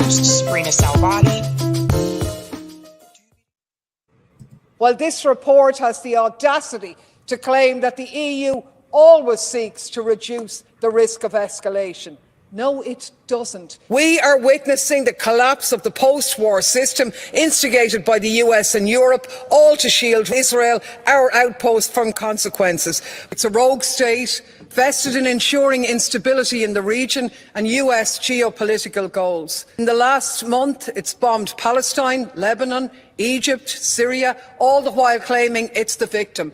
host, sabrinasalvati. Well, this report has the audacity to claim that the EU always seeks to reduce the risk of escalation. No, it doesn't. We are witnessing the collapse of the post-war system instigated by the US and Europe, all to shield Israel, our outpost, from consequences. It's a rogue state vested in ensuring instability in the region and US geopolitical goals. In the last month, it's bombed Palestine, Lebanon, Egypt, Syria, all the while claiming it's the victim.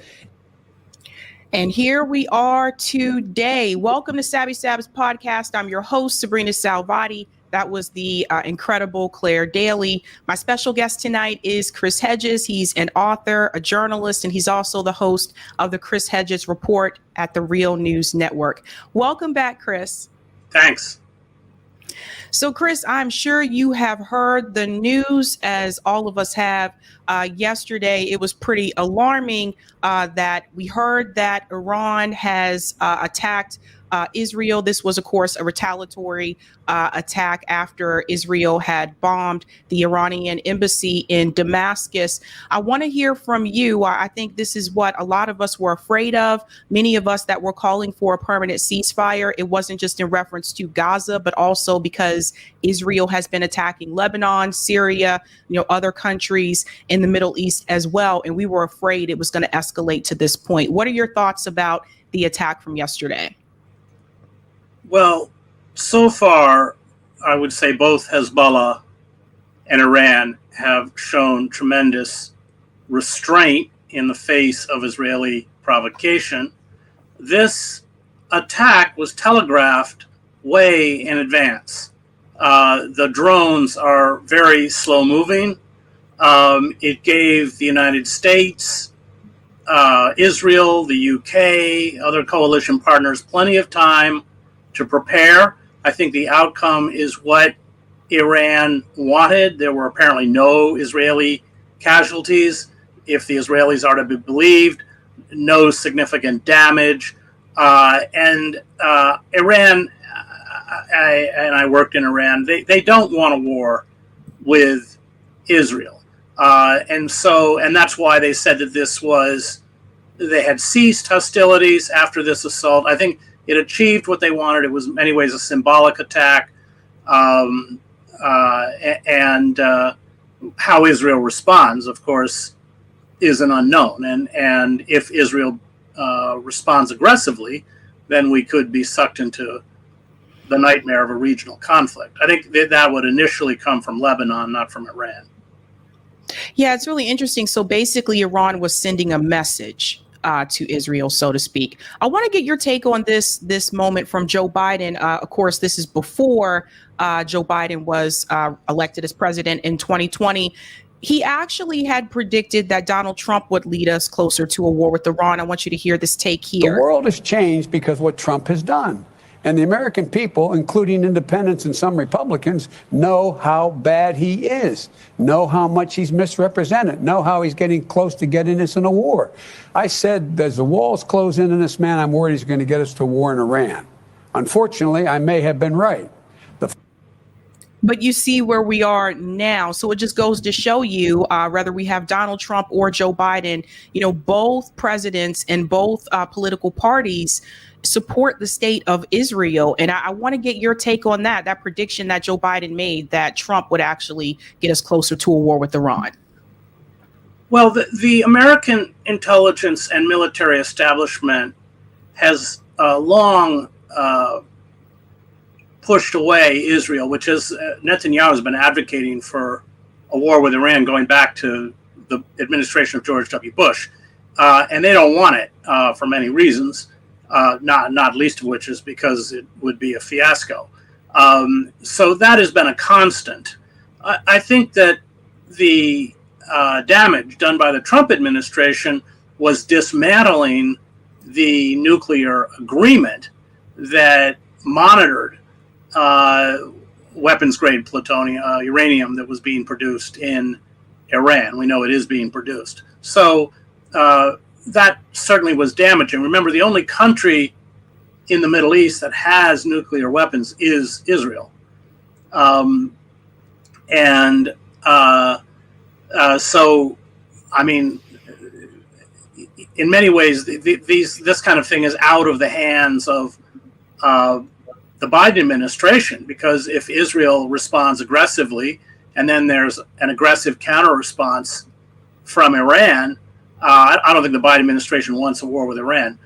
And here we are today. Welcome to Sabby Sabs podcast. I'm your host, sabrinasalvati. That was the incredible Claire Daly. My special guest tonight is Chris Hedges. He's an author, a journalist, and he's also the host of the Chris Hedges Report at the Real News Network. Welcome back, Chris. Thanks. So, Chris, I'm sure you have heard the news, as all of us have. Yesterday, it was pretty alarming that we heard that Iran has attacked Israel. This was, of course, a retaliatory attack after Israel had bombed the Iranian embassy in Damascus. I want to hear from you. I think this is what a lot of us were afraid of. Many of us that were calling for a permanent ceasefire. It wasn't just in reference to Gaza, but also because Israel has been attacking Lebanon, Syria, other countries in the Middle East as well. And we were afraid it was going to escalate to this point. What are your thoughts about the attack from yesterday? Well, so far, I would say both Hezbollah and Iran have shown tremendous restraint in the face of Israeli provocation. This attack was telegraphed way in advance. The drones are very slow moving. It gave the United States, Israel, the UK, other coalition partners plenty of time to prepare. I think the outcome is what Iran wanted. There were apparently no Israeli casualties. If the Israelis are to be believed, no significant damage. Iran, I worked in Iran, they don't want a war with Israel. And that's why they said that they had ceased hostilities after this assault. I think it achieved what they wanted. It was in many ways a symbolic attack. And how Israel responds, of course, is an unknown. And if Israel responds aggressively, then we could be sucked into the nightmare of a regional conflict. I think that would initially come from Lebanon, not from Iran. Yeah, it's really interesting. So basically, Iran was sending a message to Israel, so to speak. I want to get your take on this moment from Joe Biden. Of course, this is before Joe Biden was elected as president in 2020. He actually had predicted that Donald Trump would lead us closer to a war with Iran. I want you to hear this take here. The world has changed because of what Trump has done. And the American people, including independents and some Republicans, know how bad he is, know how much he's misrepresented, know how he's getting close to getting us in a war. I said, as the walls close in on this man, I'm worried he's going to get us to war in Iran. Unfortunately, I may have been right. But you see where we are now. So it just goes to show you, whether we have Donald Trump or Joe Biden, both presidents and both political parties support the state of Israel. And I want to get your take on that prediction that Joe Biden made that Trump would actually get us closer to a war with Iran. Well, the American intelligence and military establishment has long pushed away Israel, which is Netanyahu has been advocating for a war with Iran going back to the administration of George W. Bush. And they don't want it for many reasons, not least of which is because it would be a fiasco. So that has been a constant. I think that the damage done by the Trump administration was dismantling the nuclear agreement that monitored weapons-grade uranium that was being produced in Iran. We know it is being produced. So that certainly was damaging. Remember, the only country in the Middle East that has nuclear weapons is Israel. And so, I mean, in many ways, this kind of thing is out of the hands of the Biden administration, because if Israel responds aggressively and then there's an aggressive counter response from Iran, I don't think the Biden administration wants a war with Iran.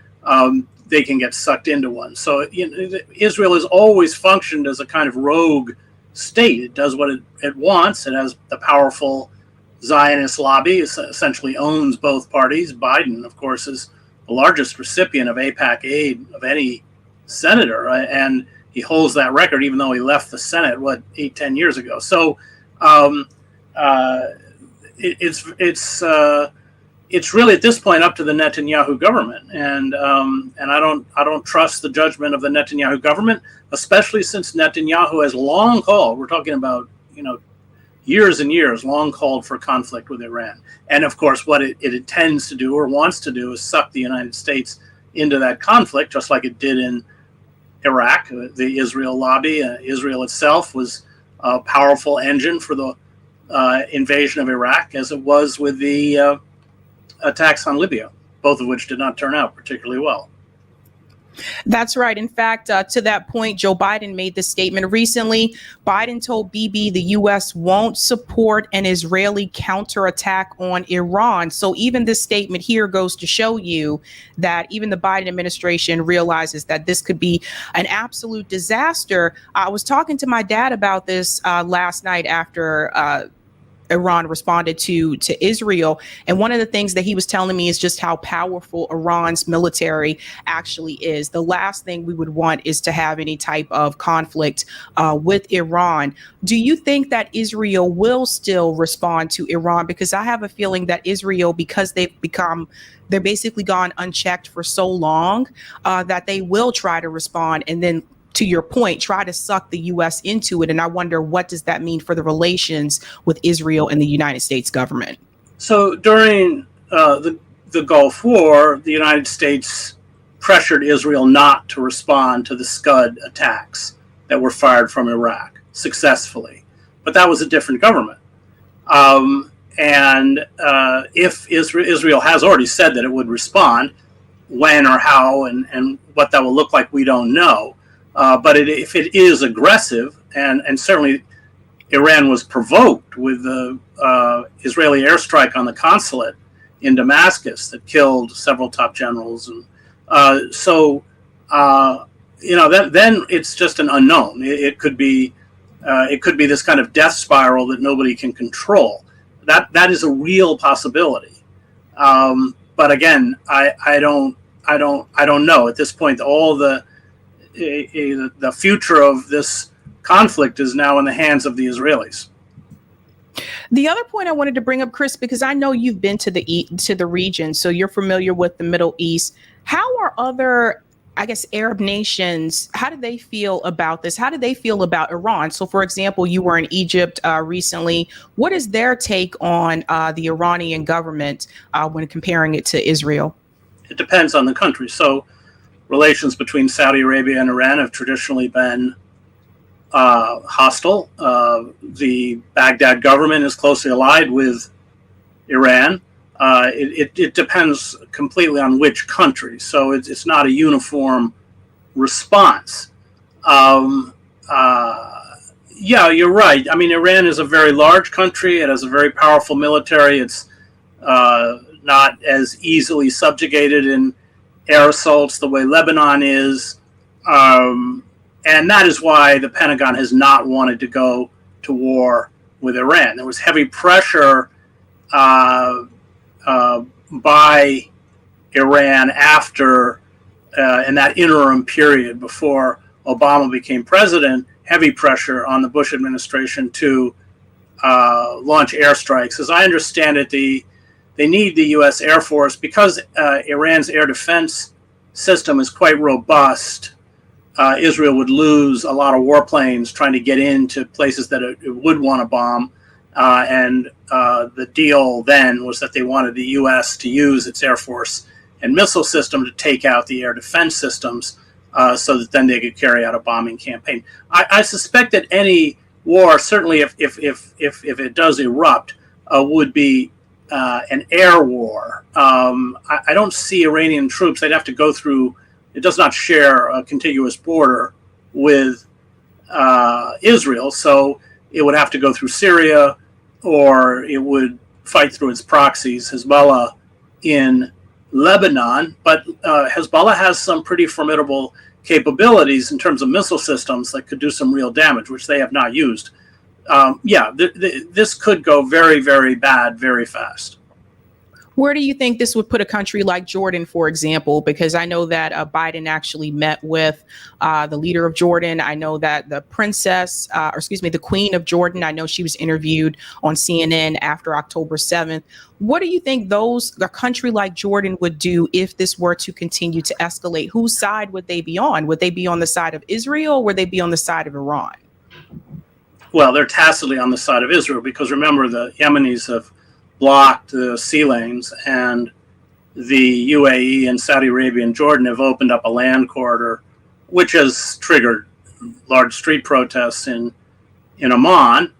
They can get sucked into one. So Israel has always functioned as a kind of rogue state. It does what it wants. It has the powerful Zionist lobby. It essentially owns both parties. Biden, of course, is the largest recipient of AIPAC aid of any senator, and he holds that record, even though he left the Senate 8-10 years ago. So it's really at this point up to the Netanyahu government, and I don't trust the judgment of the Netanyahu government, especially since Netanyahu has long called. We're talking about years and years, long called for conflict with Iran, and of course what it intends to do or wants to do is suck the United States into that conflict, just like it did in Iraq. The Israel lobby, Israel itself, was a powerful engine for the invasion of Iraq, as it was with the attacks on Libya, both of which did not turn out particularly well. That's right. In fact, to that point, Joe Biden made this statement recently. Biden told Bibi the U.S. won't support an Israeli counterattack on Iran. So even this statement here goes to show you that even the Biden administration realizes that this could be an absolute disaster. I was talking to my dad about this last night after Iran responded to Israel. And one of the things that he was telling me is just how powerful Iran's military actually is. The last thing we would want is to have any type of conflict with Iran. Do you think that Israel will still respond to Iran? Because I have a feeling that Israel, because they're basically gone unchecked for so long, that they will try to respond and then, to your point, try to suck the U.S. into it. And I wonder, what does that mean for the relations with Israel and the United States government? So during the Gulf War, the United States pressured Israel not to respond to the Scud attacks that were fired from Iraq successfully. But that was a different government. If Israel has already said that it would respond, when or how and what that will look like, we don't know. But if it is aggressive, and certainly Iran was provoked with the Israeli airstrike on the consulate in Damascus that killed several top generals, and then it's just an unknown. It could be this kind of death spiral that nobody can control. That is a real possibility. But again, I don't know at this point. All the future of this conflict is now in the hands of the Israelis. The other point I wanted to bring up, Chris, because I know you've been to the region, so you're familiar with the Middle East. How are other, Arab nations, how do they feel about this? How do they feel about Iran? So, for example, you were in Egypt recently. What is their take on the Iranian government when comparing it to Israel? It depends on the country. So relations between Saudi Arabia and Iran have traditionally been hostile. The Baghdad government is closely allied with Iran. It depends completely on which country. So it's not a uniform response. Yeah, you're right. I mean, Iran is a very large country. It has a very powerful military. It's not as easily subjugated in air assaults the way Lebanon is. And that is why the Pentagon has not wanted to go to war with Iran. There was heavy pressure by Iran after, in that interim period before Obama became president, heavy pressure on the Bush administration to launch airstrikes. As I understand it, they need the U.S. Air Force because Iran's air defense system is quite robust. Israel would lose a lot of warplanes trying to get into places that it would want to bomb. And the deal then was that they wanted the U.S. to use its Air Force and missile system to take out the air defense systems so that then they could carry out a bombing campaign. I suspect that any war, certainly if it does erupt, would be an air war. I don't see Iranian troops. They'd have to go through. It does not share a contiguous border with Israel, so it would have to go through Syria, or it would fight through its proxies, Hezbollah in Lebanon. But Hezbollah has some pretty formidable capabilities in terms of missile systems that could do some real damage, which they have not used. This could go very, very bad very fast. Where do you think this would put a country like Jordan, for example? Because I know that Biden actually met with the leader of Jordan. I know that the the Queen of Jordan, I know she was interviewed on CNN after October 7th. What do you think a country like Jordan would do if this were to continue to escalate? Whose side would they be on? Would they be on the side of Israel, or would they be on the side of Iran? Well, they're tacitly on the side of Israel, because remember, the Yemenis have blocked the sea lanes, and the UAE and Saudi Arabia and Jordan have opened up a land corridor, which has triggered large street protests in Amman,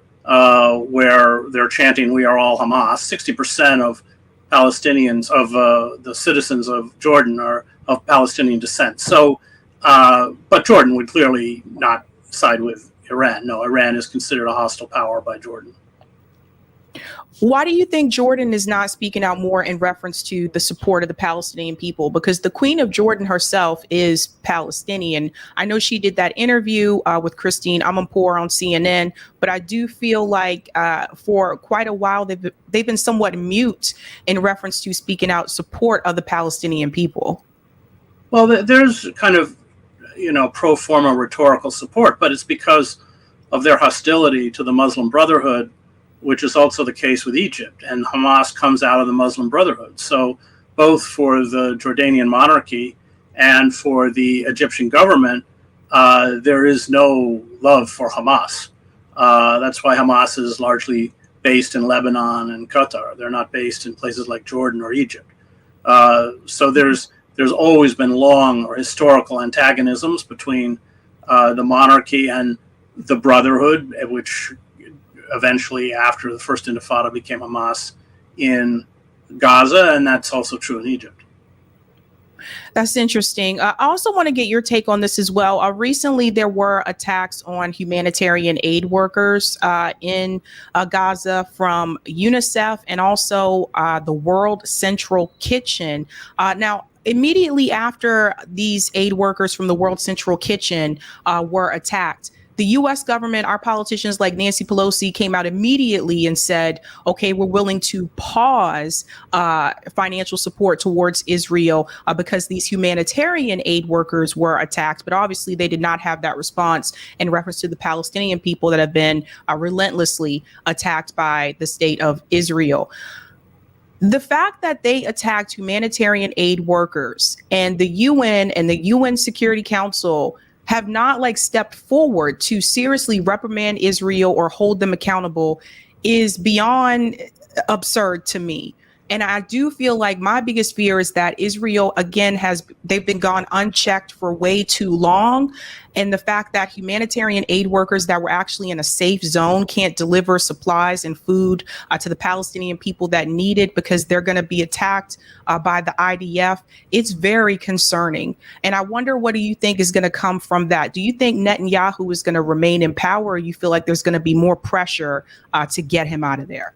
where they're chanting, "We are all Hamas." 60% of Palestinians, of the citizens of Jordan, are of Palestinian descent. So, but Jordan would clearly not side with Iran. No, Iran is considered a hostile power by Jordan. Why do you think Jordan is not speaking out more in reference to the support of the Palestinian people? Because the Queen of Jordan herself is Palestinian. I know she did that interview with Christine Amanpour on CNN, but I do feel like for quite a while they've been somewhat mute in reference to speaking out support of the Palestinian people. Well, there's kind of, pro forma rhetorical support, but it's because of their hostility to the Muslim Brotherhood, which is also the case with Egypt, and Hamas comes out of the Muslim Brotherhood. So both for the Jordanian monarchy and for the Egyptian government, there is no love for Hamas. That's why Hamas is largely based in Lebanon and Qatar. They're not based in places like Jordan or Egypt. So there's always been long or historical antagonisms between the monarchy and the Brotherhood, which eventually, after the first Intifada, became Hamas in Gaza, and that's also true in Egypt. That's interesting. I also want to get your take on this as well. Recently, there were attacks on humanitarian aid workers in Gaza from UNICEF and also the World Central Kitchen. Now, immediately after these aid workers from the World Central Kitchen were attacked, the U.S. government, our politicians like Nancy Pelosi, came out immediately and said, okay, we're willing to pause financial support towards Israel because these humanitarian aid workers were attacked. But obviously, they did not have that response in reference to the Palestinian people that have been relentlessly attacked by the state of Israel. The fact that they attacked humanitarian aid workers and the UN and the UN Security Council have not stepped forward to seriously reprimand Israel or hold them accountable is beyond absurd to me. And I do feel like my biggest fear is that Israel, again, they've been gone unchecked for way too long. And the fact that humanitarian aid workers that were actually in a safe zone can't deliver supplies and food to the Palestinian people that need it because they're going to be attacked by the IDF, it's very concerning. And I wonder, what do you think is going to come from that? Do you think Netanyahu is going to remain in power, or you feel like there's going to be more pressure to get him out of there?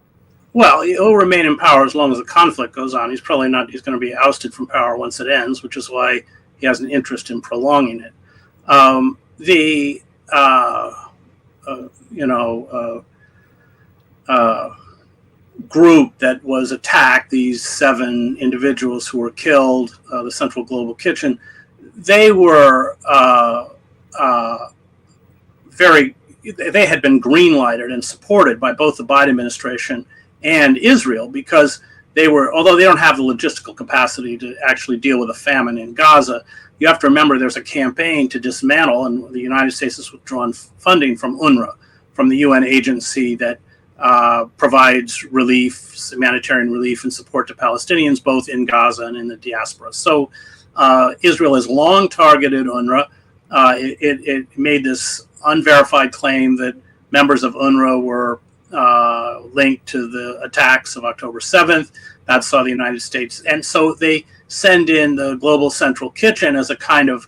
Well, he'll remain in power as long as the conflict goes on. He's probably not. He's going to be ousted from power once it ends, which is why he has an interest in prolonging it. Group that was attacked, these 7 individuals who were killed, the Central Global Kitchen, they were they had been green-lighted and supported by both the Biden administration and Israel, because although they don't have the logistical capacity to actually deal with a famine in Gaza, you have to remember there's a campaign to dismantle, and the United States has withdrawn funding from UNRWA, from the UN agency that provides humanitarian relief and support to Palestinians, both in Gaza and in the diaspora. So Israel has long targeted UNRWA. It made this unverified claim that members of UNRWA were linked to the attacks of October 7th. That saw the United States. And so they send in the Global Central Kitchen as a kind of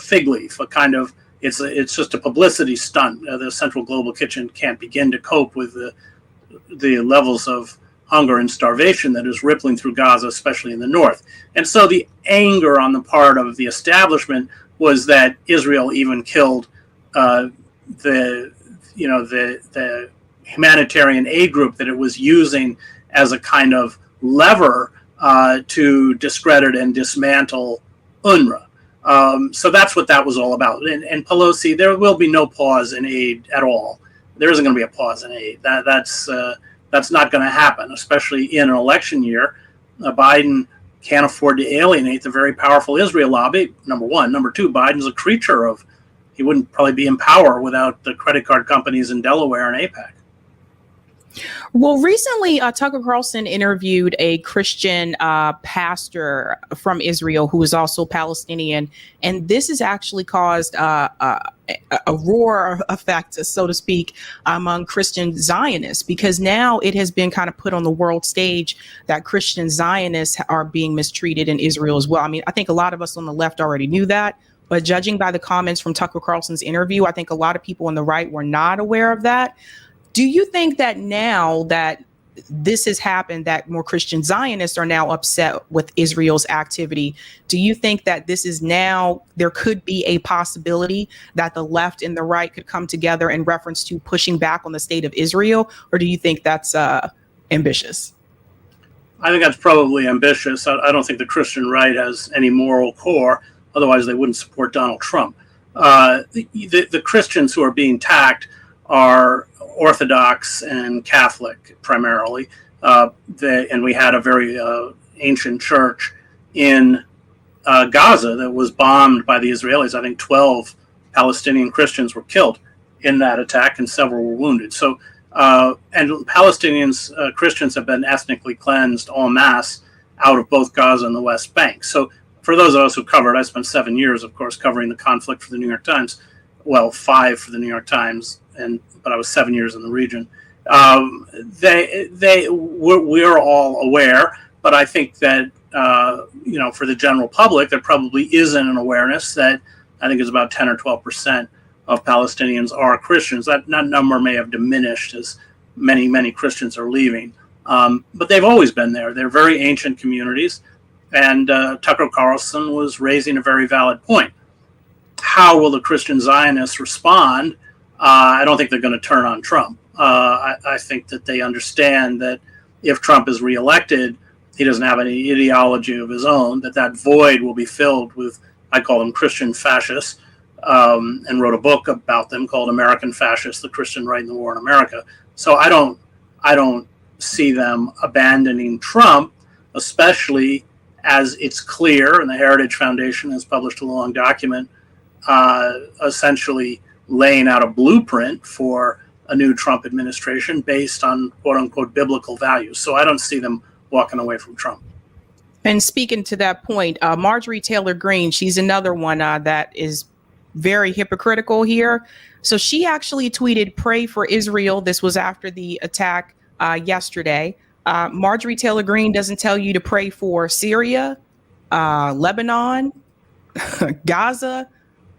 fig leaf, a kind of, it's just a publicity stunt. The Central Global Kitchen can't begin to cope with the levels of hunger and starvation that is rippling through Gaza, especially in the north. And so the anger on the part of the establishment was that Israel even killed the humanitarian aid group that it was using as a kind of lever to discredit and dismantle UNRWA. So that's what that was all about. And Pelosi, there will be no pause in aid at all. There isn't going to be a pause in aid. That's not going to happen, especially in an election year. Biden can't afford to alienate the very powerful Israel lobby, number one. Number two, Biden's a creature of, he wouldn't probably be in power without the credit card companies in Delaware and AIPAC. Well, recently, Tucker Carlson interviewed a Christian pastor from Israel who is also Palestinian, and this has actually caused a roar effect, so to speak, among Christian Zionists, because now it has been kind of put on the world stage that Christian Zionists are being mistreated in Israel as well. I mean, I think a lot of us on the left already knew that, but judging by the comments from Tucker Carlson's interview, I think a lot of people on the right were not aware of that. Do you think that now that this has happened, that more Christian Zionists are now upset with Israel's activity, do you think that this is now, there could be a possibility that the left and the right could come together in reference to pushing back on the state of Israel? Or do you think that's ambitious? I think that's probably ambitious. I don't think the Christian right has any moral core. Otherwise, they wouldn't support Donald Trump. The Christians who are being attacked are Orthodox and Catholic primarily. And we had a very ancient church in Gaza that was bombed by the Israelis. I think 12 Palestinian Christians were killed in that attack and several were wounded. So, and Palestinians, Christians have been ethnically cleansed en masse out of both Gaza and the West Bank. So for those of us who covered, I spent 7 years, of course, covering the conflict for the New York Times. Well, 5 for the New York Times, but I was 7 years in the region. We're all aware, but I think that for the general public, there probably isn't an awareness that I think is about 10 or 12% of Palestinians are Christians. That number may have diminished as many Christians are leaving, but they've always been there. They're very ancient communities, and Tucker Carlson was raising a very valid point. How will the Christian Zionists respond? I don't think they're going to turn on Trump. I think that they understand that if Trump is reelected, he doesn't have any ideology of his own, that void will be filled with, I call them Christian fascists, and wrote a book about them called American Fascists, the Christian Right in the War in America. So I don't see them abandoning Trump, especially as it's clear, and the Heritage Foundation has published a long document essentially laying out a blueprint for a new Trump administration based on quote unquote biblical values. So I don't see them walking away from Trump. And speaking to that point, Marjorie Taylor Greene, she's another one that is very hypocritical here. So she actually tweeted, "Pray for Israel." This was after the attack yesterday. Marjorie Taylor Greene doesn't tell you to pray for Syria, Lebanon, Gaza.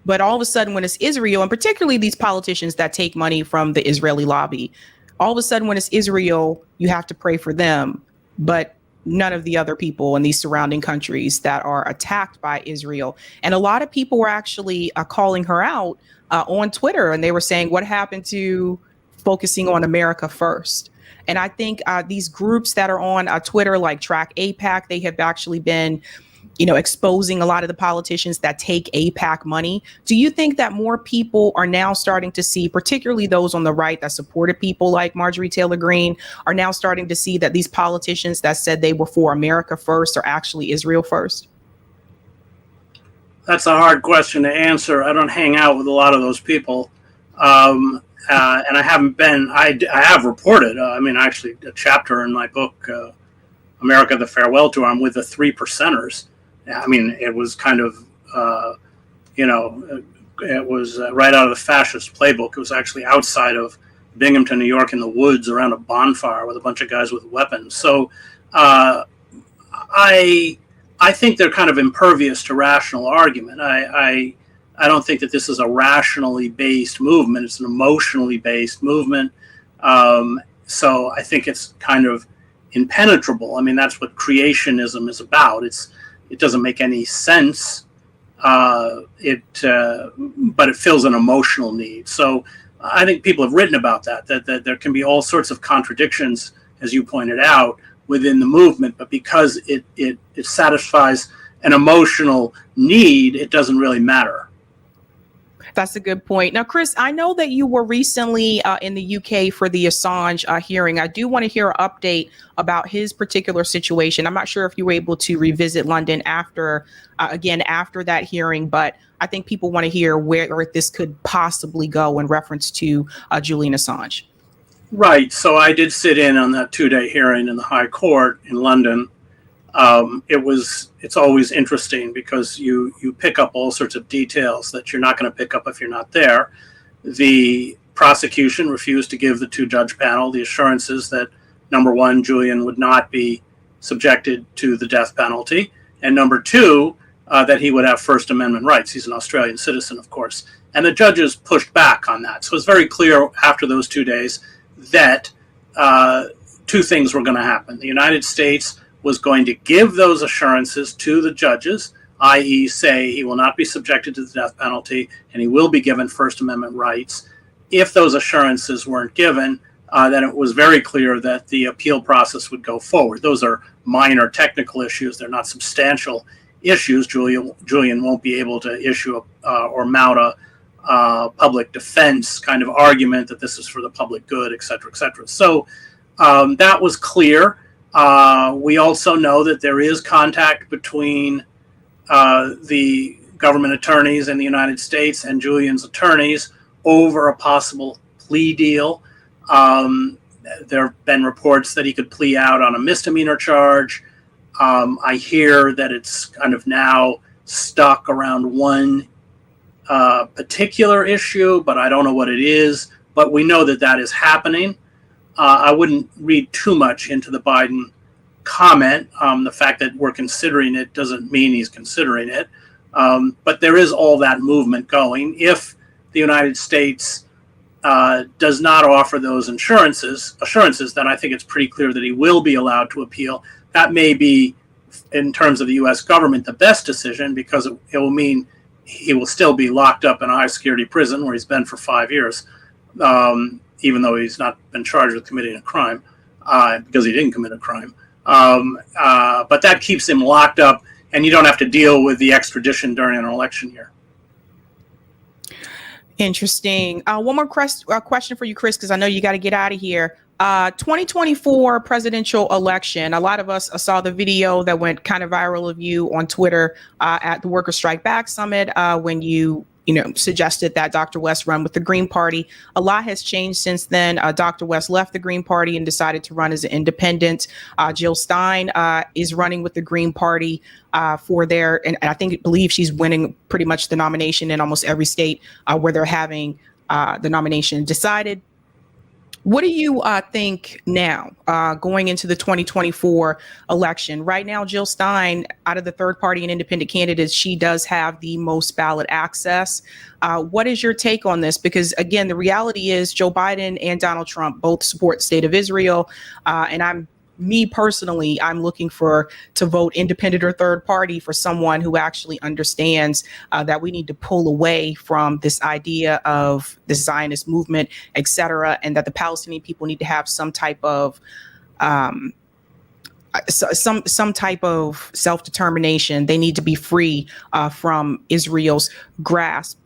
But all of a sudden, when it's Israel, and particularly these politicians that take money from the Israeli lobby, all of a sudden when it's Israel, you have to pray for them, but none of the other people in these surrounding countries that are attacked by Israel. And a lot of people were actually calling her out on Twitter, and they were saying, what happened to focusing on America first? And I think these groups that are on Twitter, like Track AIPAC, they have actually been exposing a lot of the politicians that take AIPAC money. Do you think that more people are now starting to see, particularly those on the right that supported people like Marjorie Taylor Greene, are now starting to see that these politicians that said they were for America first are actually Israel first? That's a hard question to answer. I don't hang out with a lot of those people. And I haven't been, I have reported, actually a chapter in my book, America, the Farewell Tour, I'm with the 3%ers. I mean, it was kind of, right out of the fascist playbook. It was actually outside of Binghamton, New York, in the woods around a bonfire with a bunch of guys with weapons. So I think they're kind of impervious to rational argument. I don't think that this is a rationally based movement. It's an emotionally based movement. So I think it's kind of impenetrable. I mean, that's what creationism is about. It doesn't make any sense. But it fills an emotional need. So I think people have written about that there can be all sorts of contradictions, as you pointed out, within the movement, but because it satisfies an emotional need, it doesn't really matter. That's a good point. Now, Chris, I know that you were recently in the UK for the Assange hearing. I do want to hear an update about his particular situation. I'm not sure if you were able to revisit London after that hearing, but I think people want to hear where this could possibly go in reference to Julian Assange. Right. So I did sit in on that 2-day hearing in the High Court in London. It's always interesting because you pick up all sorts of details that you're not going to pick up if you're not there. The prosecution refused to give the 2-judge panel the assurances that, number one, Julian would not be subjected to the death penalty, and number two, that he would have First Amendment rights. He's an Australian citizen, of course. And the judges pushed back on that. So it's very clear after those 2 days that two things were going to happen. The United States was going to give those assurances to the judges, i.e. say he will not be subjected to the death penalty and he will be given First Amendment rights. If those assurances weren't given, then it was very clear that the appeal process would go forward. Those are minor technical issues. They're not substantial issues. Julian won't be able to issue or mount a public defense kind of argument that this is for the public good, et cetera, et cetera. So that was clear. We also know that there is contact between the government attorneys in the United States and Julian's attorneys over a possible plea deal. There have been reports that he could plea out on a misdemeanor charge. I hear that it's kind of now stuck around one particular issue, but I don't know what it is. But we know that that is happening. I wouldn't read too much into the Biden comment. The fact that we're considering it doesn't mean he's considering it. But there is all that movement going. If the United States does not offer those assurances, then I think it's pretty clear that he will be allowed to appeal. That may be, in terms of the U.S. government, the best decision, because it will mean he will still be locked up in a high-security prison where he's been for 5 years, even though he's not been charged with committing a crime, because he didn't commit a crime. But that keeps him locked up, and you don't have to deal with the extradition during an election year. Interesting. One more question for you, Chris, because I know you got to get out of here. 2024 presidential election. A lot of us saw the video that went kind of viral of you on Twitter at the Workers' Strike Back Summit when you suggested that Dr. West run with the Green Party. A lot has changed since then. Dr. West left the Green Party and decided to run as an independent. Jill Stein is running with the Green Party and I believe she's winning pretty much the nomination in almost every state where they're having the nomination decided. What do you think now going into the 2024 election? Right now, Jill Stein, out of the third party and independent candidates, she does have the most ballot access. What is your take on this? Because, again, the reality is Joe Biden and Donald Trump both support the state of Israel. And I'm looking to vote independent or third party for someone who actually understands that we need to pull away from this idea of the Zionist movement, et cetera, and that the Palestinian people need to have some type of self-determination. They need to be free from Israel's grasp.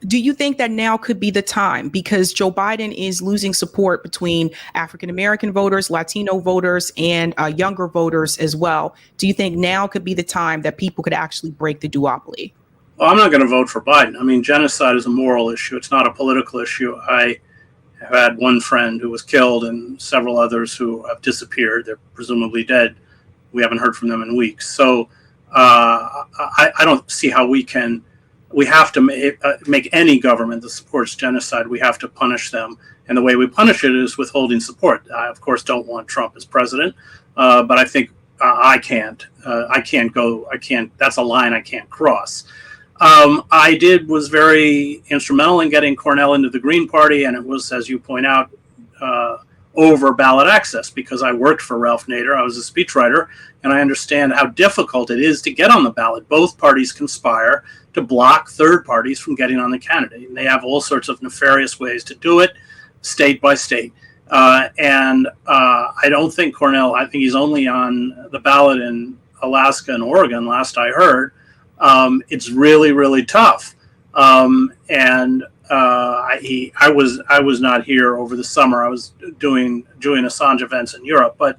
Do you think that now could be the time? Because Joe Biden is losing support between African-American voters, Latino voters, and younger voters as well. Do you think now could be the time that people could actually break the duopoly? Well, I'm not going to vote for Biden. I mean, genocide is a moral issue. It's not a political issue. I have had one friend who was killed and several others who have disappeared. They're presumably dead. We haven't heard from them in weeks. So I don't see how we can we have to make any government that supports genocide, we have to punish them. And the way we punish it is withholding support. I, of course, don't want Trump as president, but I think I can't. That's a line I can't cross. Was very instrumental in getting Cornell into the Green Party, and it was, as you point out, over ballot access, because I worked for Ralph Nader. I was a speechwriter, and I understand how difficult it is to get on the ballot. Both parties conspire to block third parties from getting on the candidate, and they have all sorts of nefarious ways to do it, state by state. And I don't think Cornell, I think he's only on the ballot in Alaska and Oregon, last I heard. It's really, really tough. I was not here over the summer. I was doing Assange events in Europe, but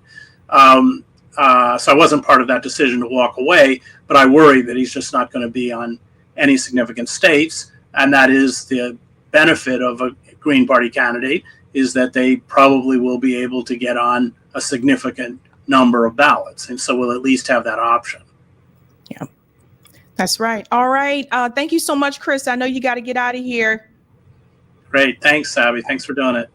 so I wasn't part of that decision to walk away. But I worry that he's just not going to be on any significant states, and that is the benefit of a Green Party candidate, is that they probably will be able to get on a significant number of ballots, and so we'll at least have that option. Yeah, that's right. All right. Thank you so much, Chris. I know you got to get out of here. Great. Thanks, Sabby. Thanks for doing it.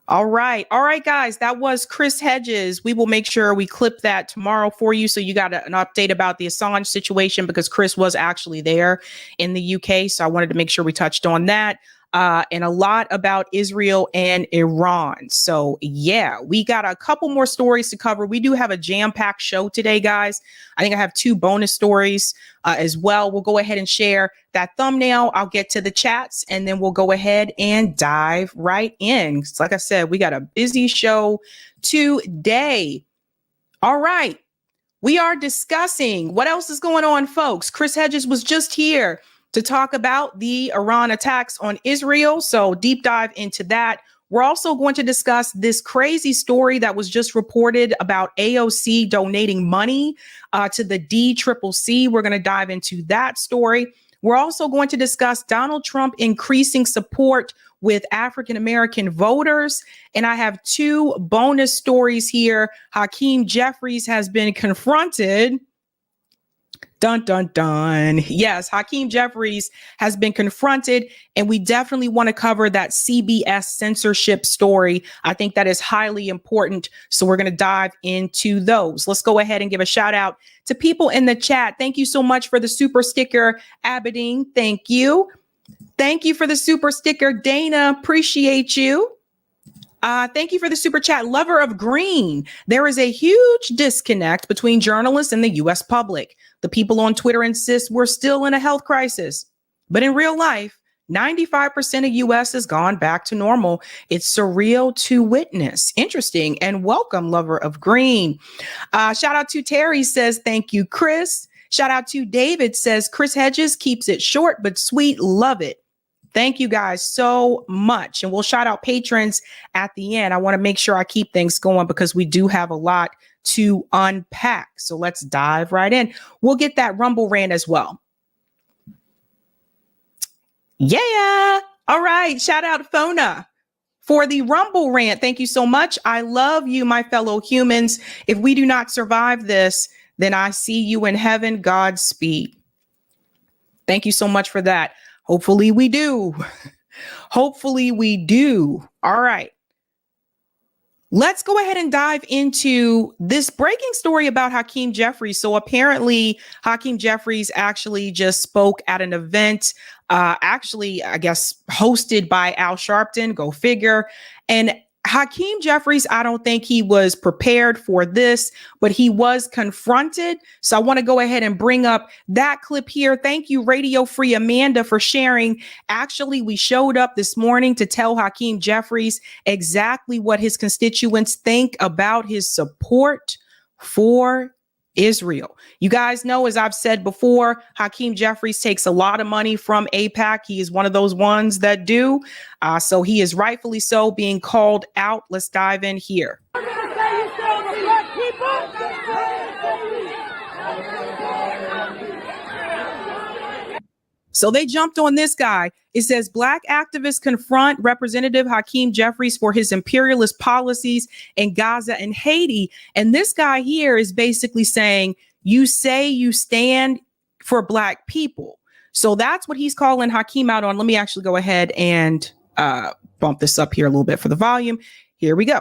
All right. All right, guys. That was Chris Hedges. We will make sure we clip that tomorrow for you, so you got an update about the Assange situation, because Chris was actually there in the UK. So I wanted to make sure we touched on that. And a lot about Israel and Iran. So yeah, we got a couple more stories to cover. We do have a jam-packed show today, guys. I think I have 2 bonus stories as well. We'll go ahead and share that thumbnail. I'll get to the chats, and then we'll go ahead and dive right in. So like I said, we got a busy show today. All right. We are discussing what else is going on, folks. Chris Hedges was just here to talk about the Iran attacks on Israel. So deep dive into that. We're also going to discuss this crazy story that was just reported about AOC donating money to the DCCC. We're going to dive into that story. We're also going to discuss Donald Trump increasing support with African-American voters. And I have 2 bonus stories here. Hakeem Jeffries has been confronted. Dun, dun, dun. Yes, Hakeem Jeffries has been confronted, and we definitely want to cover that CBS censorship story. I think that is highly important. So we're going to dive into those. Let's go ahead and give a shout out to people in the chat. Thank you so much for the super sticker, Aberdeen. Thank you. Thank you for the super sticker, Dana. Appreciate you. Thank you for the super chat, Lover of Green. There is a huge disconnect between journalists and the U.S. public. The people on Twitter insist we're still in a health crisis. But in real life, 95% of U.S. has gone back to normal. It's surreal to witness. Interesting. And welcome, Lover of Green. Shout out to Terry, says, thank you, Chris. Shout out to David, says, Chris Hedges keeps it short but sweet. Love it. Thank you guys so much. And we'll shout out patrons at the end. I want to make sure I keep things going because we do have a lot to unpack. So let's dive right in. We'll get that Rumble rant as well. Yeah. All right. Shout out Fona for the Rumble rant. Thank you so much. I love you, my fellow humans. If we do not survive this, then I see you in heaven. Godspeed. Thank you so much for that. Hopefully we do. Hopefully we do. All right. Let's go ahead and dive into this breaking story about Hakeem Jeffries. So apparently Hakeem Jeffries actually just spoke at an event, actually, I guess, hosted by Al Sharpton, go figure. And Hakeem Jeffries, I don't think he was prepared for this, but he was confronted. So I want to go ahead and bring up that clip here. Thank you, Radio Free Amanda, for sharing. Actually, we showed up this morning to tell Hakeem Jeffries exactly what his constituents think about his support for Israel. You guys know, as I've said before, Hakeem Jeffries takes a lot of money from AIPAC. He is one of those ones that do. So he is rightfully so being called out. Let's dive in here. So they jumped on this guy. It says Black activists confront Representative Hakeem Jeffries for his imperialist policies in Gaza and Haiti. And this guy here is basically saying, you say you stand for Black people. So that's what he's calling Hakeem out on. Let me actually go ahead and bump this up here a little bit for the volume. Here we go.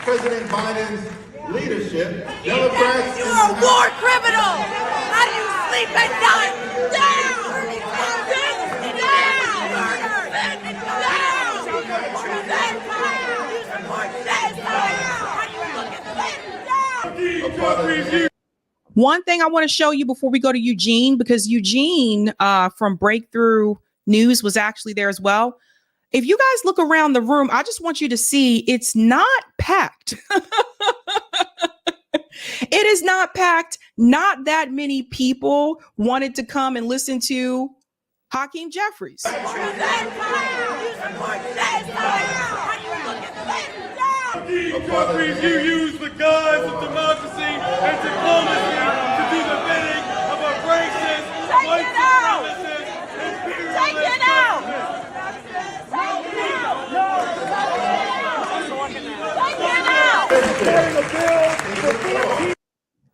President Biden's leadership, Democrats. You're a war criminal. How do you sleep at night? Down! One thing I want to show you before we go to Eugene, because Eugene from Breakthrough News was actually there as well. If you guys look around the room, I just want you to see it's not packed. It is not packed. Not that many people wanted to come and listen to Hakeem Jeffries. Jeffries, you use the guise of democracy and diplomacy to do the bidding of a racist, white supremacist, imperialist. Take it out!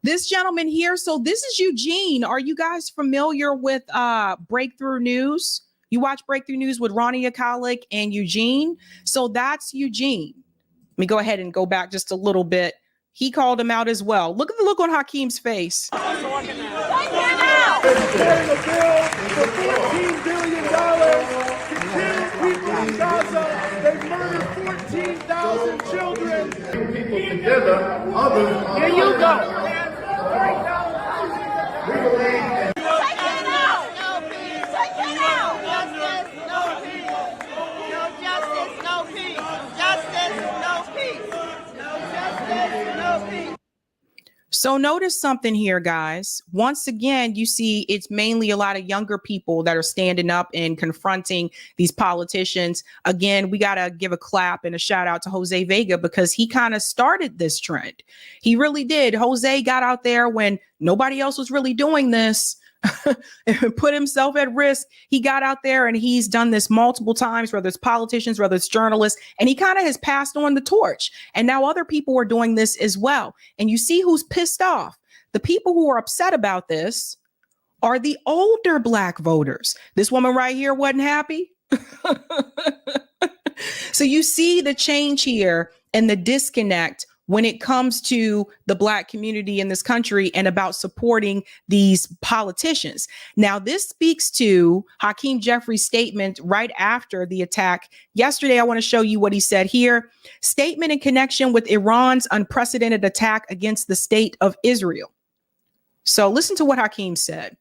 This gentleman here, so this is Eugene. Are you guys familiar with Breakthrough News? You watch Breakthrough News with Ronnie Akalik and Eugene. So that's Eugene. Let me go ahead and go back just a little bit. He called him out as well. Look at the look on Hakeem's face. Take it out! Carrying a bill for $14 billion to kill people in Gaza. They've murdered 14,000 children. People together, others are. Here you go. We believe in Take it out! No peace! Take it out! Justice, no peace! No justice, no peace! No justice, no peace! So notice something here, guys. Once again, you see it's mainly a lot of younger people that are standing up and confronting these politicians. Again, we got to give a clap and a shout out to Jose Vega because he kind of started this trend. He really did. Jose got out there when nobody else was really doing this and put himself at risk. He got out there and he's done this multiple times, whether it's politicians, whether it's journalists, and he kind of has passed on the torch. And now other people are doing this as well. And you see who's pissed off. The people who are upset about this are the older Black voters. This woman right here wasn't happy. So you see the change here and the disconnect when it comes to the Black community in this country and about supporting these politicians. Now, this speaks to Hakeem Jeffries' statement right after the attack. Yesterday, I want to show you what he said here. Statement in connection with Iran's unprecedented attack against the state of Israel. So listen to what Hakeem said.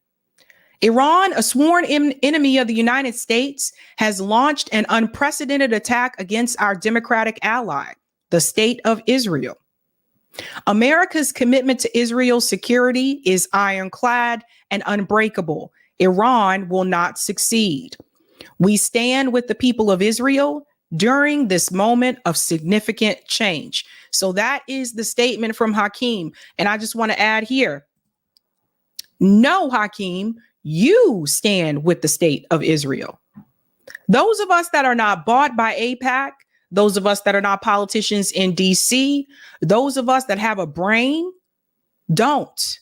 Iran, a sworn enemy of the United States, has launched an unprecedented attack against our democratic ally, the state of Israel. America's commitment to Israel's security is ironclad and unbreakable. Iran will not succeed. We stand with the people of Israel during this moment of significant change. So that is the statement from Hakeem. And I just want to add here, no, Hakeem, you stand with the state of Israel. Those of us that are not bought by AIPAC, those of us that are not politicians in DC, those of us that have a brain, don't.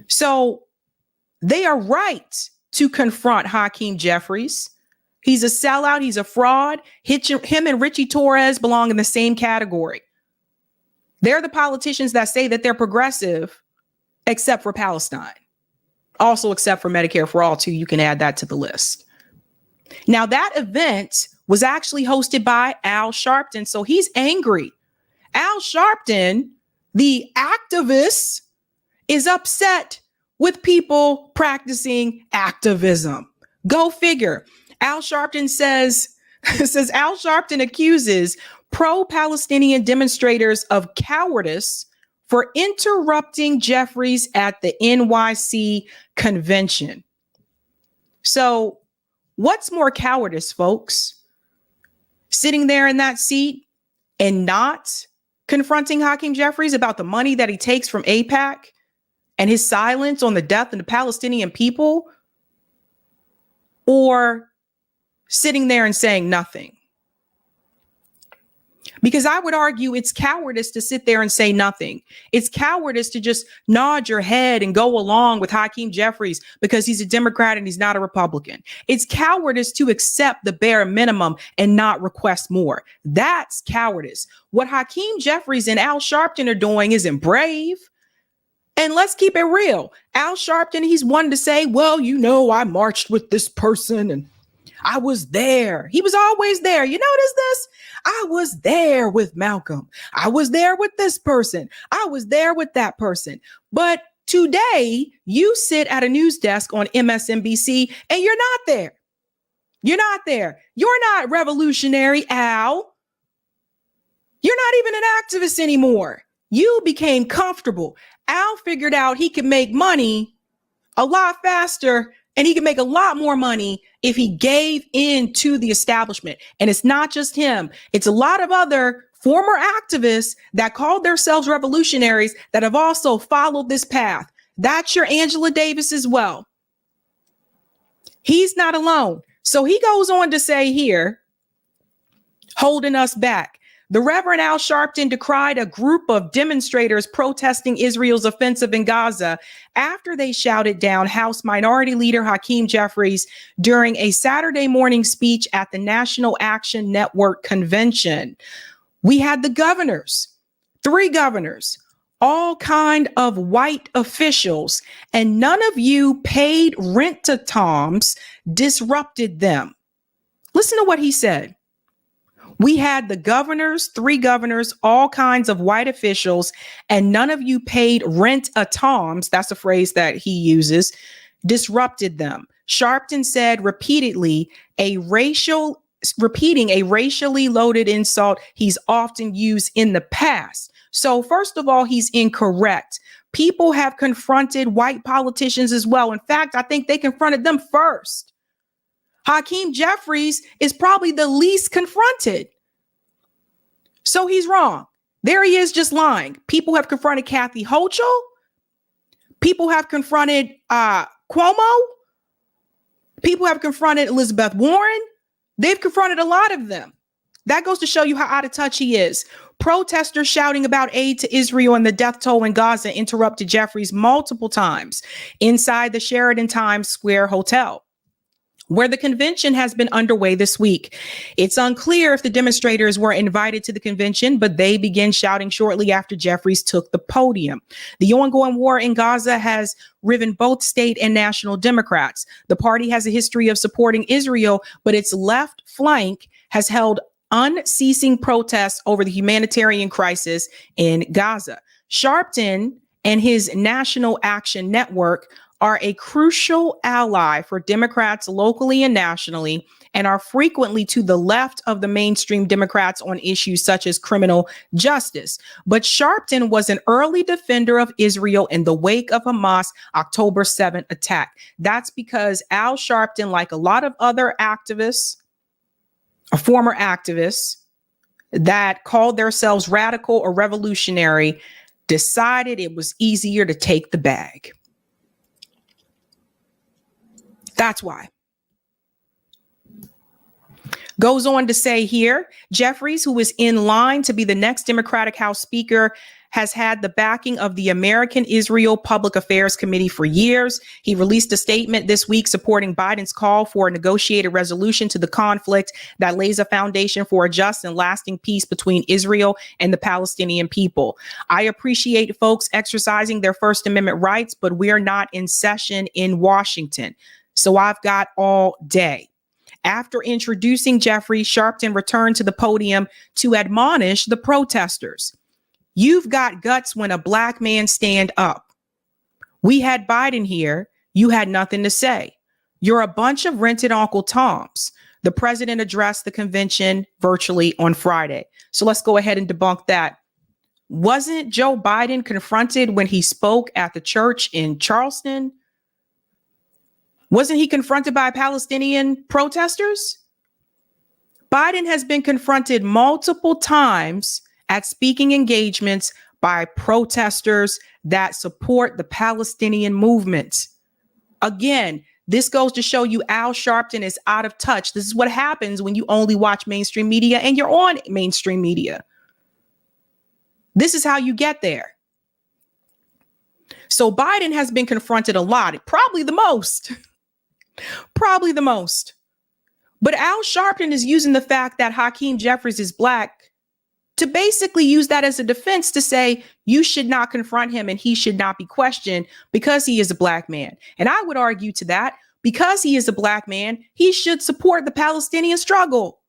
So they are right to confront Hakeem Jeffries. He's a sellout. He's a fraud. Him and Richie Torres belong in the same category. They're the politicians that say that they're progressive, except for Palestine. Also, except for Medicare for All, too. You can add that to the list. Now, that event was actually hosted by Al Sharpton. So he's angry. Al Sharpton, the activist, is upset with people practicing activism. Go figure. Al Sharpton says Al Sharpton accuses pro-Palestinian demonstrators of cowardice for interrupting Jeffries at the NYC convention. So what's more cowardice, folks? Sitting there in that seat and not confronting Hakeem Jeffries about the money that he takes from AIPAC and his silence on the death of the Palestinian people, or sitting there and saying nothing? Because I would argue it's cowardice to sit there and say nothing. It's cowardice to just nod your head and go along with Hakeem Jeffries because he's a Democrat and he's not a Republican. It's cowardice to accept the bare minimum and not request more. That's cowardice. What Hakeem Jeffries and Al Sharpton are doing isn't brave. And let's keep it real. Al Sharpton, he's one to say, well, you know, I marched with this person and I was there. He was always there. You notice this? I was there with Malcolm. I was there with this person. I was there with that person. But today, you sit at a news desk on MSNBC and you're not there. You're not there. You're not revolutionary, Al. You're not even an activist anymore. You became comfortable. Al figured out he could make money a lot faster and he could make a lot more money if he gave in to the establishment. And it's not just him. It's a lot of other former activists that called themselves revolutionaries that have also followed this path. That's your Angela Davis as well. He's not alone. So he goes on to say here, holding us back. The Reverend Al Sharpton decried a group of demonstrators protesting Israel's offensive in Gaza after they shouted down House Minority Leader Hakeem Jeffries during a Saturday morning speech at the National Action Network convention. We had the governors, 3 governors, all kind of white officials, and none of you paid rent-a-toms disrupted them. Listen to what he said. We had the governors, 3 governors, all kinds of white officials, and none of you paid rent-a-toms, that's a phrase that he uses, disrupted them. Sharpton said repeatedly, repeating a racially loaded insult he's often used in the past. So first of all, he's incorrect. People have confronted white politicians as well. In fact, I think they confronted them first. Hakeem Jeffries is probably the least confronted. So he's wrong. There he is just lying. People have confronted Kathy Hochul. People have confronted Cuomo. People have confronted Elizabeth Warren. They've confronted a lot of them. That goes to show you how out of touch he is. Protesters shouting about aid to Israel and the death toll in Gaza interrupted Jeffries multiple times inside the Sheraton Times Square Hotel, where the convention has been underway this week. It's unclear if the demonstrators were invited to the convention, but they began shouting shortly after Jeffries took the podium. The ongoing war in Gaza has riven both state and national Democrats. The party has a history of supporting Israel, but its left flank has held unceasing protests over the humanitarian crisis in Gaza. Sharpton and his National Action Network are a crucial ally for Democrats locally and nationally, and are frequently to the left of the mainstream Democrats on issues such as criminal justice. But Sharpton was an early defender of Israel in the wake of Hamas' October 7th attack. That's because Al Sharpton, like a lot of other activists, former activists that called themselves radical or revolutionary, decided it was easier to take the bag. That's why. Goes on to say here, Jeffries, who is in line to be the next Democratic House Speaker, has had the backing of the American Israel Public Affairs Committee for years. He released a statement this week supporting Biden's call for a negotiated resolution to the conflict that lays a foundation for a just and lasting peace between Israel and the Palestinian people. I appreciate folks exercising their First Amendment rights, but we're not in session in Washington. So I've got all day. After introducing Jeffries, Sharpton returned to the podium to admonish the protesters. You've got guts when a black man stand up. We had Biden here. You had nothing to say. You're a bunch of rented Uncle Toms. The president addressed the convention virtually on Friday. So let's go ahead and debunk that. Wasn't Joe Biden confronted when he spoke at the church in Charleston? Wasn't he confronted by Palestinian protesters? Biden has been confronted multiple times at speaking engagements by protesters that support the Palestinian movement. Again, This goes to show you Al Sharpton is out of touch. This is what happens when you only watch mainstream media and you're on mainstream media. This is how you get there. So Biden has been confronted a lot, probably the most. Probably the most. But Al Sharpton is using the fact that Hakeem Jeffries is black to basically use that as a defense to say you should not confront him and he should not be questioned because he is a black man. And I would argue to that, because he is a black man, he should support the Palestinian struggle.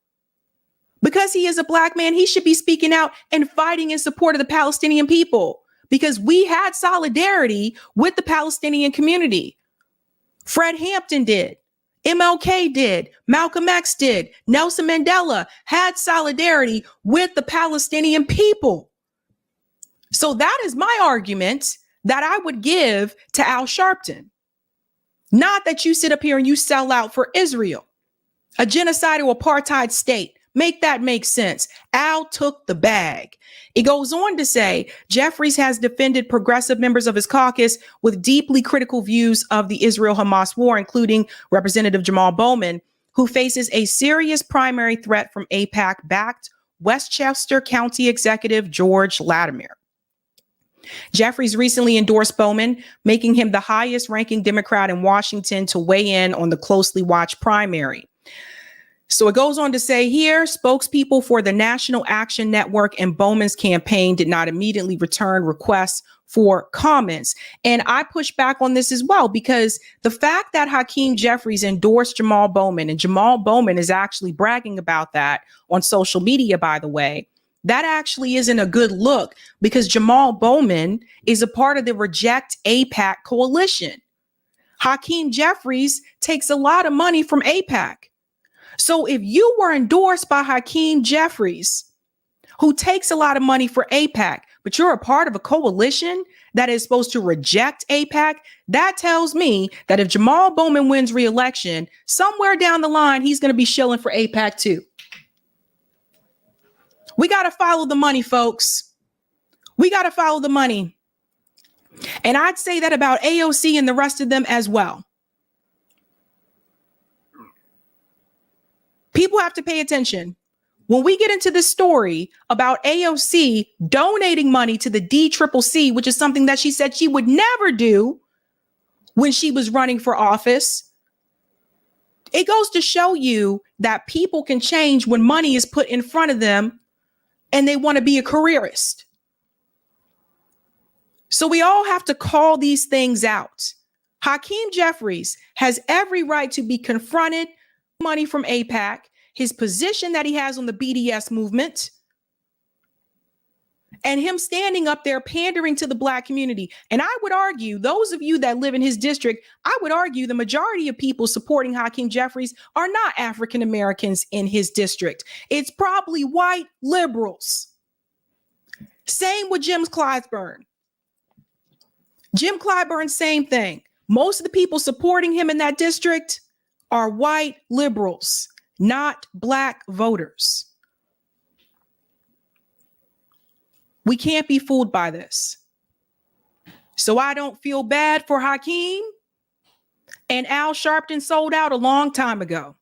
Because he is a black man, he should be speaking out and fighting in support of the Palestinian people, because we had solidarity with the Palestinian community. Fred Hampton did. MLK did. Malcolm X did. Nelson Mandela had solidarity with the Palestinian people. So that is my argument that I would give to Al Sharpton. Not that you sit up here and you sell out for Israel, a genocidal apartheid state. Make that make sense. Al took the bag. It goes on to say Jeffries has defended progressive members of his caucus with deeply critical views of the Israel-Hamas war, including Representative Jamal Bowman, who faces a serious primary threat from AIPAC-backed Westchester County Executive George Latimer. Jeffries recently endorsed Bowman, making him the highest-ranking Democrat in Washington to weigh in on the closely watched primary. So it goes on to say here, spokespeople for the National Action Network and Bowman's campaign did not immediately return requests for comments. And I push back on this as well, because the fact that Hakeem Jeffries endorsed Jamal Bowman, and Jamal Bowman is actually bragging about that on social media, by the way, that actually isn't a good look, because Jamal Bowman is a part of the Reject AIPAC coalition. Hakeem Jeffries takes a lot of money from AIPAC. So if you were endorsed by Hakeem Jeffries, who takes a lot of money for AIPAC, but you're a part of a coalition that is supposed to reject AIPAC, that tells me that if Jamal Bowman wins re-election, somewhere down the line, he's going to be shilling for AIPAC too. We got to follow the money, folks. We got to follow the money. And I'd say that about AOC and the rest of them as well. People have to pay attention. When we get into this story about AOC donating money to the DCCC, which is something that she said she would never do when she was running for office, it goes to show you that people can change when money is put in front of them and they want to be a careerist. So we all have to call these things out. Hakeem Jeffries has every right to be confronted. Money from AIPAC, his position that he has on the BDS movement, and him standing up there pandering to the black community. And I would argue, those of you that live in his district, I would argue the majority of people supporting Hakeem Jeffries are not African Americans in his district. It's probably white liberals. Same with Jim Clyburn. Jim Clyburn, same thing. Most of the people supporting him in that district are white liberals, not black voters. We can't be fooled by this. So I don't feel bad for Hakeem, and Al Sharpton sold out a long time ago.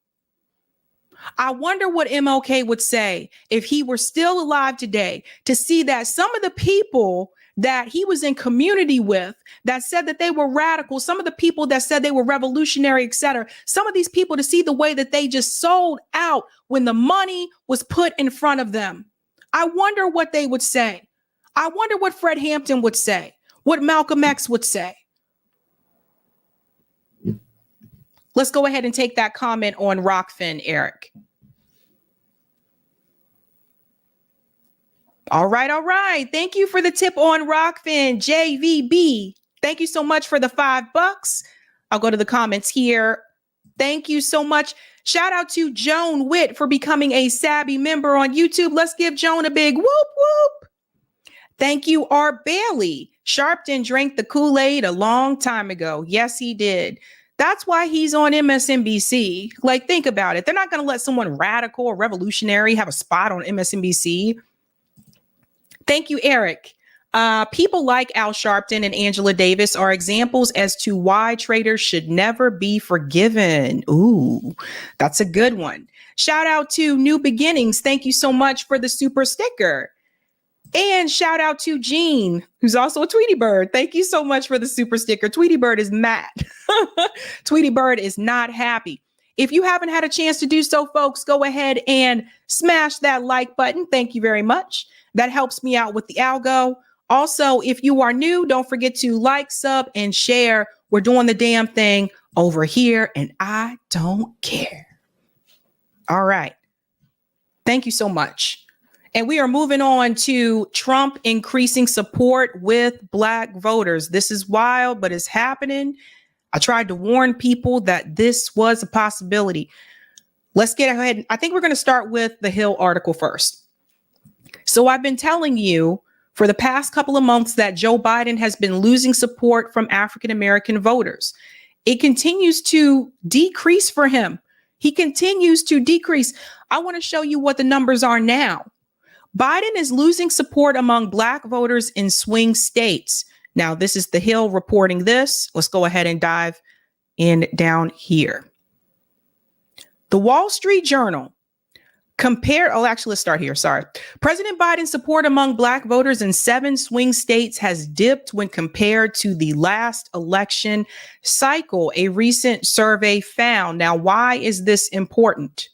I wonder what MLK would say if he were still alive today, to see that some of the people that he was in community with that said that they were radical, some of the people that said they were revolutionary, etc., some of these people, to see the way that they just sold out when the money was put in front of them. I wonder what they would say. I wonder what Fred Hampton would say, what Malcolm X would say. Let's go ahead and take that comment on Rockfin, Eric. All right. Thank you for the tip on Rockfin, JVB. Thank you so much for the $5. I'll go to the comments here. Thank you so much. Shout out to Joan Witt for becoming a Sabby member on YouTube. Let's give Joan a big whoop whoop. Thank you, Art Bailey. Sharpton drank the Kool-Aid a long time ago. Yes, he did. That's why he's on MSNBC. Like, think about it. They're not going to let someone radical or revolutionary have a spot on MSNBC. Thank you, Eric. People like Al Sharpton and Angela Davis are examples as to why traitors should never be forgiven. Ooh, that's a good one. Shout out to New Beginnings. Thank you so much for the super sticker. And shout out to Jean, who's also a Tweety Bird. Thank you so much for the super sticker. Tweety Bird is mad. Tweety Bird is not happy. If you haven't had a chance to do so, folks, go ahead and smash that like button. Thank you very much. That helps me out with the algo. Also, if you are new, don't forget to like, sub, and share. We're doing the damn thing over here, and I don't care. All right. Thank you so much. And we are moving on to Trump increasing support with Black voters. This is wild, but it's happening. I tried to warn people that this was a possibility. Let's get ahead. I think we're going to start with the Hill article first. So I've been telling you for the past couple of months that Joe Biden has been losing support from African-American voters. It continues to decrease for him. He continues to decrease. I want to show you what the numbers are now. Biden is losing support among Black voters in swing states. Now, this is the Hill reporting this. Let's go ahead and dive in down here. The Wall Street Journal let's start here. Sorry. President Biden's support among Black voters in 7 swing states has dipped when compared to the last election cycle, a recent survey found. Now, why is this important?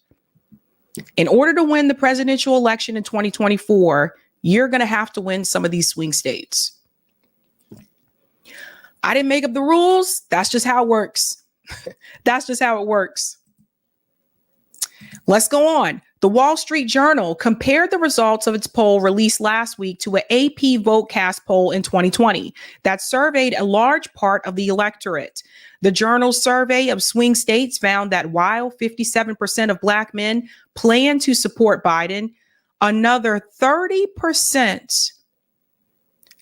In order to win the presidential election in 2024, you're going to have to win some of these swing states. I didn't make up the rules. That's just how it works. That's just how it works. Let's go on. The Wall Street Journal compared the results of its poll released last week to an AP VoteCast poll in 2020 that surveyed a large part of the electorate. The Journal's survey of swing states found that while 57% of Black men plan to support Biden, another 30%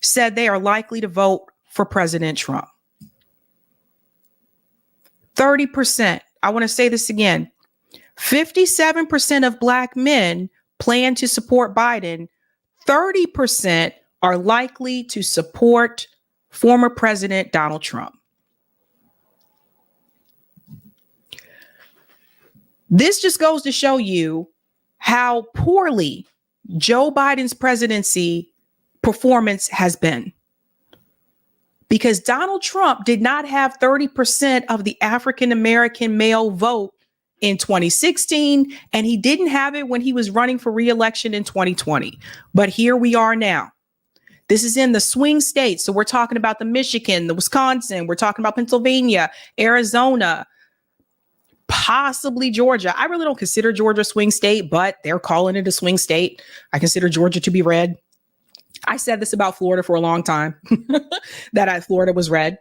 said they are likely to vote for President Trump. 30%. I want to say this again. 57% of Black men plan to support Biden. 30% are likely to support former President Donald Trump. This just goes to show you how poorly Joe Biden's presidency performance has been. Because Donald Trump did not have 30% of the African-American male vote in 2016, and he didn't have it when he was running for re-election in 2020. But here we are now. This is in the swing states. So we're talking about the Michigan, the Wisconsin, we're talking about Pennsylvania, Arizona, possibly Georgia. I really don't consider Georgia a swing state, but they're calling it a swing state. I consider Georgia to be red. I said this about Florida for a long time, that Florida was red.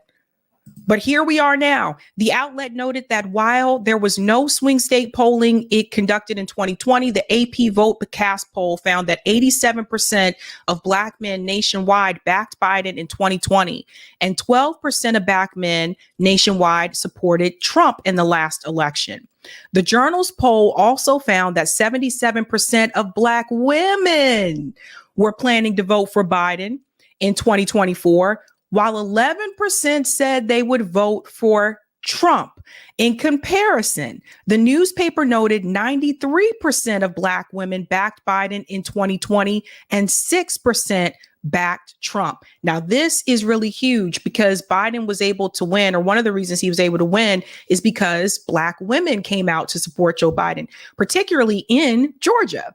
But here we are now. The outlet noted that while there was no swing state polling it conducted in 2020, the AP VoteCast poll found that 87% of Black men nationwide backed Biden in 2020, and 12% of Black men nationwide supported Trump in the last election. The Journal's poll also found that 77% of Black women were planning to vote for Biden in 2024, while 11% said they would vote for Trump. In comparison, the newspaper noted 93% of Black women backed Biden in 2020 and 6% backed Trump. Now, this is really huge because Biden was able to win, or one of the reasons he was able to win is because Black women came out to support Joe Biden, particularly in Georgia.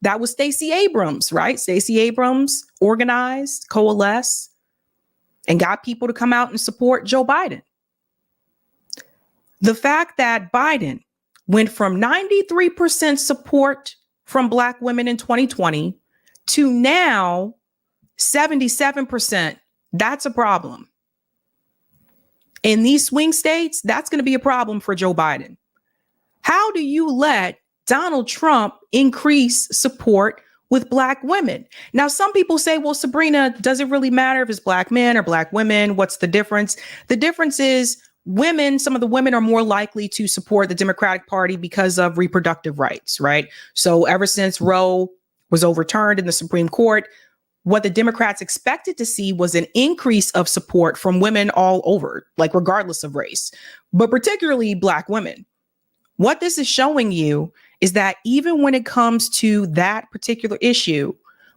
That was Stacey Abrams, right? Stacey Abrams organized, coalesced, and got people to come out and support Joe Biden. The fact that Biden went from 93% support from Black women in 2020 to now 77%, that's a problem. In these swing states, that's going to be a problem for Joe Biden. How do you let Donald Trump increase support with Black women? Now, some people say, well, Sabrina, does it really matter if it's Black men or Black women? What's the difference? The difference is women, some of the women are more likely to support the Democratic Party because of reproductive rights, right? So ever since Roe was overturned in the Supreme Court, what the Democrats expected to see was an increase of support from women all over, like regardless of race, but particularly Black women. What this is showing you is that even when it comes to that particular issue,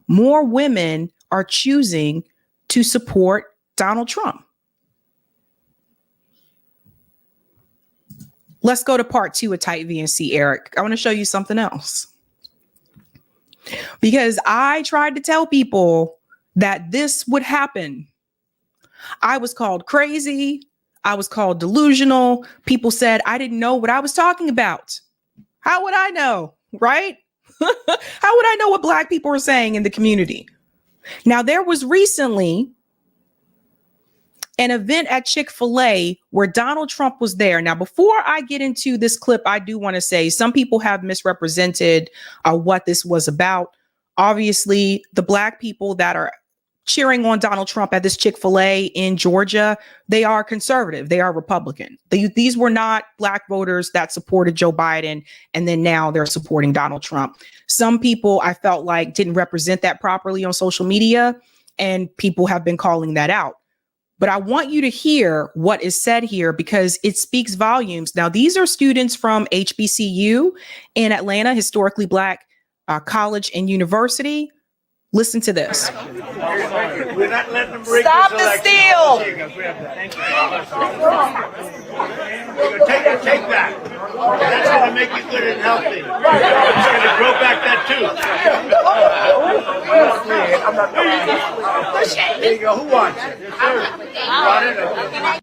more women are choosing to support Donald Trump. Let's go to part 2 of Type V and C, Eric. I want to show you something else. Because I tried to tell people that this would happen. I was called crazy. I was called delusional. People said I didn't know what I was talking about. How would I know, right? How would I know what Black people are saying in the community? Now, there was recently an event at Chick-fil-A where Donald Trump was there. Now, before I get into this clip, I do want to say some people have misrepresented what this was about. Obviously, the Black people that are cheering on Donald Trump at this Chick-fil-A in Georgia, they are conservative. They are Republican. These were not Black voters that supported Joe Biden, and then now they're supporting Donald Trump. Some people I felt like didn't represent that properly on social media, and people have been calling that out. But I want you to hear what is said here because it speaks volumes. Now, these are students from HBCU in Atlanta, historically Black college and university. Listen to this. We're not letting them rig Stop this the election. steal. Here you go, grab that. Thank you. Take that. That's going to make you good and healthy. It's going to grow back that tooth. There you go. Who wants it? You want it?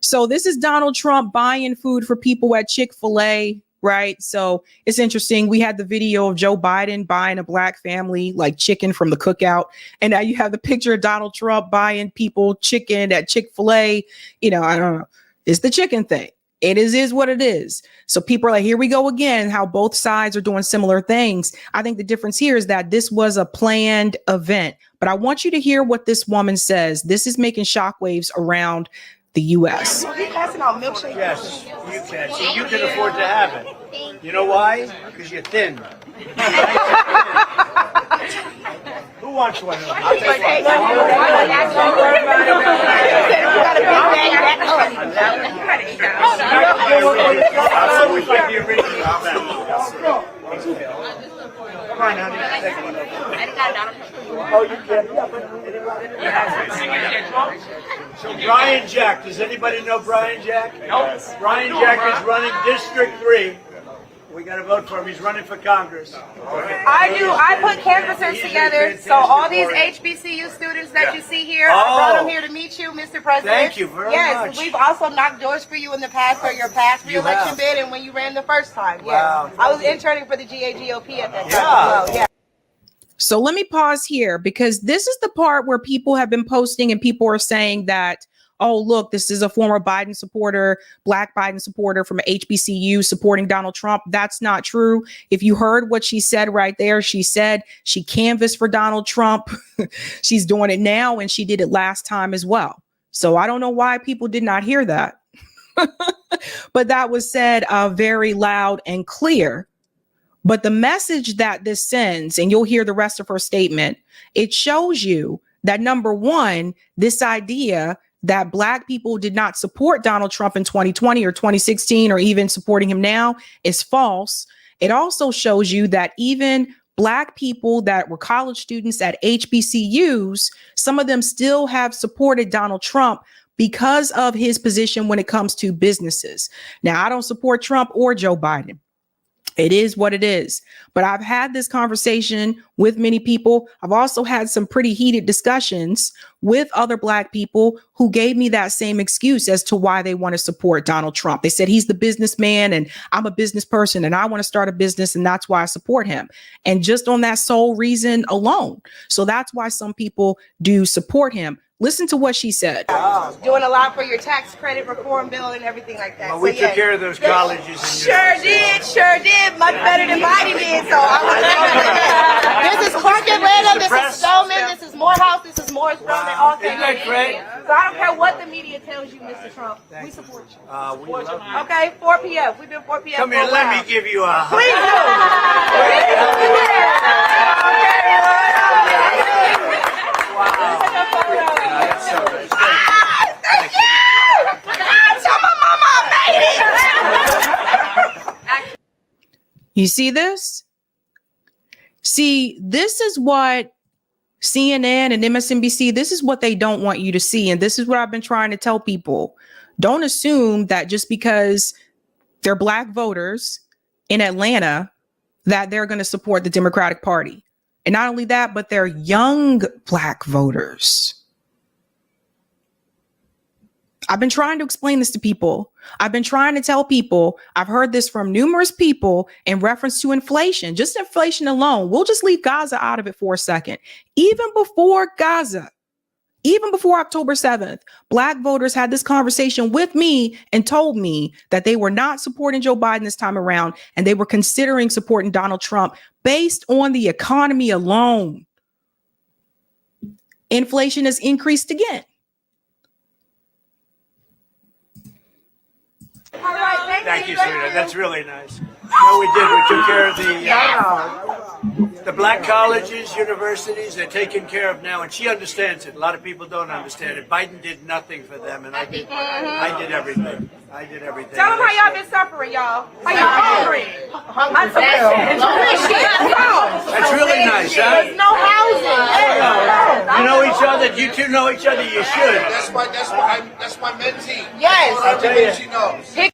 So this is Donald Trump buying food for people at Chick-fil-A. Right. So it's interesting. We had the video of Joe Biden buying a Black family like chicken from the cookout. And now you have the picture of Donald Trump buying people chicken at Chick-fil-A. You know, I don't know. It's the chicken thing. It is what it is. So people are like, here we go again, how both sides are doing similar things. I think the difference here is that this was a planned event. But I want you to hear what this woman says. This is making shockwaves around the U.S. Yes, you can. See, you can afford to have it. You know why? Because you're thin. Who wants one? I'll take Come on, honey. Take one. Oh, you can. So Brian Jack, does anybody know Brian Jack? Nope. Brian Jack is running District 3. We got to vote for him. He's running for Congress. I do. I put canvassers together. So all these HBCU students that you see here, I brought them here to meet you, Mr. President. Thank you very much. Yes, we've also knocked doors for you in the past for your past re-election bid and when you ran the first time. Yes. Wow. I was interning for the GAGOP at that time as well. Yeah. So let me pause here because this is the part where people have been posting and people are saying that, oh, look, this is a former Biden supporter, Black Biden supporter from HBCU supporting Donald Trump. That's not true. If you heard what she said right there, she said she canvassed for Donald Trump. She's doing it now and she did it last time as well. So I don't know why people did not hear that. But that was said very loud and clear. But the message that this sends, and you'll hear the rest of her statement, it shows you that, number one, this idea that Black people did not support Donald Trump in 2020 or 2016 or even supporting him now is false. It also shows you that even Black people that were college students at HBCUs, some of them still have supported Donald Trump because of his position when it comes to businesses. Now, I don't support Trump or Joe Biden. It is what it is. But I've had this conversation with many people. I've also had some pretty heated discussions with other Black people who gave me that same excuse as to why they want to support Donald Trump. They said he's the businessman and I'm a business person and I want to start a business and that's why I support him. And just on that sole reason alone. So that's why some people do support him. Listen to what she said. Doing a lot for your tax credit reform bill and everything like that. Well, we took care of those colleges. And Sure did. Much better than Biden did. So I was This is Clark Atlanta. This is Spelman. This is Morehouse. This is Morris Brown. And all Isn't that great? So I don't care what the media tells you, Mr. Trump. We support you. We love you. Okay, 4 p.m. We've been 4 p.m. Come here, let me give you a hug. Please do. You see this? See, this is what CNN and MSNBC, this is what they don't want you to see. And this is what I've been trying to tell people. Don't assume that just because they're black voters in Atlanta, that they're going to support the Democratic Party. And not only that, but they're young black voters. I've been trying to explain this to people. I've been trying to tell people, I've heard this from numerous people in reference to inflation, just inflation alone. We'll just leave Gaza out of it for a second. Even before Gaza, even before October 7th, black voters had this conversation with me and told me that they were not supporting Joe Biden this time around, and they were considering supporting Donald Trump based on the economy alone. Inflation has increased again. All right, Thank you, sweetheart. That's really nice. No, we did. We took care of the black colleges, universities. They're taken care of now, and she understands it. A lot of people don't understand it. Biden did nothing for them, and I did everything. I did everything. Tell them how y'all been suffering, y'all. How y'all hungry? That's really nice, huh? There's no housing. You know each other. You two know each other. You should. That's my mentee. Yes. I'll tell you, she knows.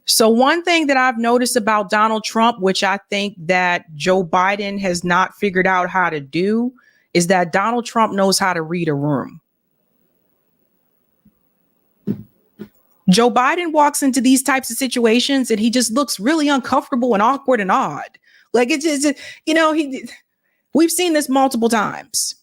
So one thing that I've noticed about Donald Trump, which I think that Joe Biden has not figured out how to do, is that Donald Trump knows how to read a room. Joe Biden walks into these types of situations and he just looks really uncomfortable and awkward and odd. Like it's you know, we've seen this multiple times.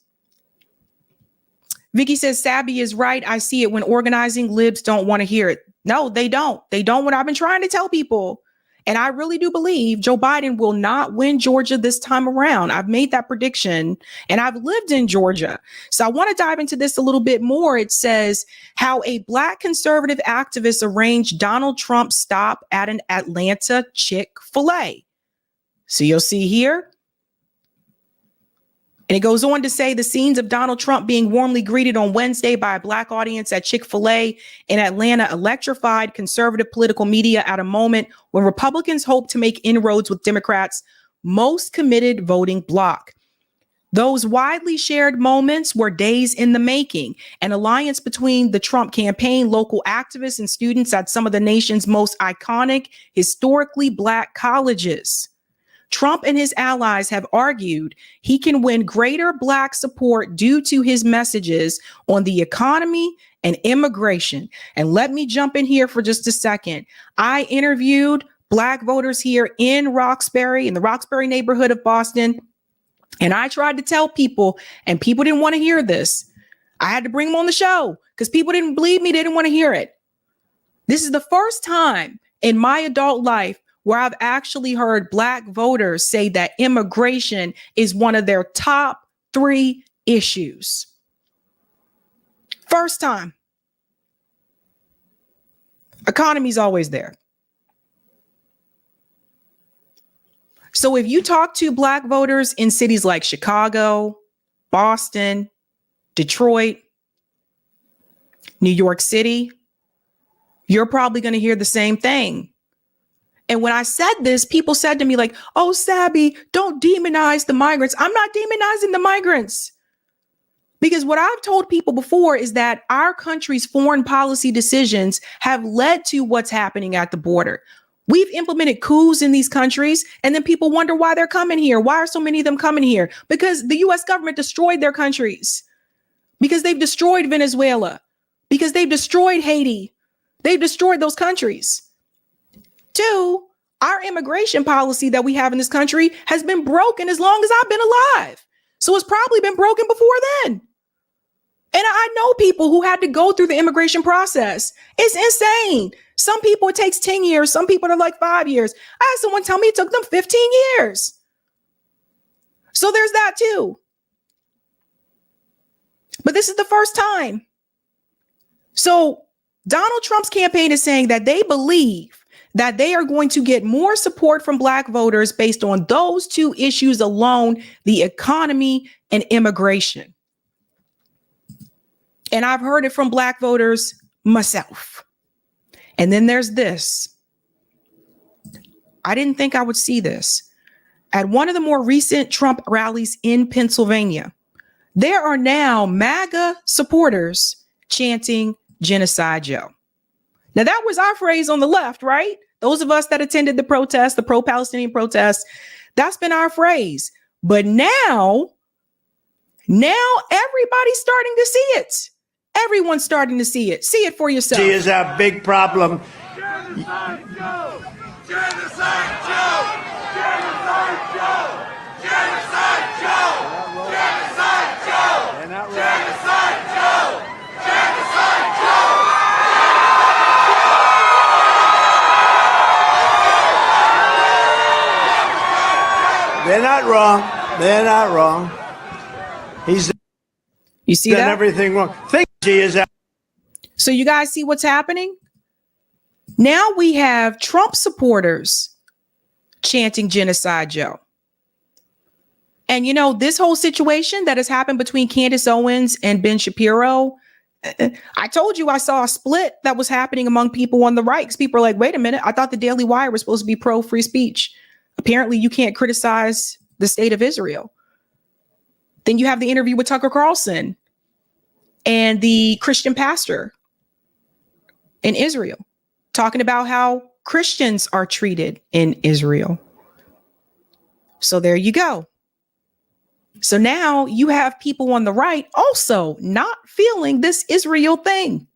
Vicky says, Sabby is right. I see it when organizing, libs don't want to hear it. No, they don't. They don't. What I've been trying to tell people. And I really do believe Joe Biden will not win Georgia this time around. I've made that prediction and I've lived in Georgia. So I want to dive into this a little bit more. It says how a black conservative activist arranged Donald Trump's stop at an Atlanta Chick-fil-A. So you'll see here. And it goes on to say the scenes of Donald Trump being warmly greeted on Wednesday by a black audience at Chick-fil-A in Atlanta electrified conservative political media at a moment when Republicans hope to make inroads with Democrats' most committed voting bloc. Those widely shared moments were days in the making, an alliance between the Trump campaign, local activists, and students at some of the nation's most iconic, historically black colleges. Trump and his allies have argued he can win greater black support due to his messages on the economy and immigration. And let me jump in here for just a second. I interviewed black voters here in Roxbury, in the Roxbury neighborhood of Boston. And I tried to tell people, and people didn't want to hear this. I had to bring them on the show because people didn't believe me. They didn't want to hear it. This is the first time in my adult life where I've actually heard black voters say that immigration is one of their top 3 issues. First time. Economy's always there. So if you talk to black voters in cities like Chicago, Boston, Detroit, New York City, you're probably going to hear the same thing. And when I said this, people said to me like, oh, Sabby, don't demonize the migrants. I'm not demonizing the migrants. Because what I've told people before is that our country's foreign policy decisions have led to what's happening at the border. We've implemented coups in these countries, and then people wonder why they're coming here. Why are so many of them coming here? Because the U.S. government destroyed their countries. Because they've destroyed Venezuela. Because they've destroyed Haiti. They've destroyed those countries. 2, our immigration policy that we have in this country has been broken as long as I've been alive. So it's probably been broken before then. And I know people who had to go through the immigration process. It's insane. Some people it takes 10 years. Some people are like 5 years. I had someone tell me it took them 15 years. So there's that too. But this is the first time. So Donald Trump's campaign is saying that they believe that they are going to get more support from black voters based on those 2 issues alone, the economy and immigration. And I've heard it from black voters myself. And then there's this. I didn't think I would see this. At one of the more recent Trump rallies in Pennsylvania, there are now MAGA supporters chanting Genocide Joe. Now, that was our phrase on the left, right? Those of us that attended the protests, the pro-Palestinian protests, that's been our phrase. But now everybody's starting to see it. Everyone's starting to see it. See it for yourself. She is our big problem. Genocide Joe! Genocide Joe! Genocide Joe! Genocide Joe! Genocide Joe! Genocide Joe! Genocide Joe! They're not wrong. They're not wrong. He's You see done that? everything wrong. Think she is out. So you guys see what's happening? Now we have Trump supporters chanting Genocide Joe. And, you know, this whole situation that has happened between Candace Owens and Ben Shapiro, I told you I saw a split that was happening among people on the right. Because people are like, wait a minute, I thought the Daily Wire was supposed to be pro-free speech. Apparently, you can't criticize the state of Israel. Then you have the interview with Tucker Carlson and the Christian pastor in Israel talking about how Christians are treated in Israel. So there you go. So now you have people on the right also not feeling this Israel thing.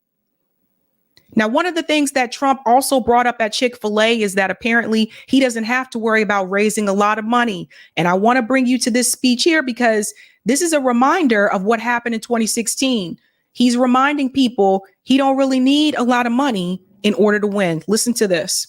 Now, one of the things that Trump also brought up at Chick-fil-A is that apparently he doesn't have to worry about raising a lot of money. And I want to bring you to this speech here because this is a reminder of what happened in 2016. He's reminding people he don't really need a lot of money in order to win. Listen to this.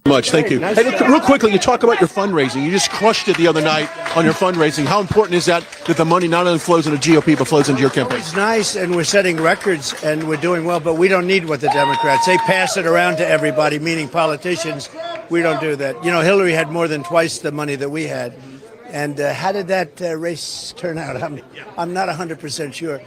Thank you. Hey, look, real quickly, you talk about your fundraising. You just crushed it the other night on your fundraising. How important is that the money not only flows into GOP, but flows into your campaign? It's nice, and we're setting records, and we're doing well, but we don't need what the Democrats. They pass it around to everybody, meaning politicians. We don't do that. You know, Hillary had more than twice the money that we had. And how did that race turn out? I'm not 100% sure.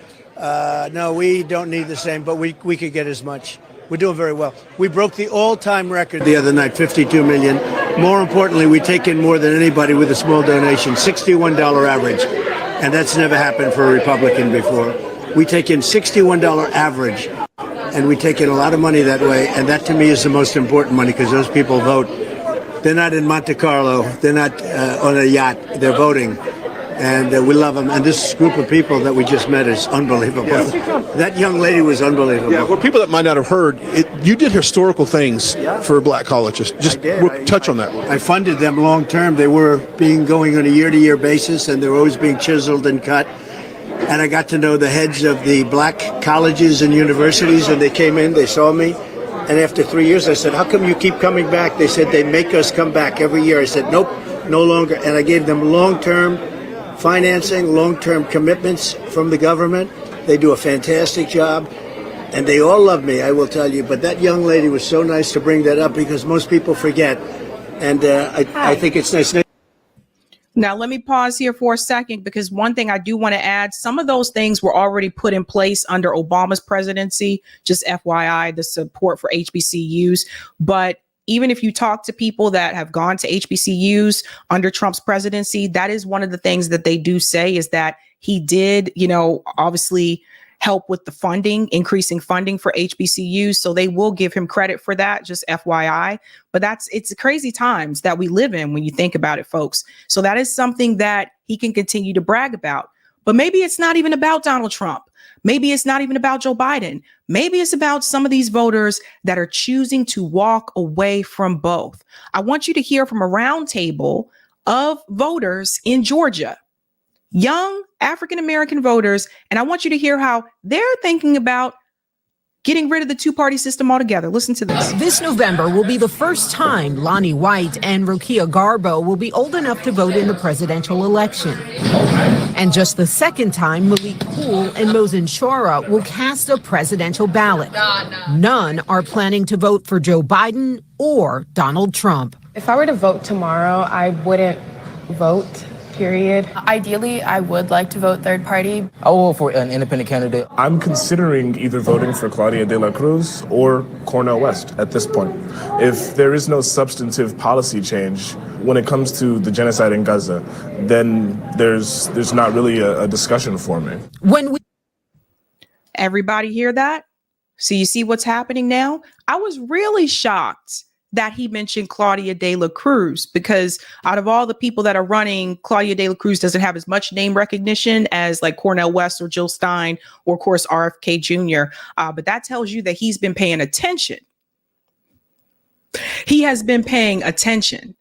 No, we don't need the same, but we could get as much. We're doing very well. We broke the all-time record the other night, 52 million. More importantly, we take in more than anybody with a small donation, $61 average. And that's never happened for a Republican before. We take in $61 average, and we take in a lot of money that way. And that, to me, is the most important money because those people vote. They're not in Monte Carlo. They're not on a yacht. They're voting. And we love them. And this group of people that we just met is unbelievable. Yeah. That young lady was unbelievable. Yeah, well, people that might not have heard, you did historical things for black colleges. Just touch on that. I funded them long term. They were going on a year-to-year basis, and they were always being chiseled and cut. And I got to know the heads of the black colleges and universities, and they came in, they saw me. And after 3 years, I said, how come you keep coming back? They said, they make us come back every year. I said, nope, no longer. And I gave them long-term financing, long-term commitments from the government. They do a fantastic job, and they all love me, I will tell you. But that young lady was so nice to bring that up because most people forget, and I think it's nice. Now, let me pause here for a second because one thing I do want to add, some of those things were already put in place under Obama's presidency, just FYI, the support for HBCUs. But even if you talk to people that have gone to HBCUs under Trump's presidency, that is one of the things that they do say is that he did, you know, obviously help with the funding, increasing funding for HBCUs. So they will give him credit for that, just FYI. But it's crazy times that we live in when you think about it, folks. So that is something that he can continue to brag about. But maybe it's not even about Donald Trump. Maybe it's not even about Joe Biden. Maybe it's about some of these voters that are choosing to walk away from both. I want you to hear from a roundtable of voters in Georgia, young African-American voters, and I want you to hear how they're thinking about getting rid of the two-party system altogether. Listen to this. This November will be the first time Lonnie White and Rokia Garbo will be old enough to vote in the presidential election. And just the second time Malik Poole and Mosin Shora will cast a presidential ballot. None are planning to vote for Joe Biden or Donald Trump. If I were to vote tomorrow, I wouldn't vote period. Ideally, I would like to vote third party. I will vote for an independent candidate. I'm considering either voting for Claudia de la Cruz or Cornel West at this point. If there is no substantive policy change when it comes to the genocide in Gaza, then there's not really a discussion for me. Everybody hear that? So you see what's happening now? I was really shocked that he mentioned Claudia de la Cruz, because out of all the people that are running, Claudia de la Cruz doesn't have as much name recognition as like Cornel West or Jill Stein or, of course, RFK Jr. But that tells you that he's been paying attention. He has been paying attention.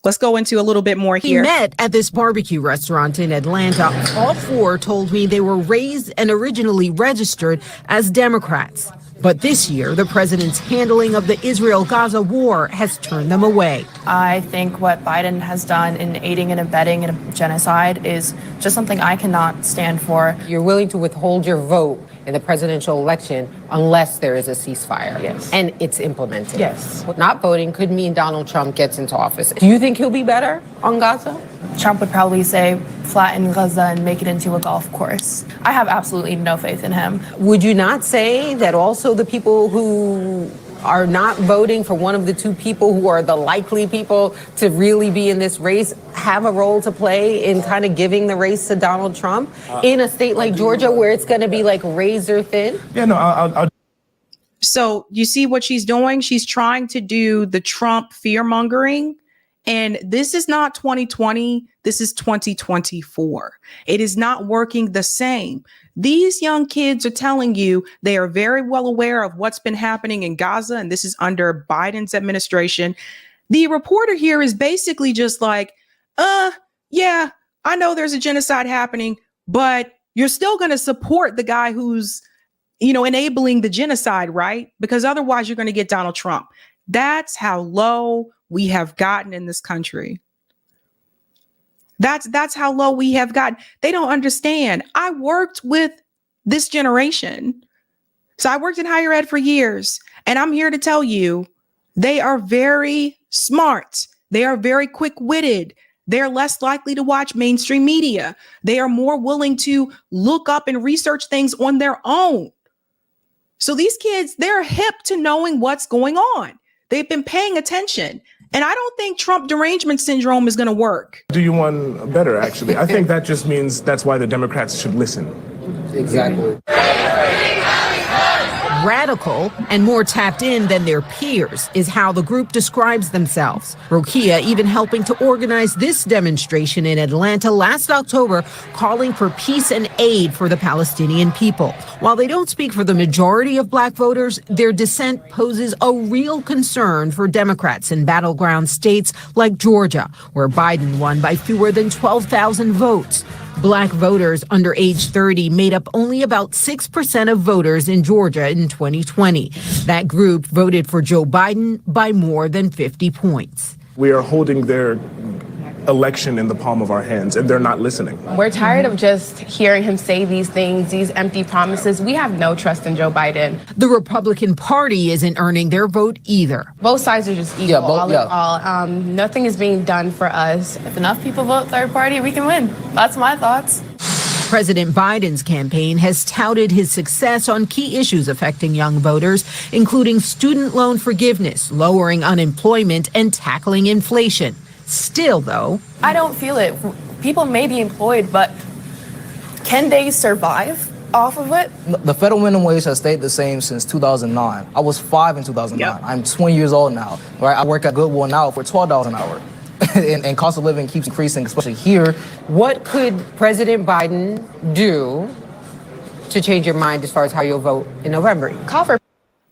Let's go into a little bit more here. He met at this barbecue restaurant in Atlanta. All four told me they were raised and originally registered as Democrats. But this year, the president's handling of the Israel-Gaza war has turned them away. I think what Biden has done in aiding and abetting in a genocide is just something I cannot stand for. You're willing to withhold your vote in the presidential election unless there is a ceasefire. Yes. And it's implemented. Yes. Not voting could mean Donald Trump gets into office. Do you think he'll be better on Gaza? Trump would probably say flatten Gaza and make it into a golf course. I have absolutely no faith in him. Would you not say that also the people who are not voting for one of the two people who are the likely people to really be in this race have a role to play in kind of giving the race to Donald Trump in a state like Georgia where it's going to be like razor thin? Yeah, no, I'll So you see what she's doing? She's trying to do the Trump fear mongering. And this is not 2020. This is 2024. It is not working the same. These young kids are telling you they are very well aware of what's been happening in Gaza, and this is under Biden's administration. The reporter here is basically just like, yeah, I know there's a genocide happening, but you're still going to support the guy who's, enabling the genocide, right? Because otherwise you're going to get Donald Trump. That's how low we have gotten in this country. That's how low we have gotten. They don't understand. I worked with this generation. So I worked in higher ed for years, and I'm here to tell you, they are very smart. They are very quick-witted. They're less likely to watch mainstream media. They are more willing to look up and research things on their own. So these kids, they're hip to knowing what's going on. They've been paying attention. And I don't think Trump derangement syndrome is going to work. do you one better, actually. I think that just means that's why the Democrats should listen. Exactly. Radical and more tapped in than their peers is how the group describes themselves. Rokia even helping to organize this demonstration in Atlanta last October, calling for peace and aid for the Palestinian people. While they don't speak for the majority of black voters, their dissent poses a real concern for Democrats in battleground states like Georgia, where Biden won by fewer than 12,000 votes. Black voters under age 30 made up only about 6% of voters in Georgia in 2020. That group voted for Joe Biden by more than 50 points. We are holding their election in the palm of our hands, and they're not listening. We're tired of just hearing him say these things, these empty promises. We have no trust in Joe Biden. The Republican Party isn't earning their vote either. Both sides are just equal, all in all. Nothing is being done for us. If enough people vote third party, we can win. That's my thoughts. President Biden's campaign has touted his success on key issues affecting young voters, including student loan forgiveness, lowering unemployment, and tackling inflation. Still, though, I don't feel it. People may be employed, but can they survive off of it? The federal minimum wage has stayed the same since 2009. I was 5 in 2009. Yep. I'm 20 years old now. Right? I work at Goodwill now for $12 an hour. and cost of living keeps increasing, especially here. What could President Biden do to change your mind as far as how you'll vote in November? Call for.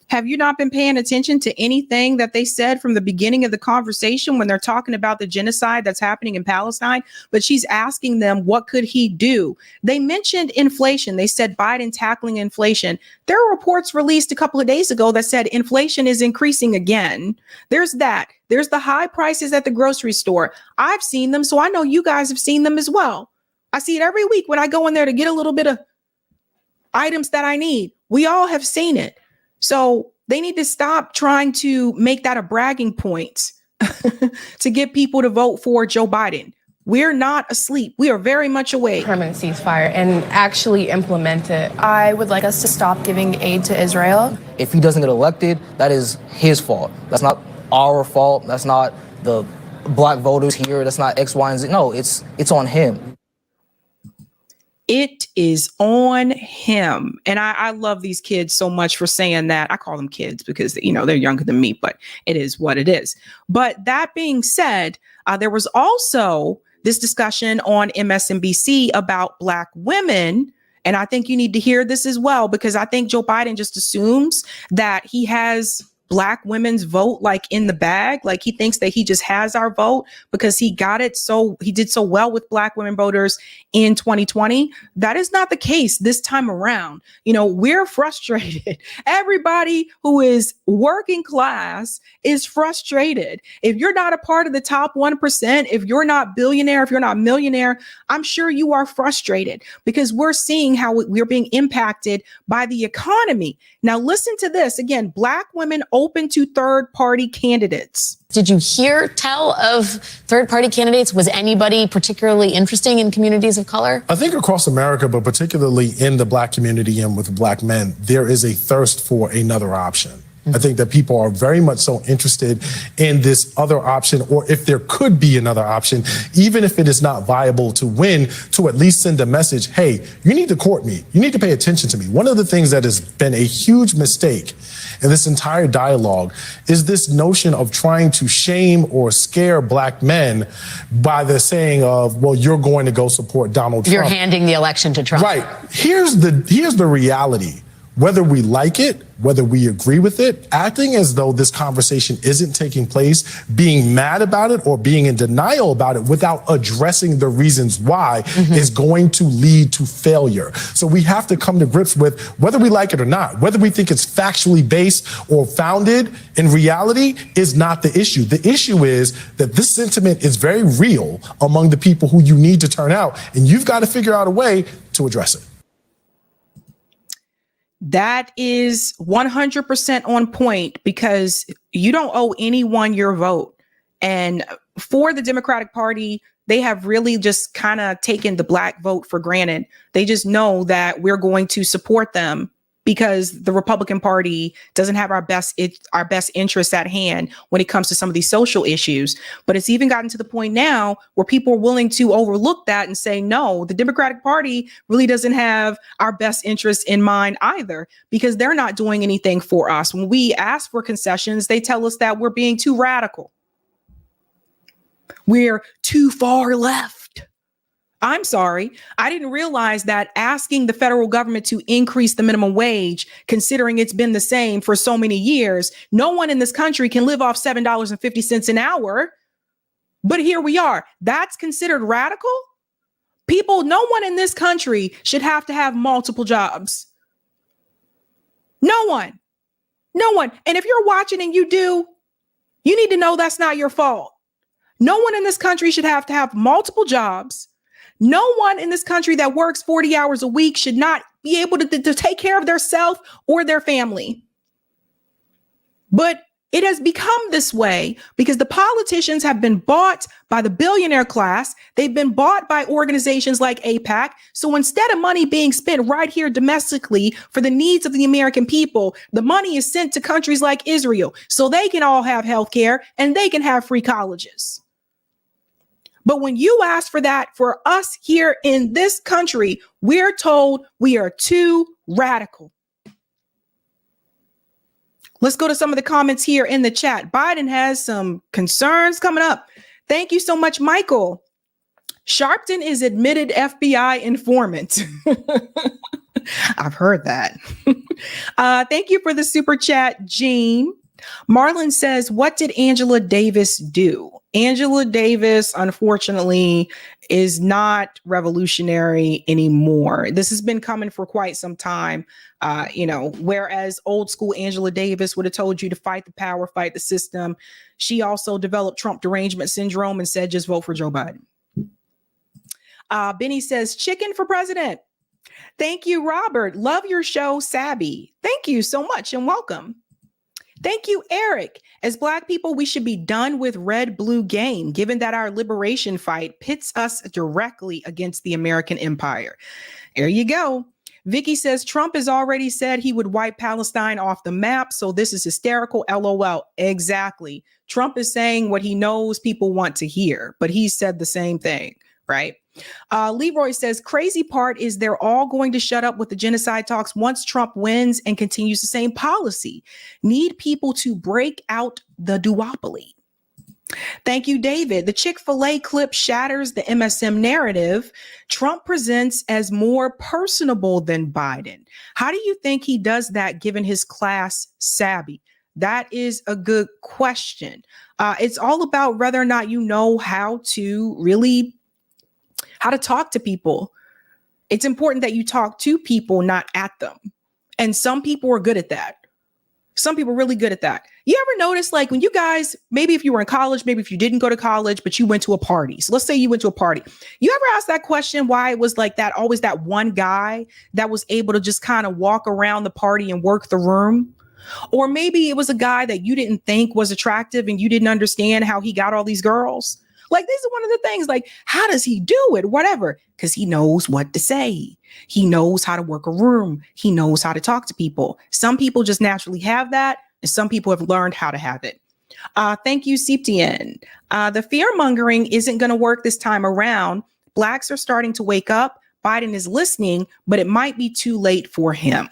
Have you not been paying attention to anything that they said from the beginning of the conversation when they're talking about the genocide that's happening in Palestine? But she's asking them, what could he do? They mentioned inflation. They said Biden tackling inflation. There were reports released a couple of days ago that said inflation is increasing again. There's that. There's the high prices at the grocery store. I've seen them, so I know you guys have seen them as well. I see it every week when I go in there to get a little bit of items that I need. We all have seen it. So they need to stop trying to make that a bragging point to get people to vote for Joe Biden. We're not asleep. We are very much awake. Permanent ceasefire and actually implement it. I would like us to stop giving aid to Israel. If he doesn't get elected, that is his fault. That's not our fault. That's not the black voters here. That's not X, Y, and Z. No, it's on him. It is on him. And I love these kids so much for saying that. I call them kids because, they're younger than me, but it is what it is. But that being said, there was also this discussion on MSNBC about Black women. And I think you need to hear this as well, because I think Joe Biden just assumes that he has Black women's vote like in the bag. Like he thinks that he just has our vote because he got it. So he did so well with Black women voters in 2020. That is not the case this time around. We're frustrated. Everybody who is working class is frustrated. If you're not a part of the top 1%, if you're not billionaire, if you're not millionaire, I'm sure you are frustrated because we're seeing how we're being impacted by the economy. Now, listen to this. Again, Black women open to third-party candidates. Did you tell of third-party candidates? Was anybody particularly interesting in communities of color? I think across America, but particularly in the Black community and with Black men, there is a thirst for another option. I think that people are very much so interested in this other option, or if there could be another option, even if it is not viable to win, to at least send a message, hey, you need to court me. You need to pay attention to me. One of the things that has been a huge mistake in this entire dialogue is this notion of trying to shame or scare Black men by the saying of, well, you're going to go support Donald Trump. You're handing the election to Trump. Right. Here's the reality. Whether we like it, whether we agree with it, acting as though this conversation isn't taking place, being mad about it or being in denial about it without addressing the reasons why is going to lead to failure. So we have to come to grips with whether we like it or not, whether we think it's factually based or founded in reality is not the issue. The issue is that this sentiment is very real among the people who you need to turn out, and you've got to figure out a way to address it. That is 100% on point because you don't owe anyone your vote. And for the Democratic Party, they have really just kind of taken the Black vote for granted. They just know that we're going to support them because the Republican Party doesn't have our best interests at hand when it comes to some of these social issues. But it's even gotten to the point now where people are willing to overlook that and say, no, the Democratic Party really doesn't have our best interests in mind either, because they're not doing anything for us. When we ask for concessions, they tell us that we're being too radical. We're too far left. I'm sorry. I didn't realize that asking the federal government to increase the minimum wage, considering it's been the same for so many years, no one in this country can live off $7.50 an hour. But here we are. That's considered radical? No one in this country should have to have multiple jobs. No one. And if you're watching and you do, you need to know that's not your fault. No one in this country should have to have multiple jobs. No one in this country that works 40 hours a week should not be able to take care of their self or their family. But it has become this way because the politicians have been bought by the billionaire class. They've been bought by organizations like AIPAC. So instead of money being spent right here domestically for the needs of the American people, the money is sent to countries like Israel so they can all have health care and they can have free colleges. But when you ask for that for us here in this country, we're told we are too radical. Let's go to some of the comments here in the chat. Biden has some concerns coming up. Thank you so much, Michael. Sharpton is admitted FBI informant. I've heard that. Thank you for the super chat, Jean. Marlon says, what did Angela Davis do? Angela Davis, unfortunately, is not revolutionary anymore. This has been coming for quite some time. Whereas old school Angela Davis would have told you to fight the power, fight the system. She also developed Trump derangement syndrome and said, just vote for Joe Biden. Benny says, chicken for president. Thank you, Robert. Love your show, Sabby. Thank you so much and welcome. Thank you, Eric. As Black people, we should be done with red-blue game, given that our liberation fight pits us directly against the American empire. There you go. Vicky says Trump has already said he would wipe Palestine off the map, so this is hysterical. LOL. Exactly. Trump is saying what he knows people want to hear, but he said the same thing, right? Leroy says, crazy part is they're all going to shut up with the genocide talks once Trump wins and continues the same policy. Need people to break out the duopoly. Thank you, David. The Chick-fil-A clip shatters the MSM narrative. Trump presents as more personable than Biden. How do you think he does that given his class Sabby? That is a good question. It's all about whether or not you know how to talk to people. It's important that you talk to people, not at them. And some people are good at that. Some people are really good at that. You ever notice, like, when you guys, maybe if you were in college, maybe if you didn't go to college, but you went to a party. So let's say you went to a party. You ever ask that question, why it was like that, always that one guy that was able to just kind of walk around the party and work the room? Or maybe it was a guy that you didn't think was attractive and you didn't understand how he got all these girls. Like, this is one of the things, like, how does he do it? Whatever. Because he knows what to say. He knows how to work a room. He knows how to talk to people. Some people just naturally have that, and some people have learned how to have it. Thank you, Septien. The fear mongering isn't going to work this time around. Blacks are starting to wake up. Biden is listening, but it might be too late for him.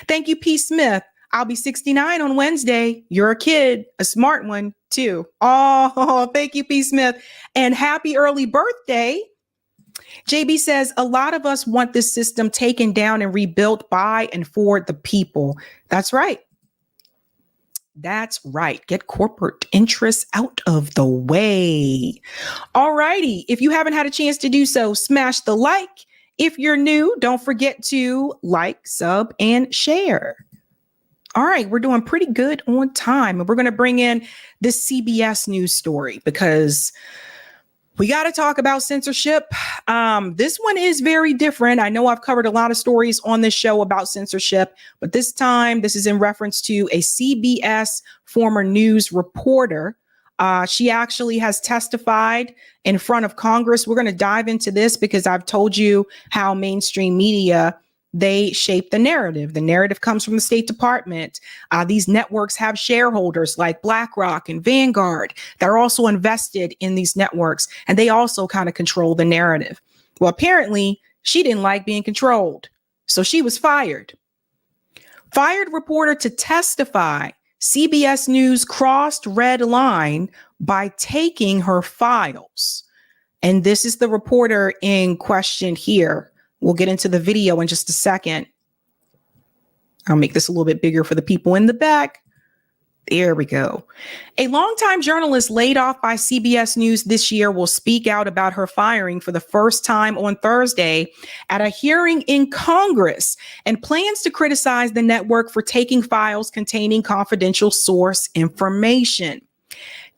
Thank you, P. Smith. I'll be 69 on Wednesday. You're a kid, a smart one too. Oh, thank you, P. Smith. And happy early birthday. JB says, a lot of us want this system taken down and rebuilt by and for the people. That's right. That's right. Get corporate interests out of the way. All righty. If you haven't had a chance to do so, smash the like. If you're new, don't forget to like, sub, and share. All right, we're doing pretty good on time. And we're going to bring in this CBS News story because we got to talk about censorship. This one is very different. I know I've covered a lot of stories on this show about censorship, but this time this is in reference to a CBS former news reporter. She actually has testified in front of Congress. We're going to dive into this because I've told you how mainstream media, they shape the narrative. The narrative comes from the State Department. These networks have shareholders like BlackRock and Vanguard. They're also invested in these networks, and they also kind of control the narrative. Well, apparently she didn't like being controlled, so she was fired. Fired reporter to testify. CBS News crossed red line by taking her files. And this is the reporter in question here. We'll get into the video in just a second. I'll make this a little bit bigger for the people in the back. There we go. A longtime journalist laid off by CBS News this year will speak out about her firing for the first time on Thursday at a hearing in Congress and plans to criticize the network for taking files containing confidential source information.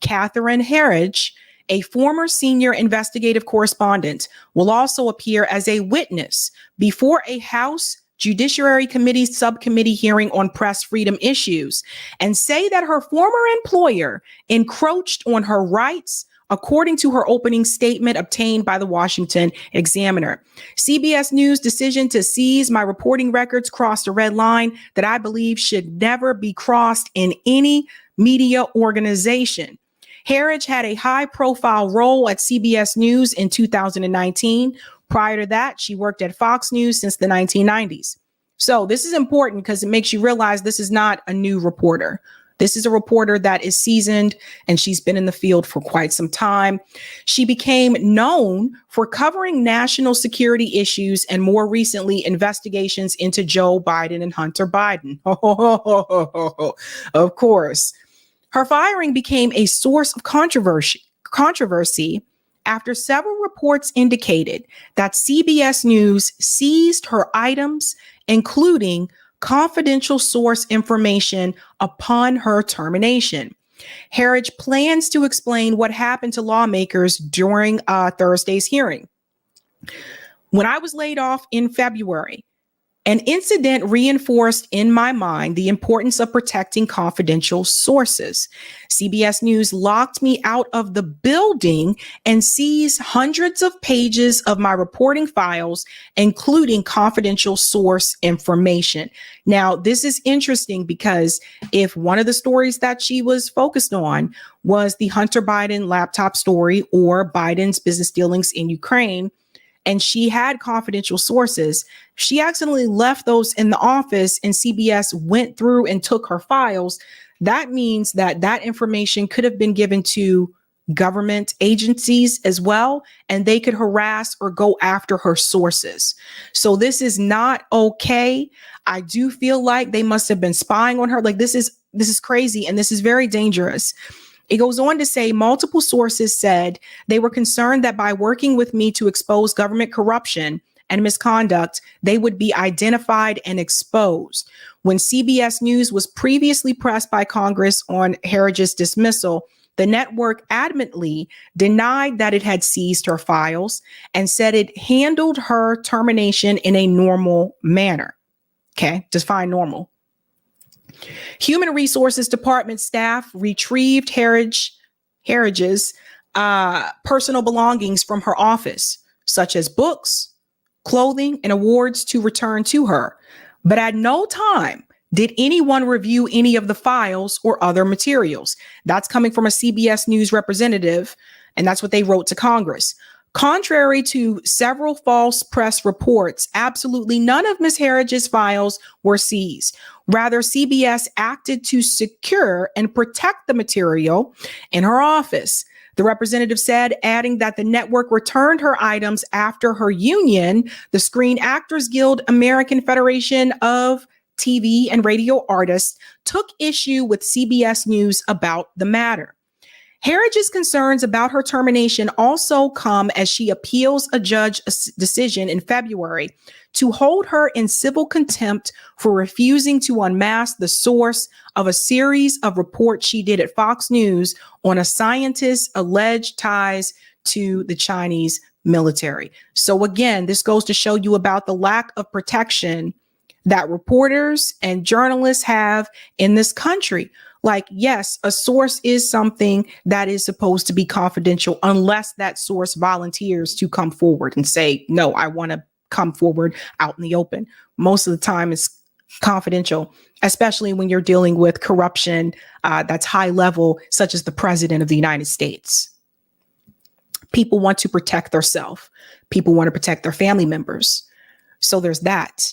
Catherine Hedges, a former senior investigative correspondent, will also appear as a witness before a House Judiciary Committee subcommittee hearing on press freedom issues and say that her former employer encroached on her rights, according to her opening statement obtained by the Washington Examiner. CBS News' decision to seize my reporting records crossed a red line that I believe should never be crossed in any media organization. Hedges had a high-profile role at CBS News in 2019. Prior to that, she worked at Fox News since the 1990s. So this is important because it makes you realize this is not a new reporter. This is a reporter that is seasoned, and she's been in the field for quite some time. She became known for covering national security issues and more recently investigations into Joe Biden and Hunter Biden. Of course. Her firing became a source of controversy after several reports indicated that CBS News seized her items, including confidential source information, upon her termination. Hedges plans to explain what happened to lawmakers during Thursday's hearing. When I was laid off in February, An incident reinforced in my mind the importance of protecting confidential sources. CBS News locked me out of the building and seized hundreds of pages of my reporting files, including confidential source information. Now, this is interesting because if one of the stories that she was focused on was the Hunter Biden laptop story or Biden's business dealings in Ukraine, and she had confidential sources, she accidentally left those in the office and CBS went through and took her files. That means that that information could have been given to government agencies as well, and they could harass or go after her sources. So this is not okay. I do feel like they must have been spying on her. Like this is crazy, and this is very dangerous. It goes on to say multiple sources said they were concerned that by working with me to expose government corruption and misconduct, they would be identified and exposed. When CBS News was previously pressed by Congress on Hedges' dismissal, the network adamantly denied that it had seized her files and said it handled her termination in a normal manner. Okay, define normal. Human Resources Department staff retrieved Hedges' personal belongings from her office, such as books, clothing, and awards to return to her. But at no time did anyone review any of the files or other materials. That's coming from a CBS News representative, and that's what they wrote to Congress. Contrary to several false press reports, absolutely none of Ms. Hedges' files were seized. Rather, CBS acted to secure and protect the material in her office. The representative said, adding that the network returned her items after her union, the Screen Actors Guild American Federation of TV and Radio Artists, took issue with CBS News about the matter. Hedges' concerns about her termination also come as she appeals a judge's decision in February to hold her in civil contempt for refusing to unmask the source of a series of reports she did at Fox News on a scientist's alleged ties to the Chinese military. So again, this goes to show you about the lack of protection that reporters and journalists have in this country. Like, yes, a source is something that is supposed to be confidential unless that source volunteers to come forward and say, no, I want to come forward out in the open. Most of the time it's confidential, especially when you're dealing with corruption that's high level, such as the president of the United States. People want to protect themselves. People want to protect their family members. So there's that.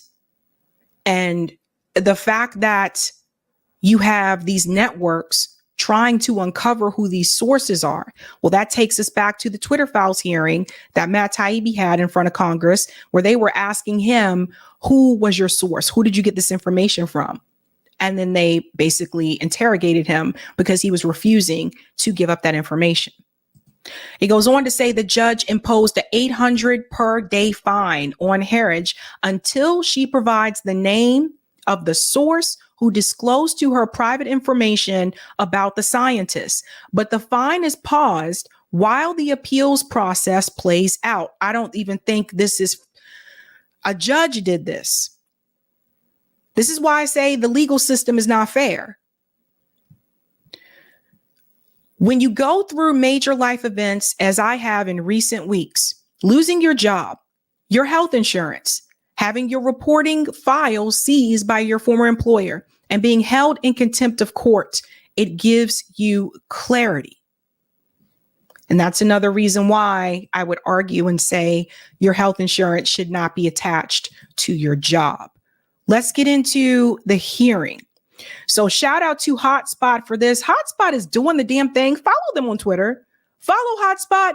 And the fact that you have these networks trying to uncover who these sources are. Well, that takes us back to the Twitter files hearing that Matt Taibbi had in front of Congress, where they were asking him, who was your source? Who did you get this information from? And then they basically interrogated him because he was refusing to give up that information. It goes on to say the judge imposed an $800 per day fine on Hedges until she provides the name of the source who disclosed to her private information about the scientists. But the fine is paused while the appeals process plays out. I don't even think this is a judge did this. This is why I say the legal system is not fair. When you go through major life events, as I have in recent weeks, losing your job, your health insurance, having your reporting files seized by your former employer, and being held in contempt of court, it gives you clarity. And that's another reason why I would argue and say your health insurance should not be attached to your job. Let's get into the hearing. So shout out to Hotspot for this. Hotspot is doing the damn thing. Follow them on Twitter. Follow Hotspot.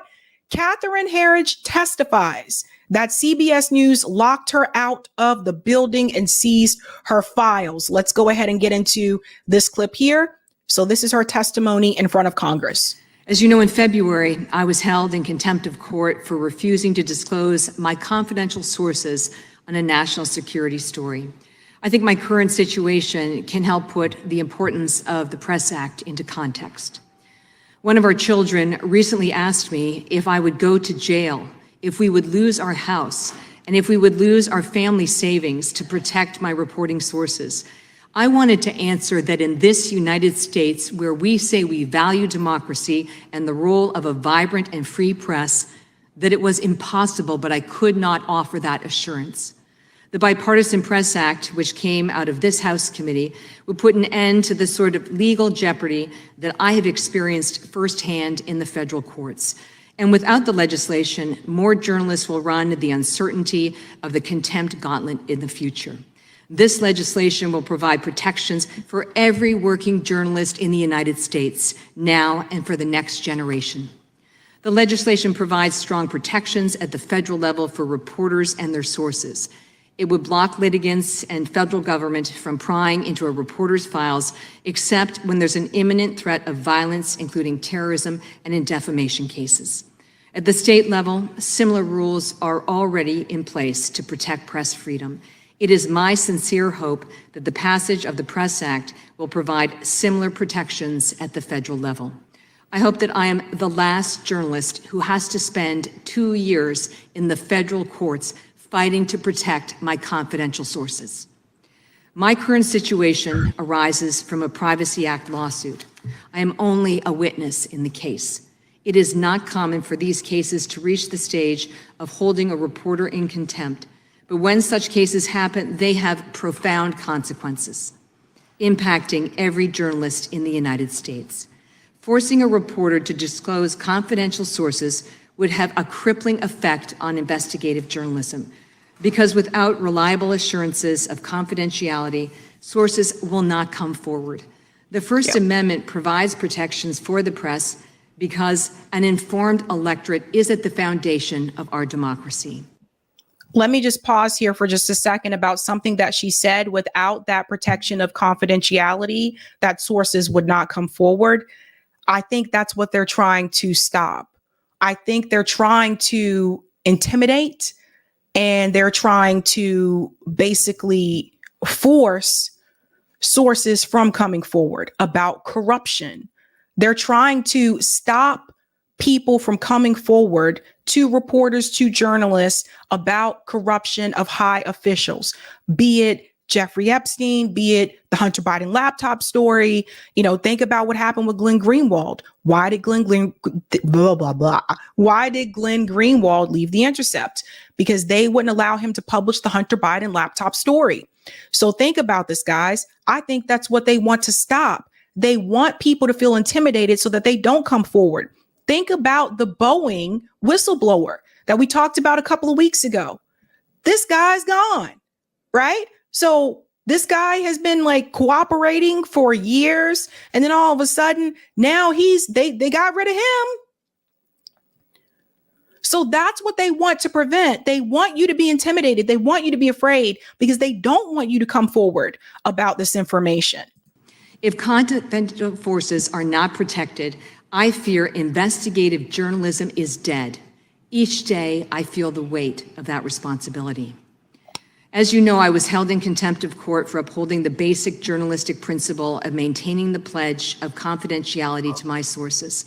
Catherine Hedges testifies that CBS News locked her out of the building and seized her files. Let's go ahead and get into this clip here. So this is her testimony in front of Congress. As you know, in February, I was held in contempt of court for refusing to disclose my confidential sources on a national security story. I think my current situation can help put the importance of the Press Act into context. One of our children recently asked me if I would go to jail if we would lose our house and if we would lose our family savings to protect my reporting sources. I wanted to answer that in this United States, where we say we value democracy and the role of a vibrant and free press, that it was impossible, but I could not offer that assurance. The Bipartisan Press Act, which came out of this House committee, would put an end to the sort of legal jeopardy that I have experienced firsthand in the federal courts. And without the legislation, more journalists will run the uncertainty of the contempt gauntlet in the future. This legislation will provide protections for every working journalist in the United States, now and for the next generation. The legislation provides strong protections at the federal level for reporters and their sources. It would block litigants and federal government from prying into a reporter's files, except when there's an imminent threat of violence, including terrorism and in defamation cases. At the state level, similar rules are already in place to protect press freedom. It is my sincere hope that the passage of the Press Act will provide similar protections at the federal level. I hope that I am the last journalist who has to spend 2 years in the federal courts fighting to protect my confidential sources. My current situation arises from a Privacy Act lawsuit. I am only a witness in the case. It is not common for these cases to reach the stage of holding a reporter in contempt. But when such cases happen, they have profound consequences, impacting every journalist in the United States. Forcing a reporter to disclose confidential sources would have a crippling effect on investigative journalism, because without reliable assurances of confidentiality, sources will not come forward. The First Amendment provides protections for the press because an informed electorate is at the foundation of our democracy. Let me just pause here for just a second about something that she said. Without that protection of confidentiality, that sources would not come forward. I think that's what they're trying to stop. I think they're trying to intimidate, and they're trying to basically force sources from coming forward about corruption. They're trying to stop people from coming forward to reporters, to journalists about corruption of high officials, be it Jeffrey Epstein, be it the Hunter Biden laptop story. You know, think about what happened with Glenn Greenwald. Why did Glenn Greenwald leave The Intercept? Because they wouldn't allow him to publish the Hunter Biden laptop story. So think about this, guys. I think that's what they want to stop. They want people to feel intimidated so that they don't come forward. Think about the Boeing whistleblower that we talked about a couple of weeks ago. This guy's gone, right? So this guy has been like cooperating for years, and then all of a sudden now they got rid of him. So that's what they want to prevent. They want you to be intimidated. They want you to be afraid because they don't want you to come forward about this information. If confidential forces are not protected, I fear investigative journalism is dead. Each day, I feel the weight of that responsibility. As you know, I was held in contempt of court for upholding the basic journalistic principle of maintaining the pledge of confidentiality to my sources.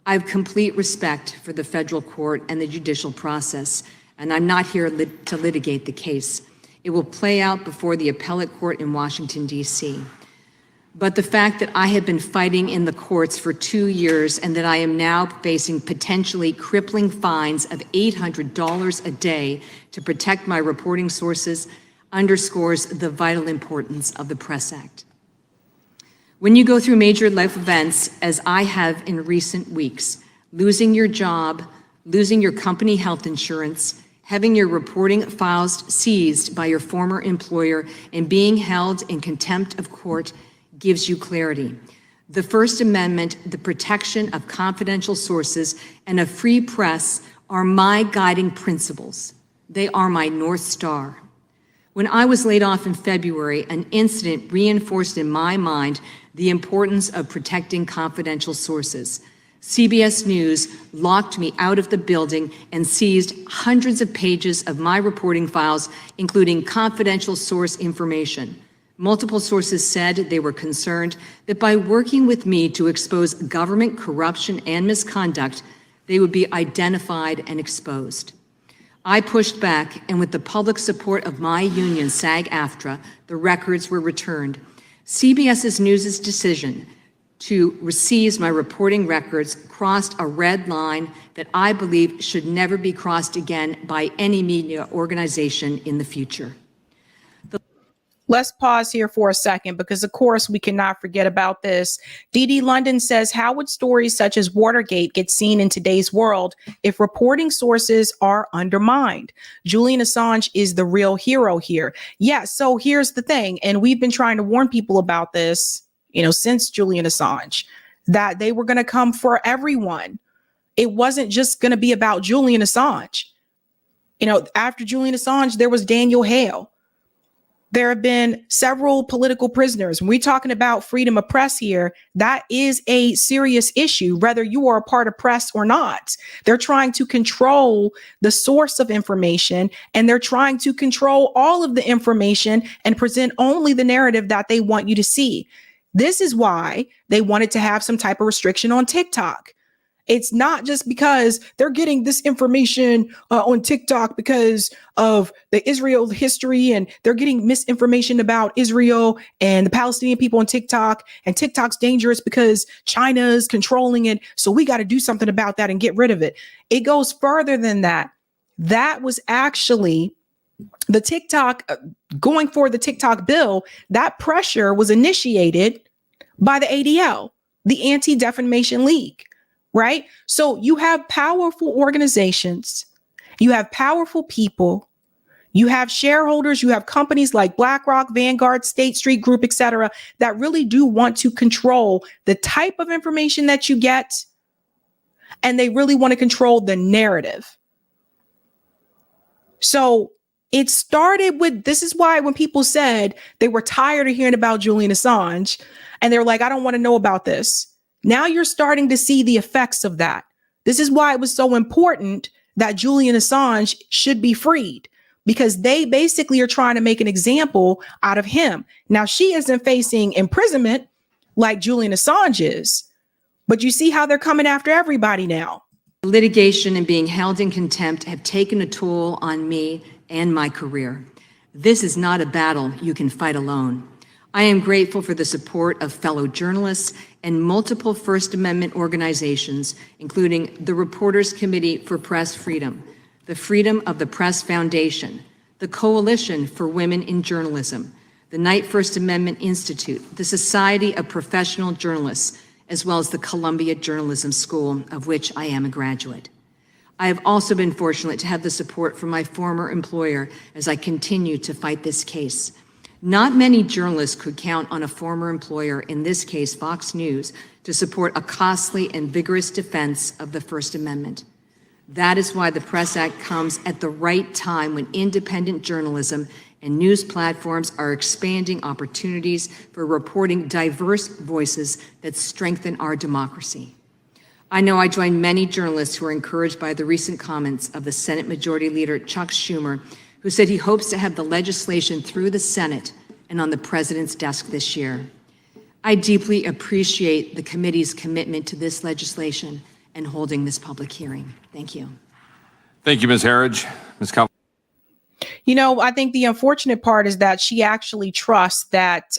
I have complete respect for the federal court and the judicial process, and I'm not here to litigate the case. It will play out before the appellate court in Washington, D.C. But the fact that I have been fighting in the courts for 2 years and that I am now facing potentially crippling fines of $800 a day to protect my reporting sources underscores the vital importance of the Press Act. When you go through major life events, as I have in recent weeks, losing your job, losing your company health insurance, having your reporting files seized by your former employer, and being held in contempt of court gives you clarity. The First Amendment, the protection of confidential sources, and a free press are my guiding principles. They are my North Star. When I was laid off in February, an incident reinforced in my mind the importance of protecting confidential sources. CBS News locked me out of the building and seized hundreds of pages of my reporting files, including confidential source information. Multiple sources said they were concerned that by working with me to expose government corruption and misconduct, they would be identified and exposed. I pushed back, and with the public support of my union, SAG-AFTRA, the records were returned. CBS News' decision to seize my reporting records crossed a red line that I believe should never be crossed again by any media organization in the future. Let's pause here for a second because, of course, we cannot forget about this. DD London says, how would stories such as Watergate get seen in today's world if reporting sources are undermined? Julian Assange is the real hero here. Yeah, so here's the thing, and we've been trying to warn people about this, since Julian Assange, that they were going to come for everyone. It wasn't just going to be about Julian Assange. After Julian Assange, there was Daniel Hale. There have been several political prisoners. When we're talking about freedom of press here, that is a serious issue, whether you are a part of press or not. They're trying to control the source of information, and they're trying to control all of the information and present only the narrative that they want you to see. This is why they wanted to have some type of restriction on TikTok. It's not just because they're getting this information on TikTok because of the Israel history, and they're getting misinformation about Israel and the Palestinian people on TikTok, and TikTok's dangerous because China is controlling it. So we got to do something about that and get rid of it. It goes further than that. That was actually the TikTok going for the TikTok bill. That pressure was initiated by the ADL, the Anti-Defamation League. Right? So you have powerful organizations, you have powerful people, you have shareholders, you have companies like BlackRock, Vanguard, State Street Group, etc., that really do want to control the type of information that you get, and they really want to control the narrative. So it started with, this is why when people said they were tired of hearing about Julian Assange, and they're like, I don't want to know about this. Now you're starting to see the effects of that. This is why it was so important that Julian Assange should be freed, because they basically are trying to make an example out of him. Now, she isn't facing imprisonment like Julian Assange is, but you see how they're coming after everybody now. Litigation and being held in contempt have taken a toll on me and my career. This is not a battle you can fight alone. I am grateful for the support of fellow journalists and multiple First Amendment organizations, including the Reporters Committee for Press Freedom, the Freedom of the Press Foundation, the Coalition for Women in Journalism, the Knight First Amendment Institute, the Society of Professional Journalists, as well as the Columbia Journalism School, of which I am a graduate. I have also been fortunate to have the support from my former employer as I continue to fight this case. Not many journalists could count on a former employer, in this case Fox News, to support a costly and vigorous defense of the First Amendment. That is why the Press Act comes at the right time, when independent journalism and news platforms are expanding opportunities for reporting diverse voices that strengthen our democracy. I know I join many journalists who are encouraged by the recent comments of the Senate Majority Leader Chuck Schumer, who said he hopes to have the legislation through the Senate and on the president's desk this year. I deeply appreciate the committee's commitment to this legislation and holding this public hearing. Thank you. Thank you, Ms. Herridge. Ms. I think the unfortunate part is that she actually trusts that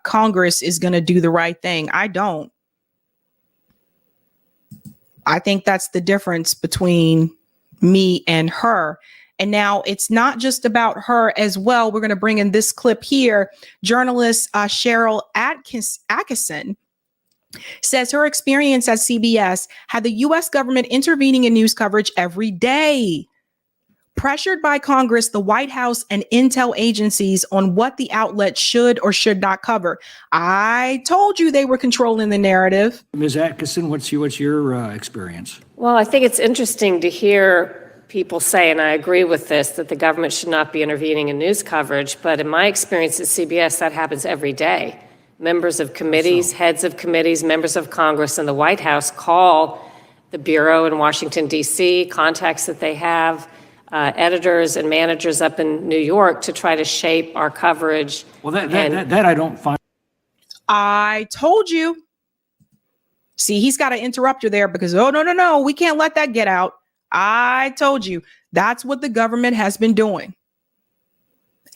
Congress is going to do the right thing. I don't. I think that's the difference between me and her. And now it's not just about her as well. We're going to bring in this clip here. Journalist Cheryl Atkinson says her experience at CBS had the U.S. government intervening in news coverage every day. Pressured by Congress, the White House, and intel agencies on what the outlet should or should not cover. I told you they were controlling the narrative. Ms. Atkinson, what's your experience? Well, I think it's interesting to hear people say, and I agree with this, that the government should not be intervening in news coverage. But in my experience at CBS, that happens every day. Members of committees, heads of committees, members of Congress, and the White House call the Bureau in Washington, D.C., contacts that they have, editors and managers up in New York to try to shape our coverage. Well, that I don't find. I told you. See, he's got to interrupt her there because, oh, no, we can't let that get out. I told you that's what the government has been doing.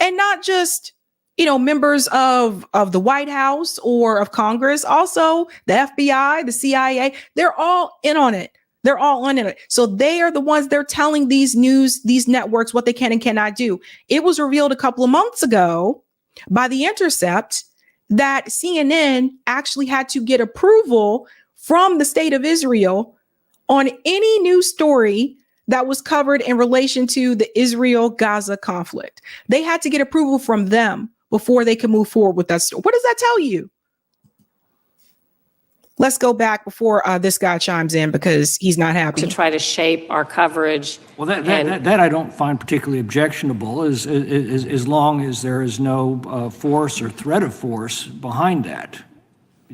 And not just, members of the White House or of Congress, also the FBI, the CIA, they're all in on it. They're all in it. So they are the ones, they're telling these networks what they can and cannot do. It was revealed a couple of months ago by The Intercept that CNN actually had to get approval from the state of Israel on any news story that was covered in relation to the Israel-Gaza conflict. They had to get approval from them before they could move forward with that story. What does that tell you? Let's go back before this guy chimes in because he's not happy. To try to shape our coverage. Well, that I don't find particularly objectionable as long as there is no force or threat of force behind that.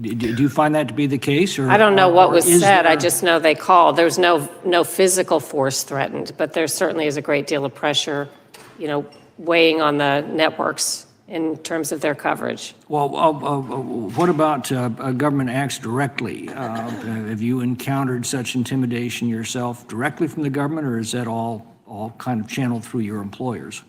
Do you find that to be the case? Or I don't know what was said. There... I just know they called. There's no physical force threatened, but there certainly is a great deal of pressure, weighing on the networks in terms of their coverage. Well, what about government acts directly? Have you encountered such intimidation yourself directly from the government, or is that all kind of channeled through your employers?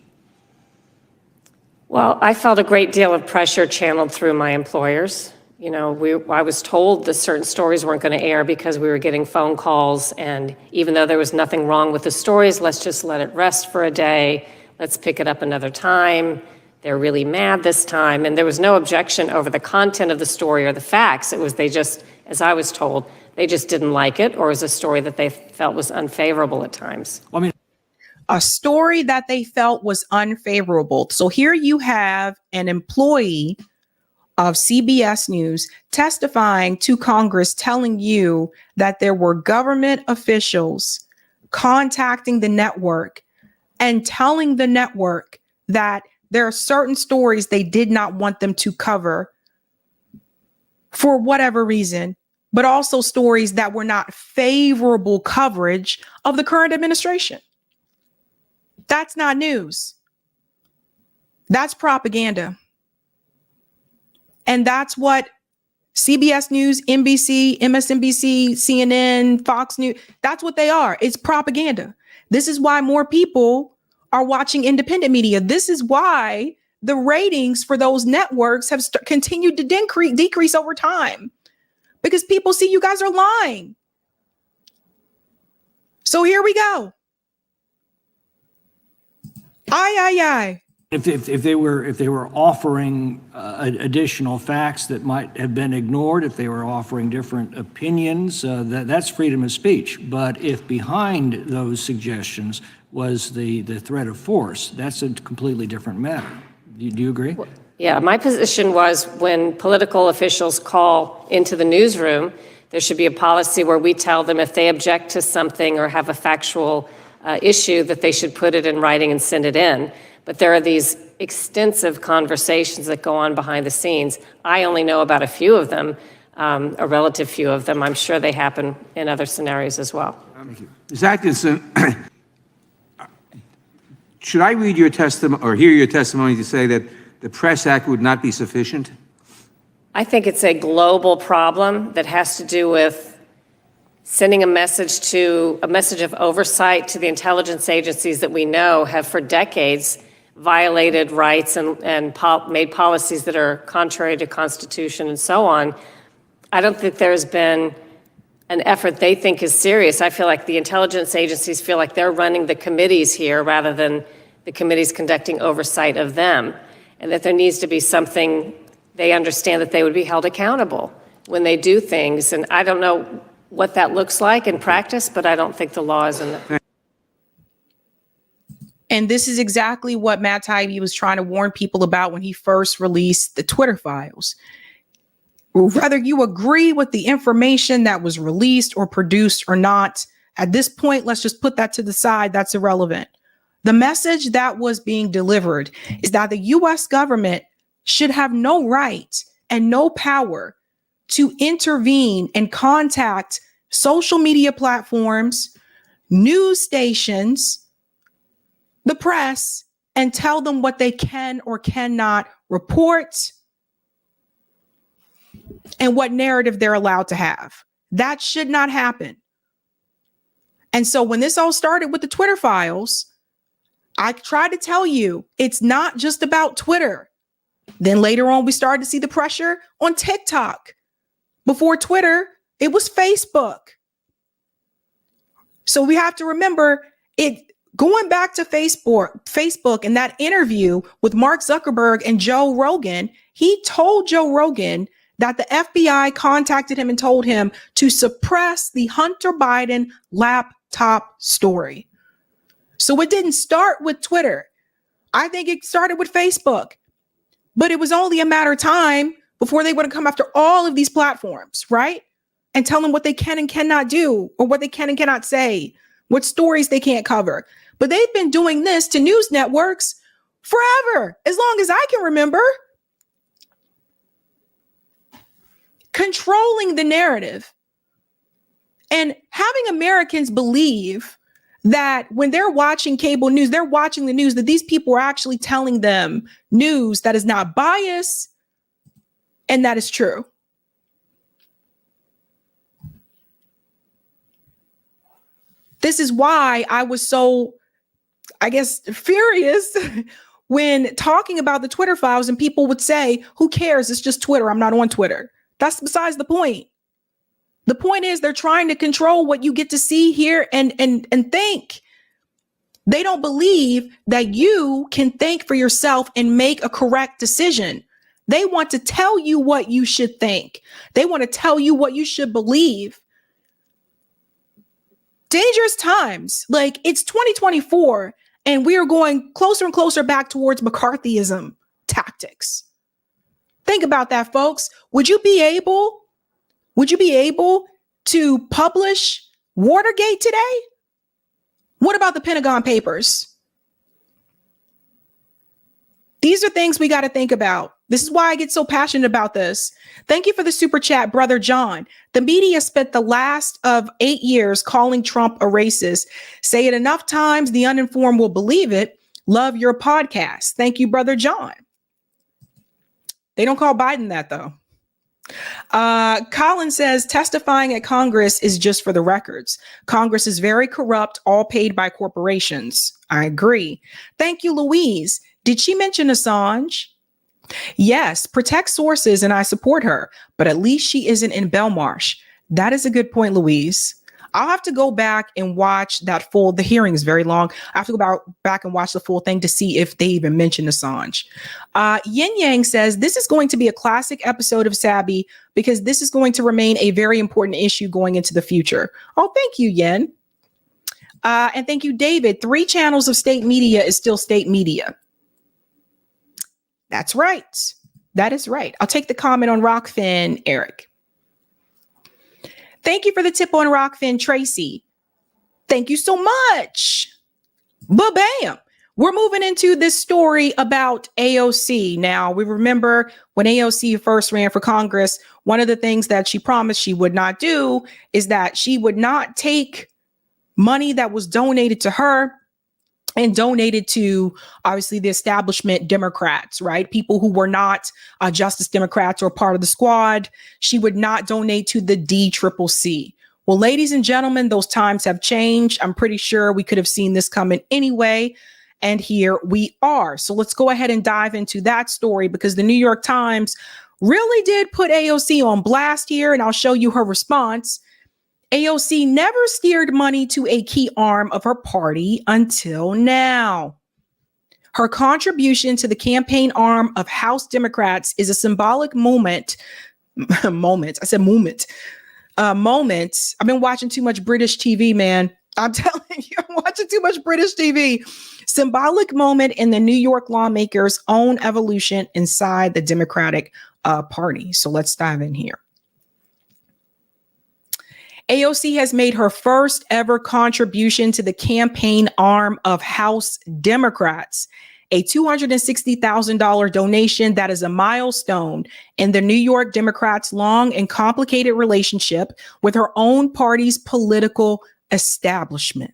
Well, I felt a great deal of pressure channeled through my employers. I was told that certain stories weren't going to air because we were getting phone calls, and even though there was nothing wrong with the stories, let's just let it rest for a day. Let's pick it up another time. They're really mad this time. And there was no objection over the content of the story or the facts. It was they just, as I was told, they just didn't like it, or it was a story that they felt was unfavorable at times. Well, a story that they felt was unfavorable. So here you have an employee of CBS News testifying to Congress, telling you that there were government officials contacting the network and telling the network that there are certain stories they did not want them to cover for whatever reason, but also stories that were not favorable coverage of the current administration. That's not news. That's propaganda. And that's what CBS News, NBC, MSNBC, CNN, Fox News, that's what they are. It's propaganda. This is why more people are watching independent media. This is why the ratings for those networks have continued to decrease over time, because people see you guys are lying. So here we go. Aye. If they were offering additional facts that might have been ignored, if they were offering different opinions, that's freedom of speech. But if behind those suggestions was the threat of force, that's a completely different matter. Do you agree? Yeah, my position was when political officials call into the newsroom, there should be a policy where we tell them if they object to something or have a factual issue that they should put it in writing and send it in. But there are these extensive conversations that go on behind the scenes. I only know about a few of them, a relative few of them. I'm sure they happen in other scenarios as well. Ms. Atkinson, should I read your testimony or hear your testimony to say that the Press Act would not be sufficient? I think it's a global problem that has to do with sending a message of oversight to the intelligence agencies that we know have for decades violated rights and made policies that are contrary to Constitution and so on. I don't think there's been an effort they think is serious. I feel like the intelligence agencies feel like they're running the committees here rather than the committees conducting oversight of them, and that there needs to be something they understand that they would be held accountable when they do things. And I don't know what that looks like in practice, but I don't think the law is in the... And this is exactly what Matt Taibbi was trying to warn people about when he first released the Twitter files. Whether you agree with the information that was released or produced or not, at this point, let's just put that to the side. That's irrelevant. The message that was being delivered is that the U.S. government should have no right and no power to intervene and contact social media platforms, news stations, the press, and tell them what they can or cannot report and what narrative they're allowed to have. That should not happen. And so when this all started with the Twitter files, I tried to tell you, it's not just about Twitter. Then later on, we started to see the pressure on TikTok. Before Twitter, it was Facebook. So we have to remember it going back to Facebook and that interview with Mark Zuckerberg and Joe Rogan. He told Joe Rogan that the FBI contacted him and told him to suppress the Hunter Biden laptop story. So it didn't start with Twitter. I think it started with Facebook, but it was only a matter of time before they would have come after all of these platforms, right? And tell them what they can and cannot do, or what they can and cannot say, what stories they can't cover. But they've been doing this to news networks forever, as long as I can remember. Controlling the narrative and having Americans believe that when they're watching cable news, they're watching the news, that these people are actually telling them news that is not biased and that is true. This is why I was so, I guess, furious when talking about the Twitter files and people would say, who cares? It's just Twitter. I'm not on Twitter. That's besides the point. The point is they're trying to control what you get to see, hear, and think. They don't believe that you can think for yourself and make a correct decision. They want to tell you what you should think. They want to tell you what you should believe. Dangerous times. Like, it's 2024 and we are going closer and closer back towards McCarthyism tactics. Think about that, folks. Would you be able to publish Watergate today? What about the Pentagon Papers? These are things we got to think about. This is why I get so passionate about this. Thank you for the super chat, Brother John. The media spent the last of 8 years calling Trump a racist. Say it enough times, the uninformed will believe it. Love your podcast. Thank you, Brother John. They don't call Biden that, though. Colin says testifying at Congress is just for the records. Congress is very corrupt, all paid by corporations. I agree. Thank you, Louise. Did she mention Assange? Yes, protect sources, and I support her, but at least she isn't in Belmarsh. That is a good point, Louise. I'll have to go back and watch that full, the hearing is very long. I have to go back and watch the full thing to see if they even mentioned Assange. Yin Yang says, this is going to be a classic episode of Sabby because this is going to remain a very important issue going into the future. Oh, thank you, Yin. And thank you, David. 3 channels of state media is still state media. That's right. That is right. I'll take the comment on Rockfin, Eric. Thank you for the tip on Rockfin, Tracy. Thank you so much. Ba-bam. We're moving into this story about AOC. Now, we remember when AOC first ran for Congress, one of the things that she promised she would not do is that she would not take money that was donated to her and donated to, obviously, the establishment Democrats, right? People who were not Justice Democrats or part of the squad. She would not donate to the DCCC. Well, ladies and gentlemen, those times have changed. I'm pretty sure we could have seen this coming anyway. And here we are. So let's go ahead and dive into that story because the New York Times really did put AOC on blast here. And I'll show you her response. AOC never steered money to a key arm of her party until now. Her contribution to the campaign arm of House Democrats is a symbolic moment. Moment. I've been watching too much British TV, man. I'm telling you, I'm watching too much British TV. Symbolic moment in the New York lawmakers' own evolution inside the Democratic Party. So let's dive in here. AOC has made her first ever contribution to the campaign arm of House Democrats, a $260,000 donation that is a milestone in the New York Democrats' long and complicated relationship with her own party's political establishment.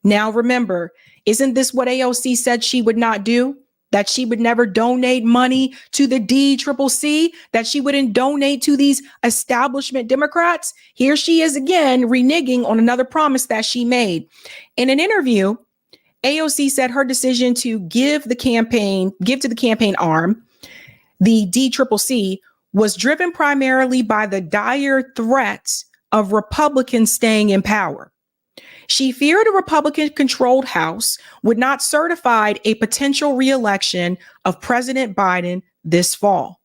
Now, remember, isn't this what AOC said she would not do? that she would never donate money to the DCCC, that she wouldn't donate to these establishment Democrats. Here she is again, reneging on another promise that she made. In an interview, AOC said her decision to give to the campaign arm, the DCCC, was driven primarily by the dire threats of Republicans staying in power. She feared a Republican-controlled House would not certify a potential re-election of President Biden this fall.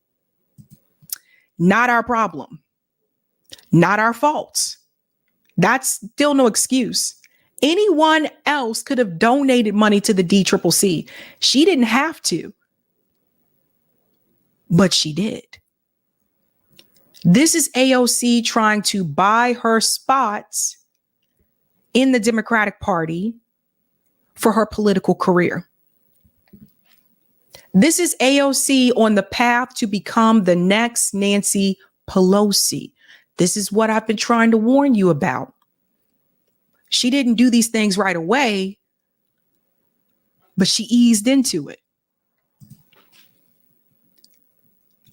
Not our problem. Not our fault. That's still no excuse. Anyone else could have donated money to the DCCC. She didn't have to, but she did. This is AOC trying to buy her spots in the Democratic Party for her political career. This is AOC on the path to become the next Nancy Pelosi. This is what I've been trying to warn you about. She didn't do these things right away, but she eased into it.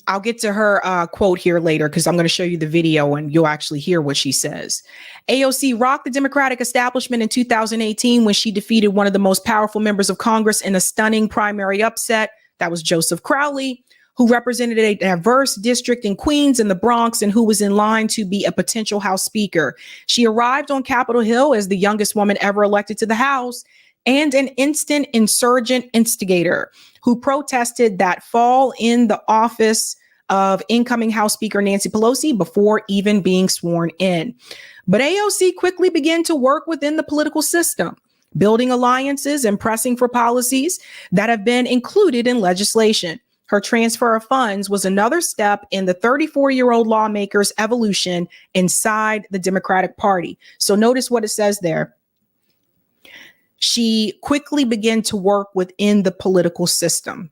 I'll get to her quote here later because I'm going to show you the video and you'll actually hear what she says. AOC rocked the Democratic establishment in 2018 when she defeated one of the most powerful members of Congress in a stunning primary upset. That was Joseph Crowley, who represented a diverse district in Queens and the Bronx and who was in line to be a potential House Speaker. She arrived on Capitol Hill as the youngest woman ever elected to the House and an instant insurgent instigator who protested that fall in the office of incoming House Speaker Nancy Pelosi before even being sworn in. But AOC quickly began to work within the political system, building alliances and pressing for policies that have been included in legislation. Her transfer of funds was another step in the 34-year-old lawmaker's evolution inside the Democratic Party. So notice what it says there. She quickly began to work within the political system.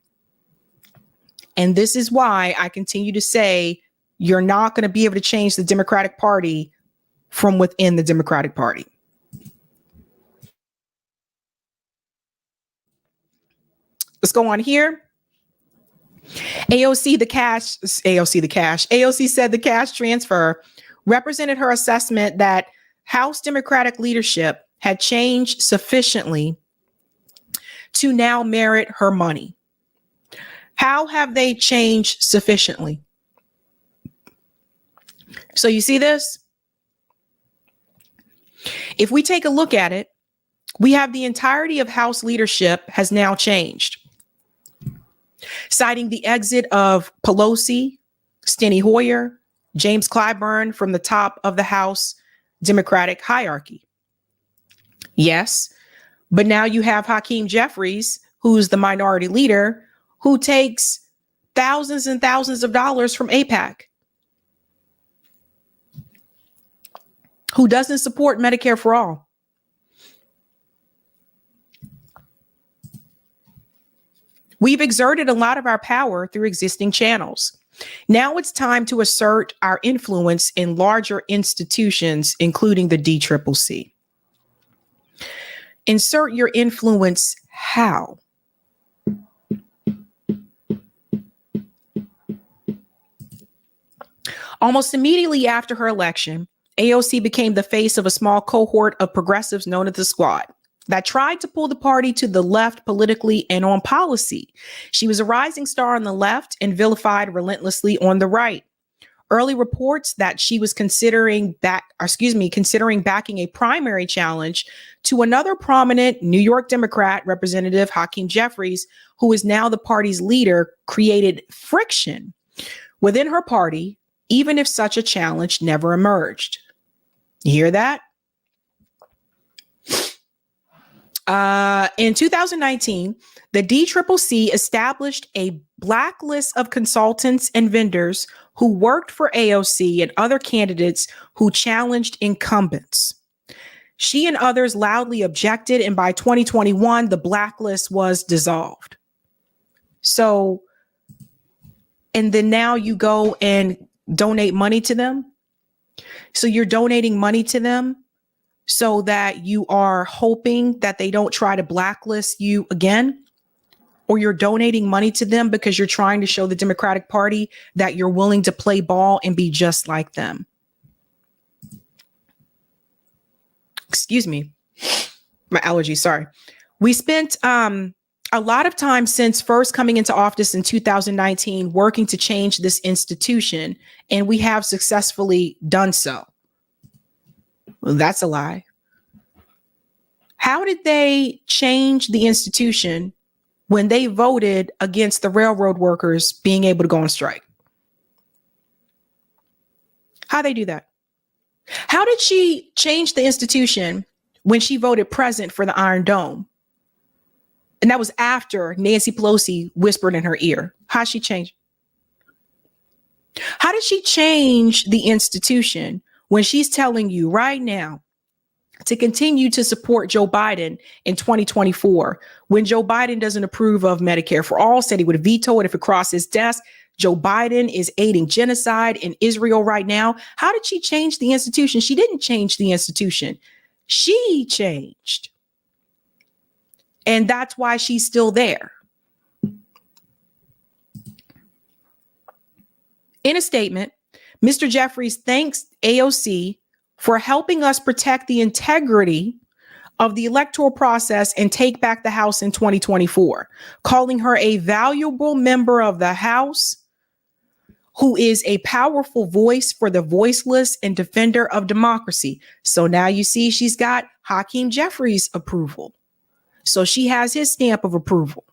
And this is why I continue to say you're not going to be able to change the Democratic Party from within the Democratic Party. Let's go on here. AOC said the cash transfer represented her assessment that House Democratic leadership had changed sufficiently to now merit her money. How have they changed sufficiently? So you see this? If we take a look at it, we have the entirety of House leadership has now changed. Citing the exit of Pelosi, Steny Hoyer, James Clyburn from the top of the House Democratic hierarchy. Yes, but now you have Hakeem Jeffries, who's the minority leader, who takes thousands and thousands of dollars from AIPAC, who doesn't support Medicare for all. We've exerted a lot of our power through existing channels. Now it's time to assert our influence in larger institutions, including the DCCC. Insert your influence how? Almost immediately after her election, AOC became the face of a small cohort of progressives known as the Squad that tried to pull the party to the left politically and on policy. She was a rising star on the left and vilified relentlessly on the right. Early reports that she was considering backing a primary challenge to another prominent New York Democrat, Representative Hakeem Jeffries, who is now the party's leader, created friction within her party, even if such a challenge never emerged. You hear that? In 2019, the DCCC established a blacklist of consultants and vendors who worked for AOC and other candidates who challenged incumbents. She and others loudly objected, and by 2021, the blacklist was dissolved. So, and then now you go and donate money to them. So you're donating money to them so that you are hoping that they don't try to blacklist you again. or you're donating money to them because you're trying to show the Democratic Party that you're willing to play ball and be just like them. Excuse me, my allergies, sorry. We spent a lot of time since first coming into office in 2019 working to change this institution, and we have successfully done so. Well, that's a lie. How did they change the institution when they voted against the railroad workers being able to go on strike? How'd they do that? How did she change the institution when she voted present for the Iron Dome? And that was after Nancy Pelosi whispered in her ear. How'd she change? How did she change the institution when she's telling you right now to continue to support Joe Biden in 2024, when Joe Biden doesn't approve of Medicare for All, said he would veto it if it crossed his desk? Joe Biden is aiding genocide in Israel right now. How did she change the institution? She didn't change the institution. She changed. And that's why she's still there. In a statement, Mr. Jeffries thanks AOC for helping us protect the integrity of the electoral process and take back the House in 2024, calling her a valuable member of the House who is a powerful voice for the voiceless and defender of democracy. So now you see she's got Hakeem Jeffries' approval. So she has his stamp of approval.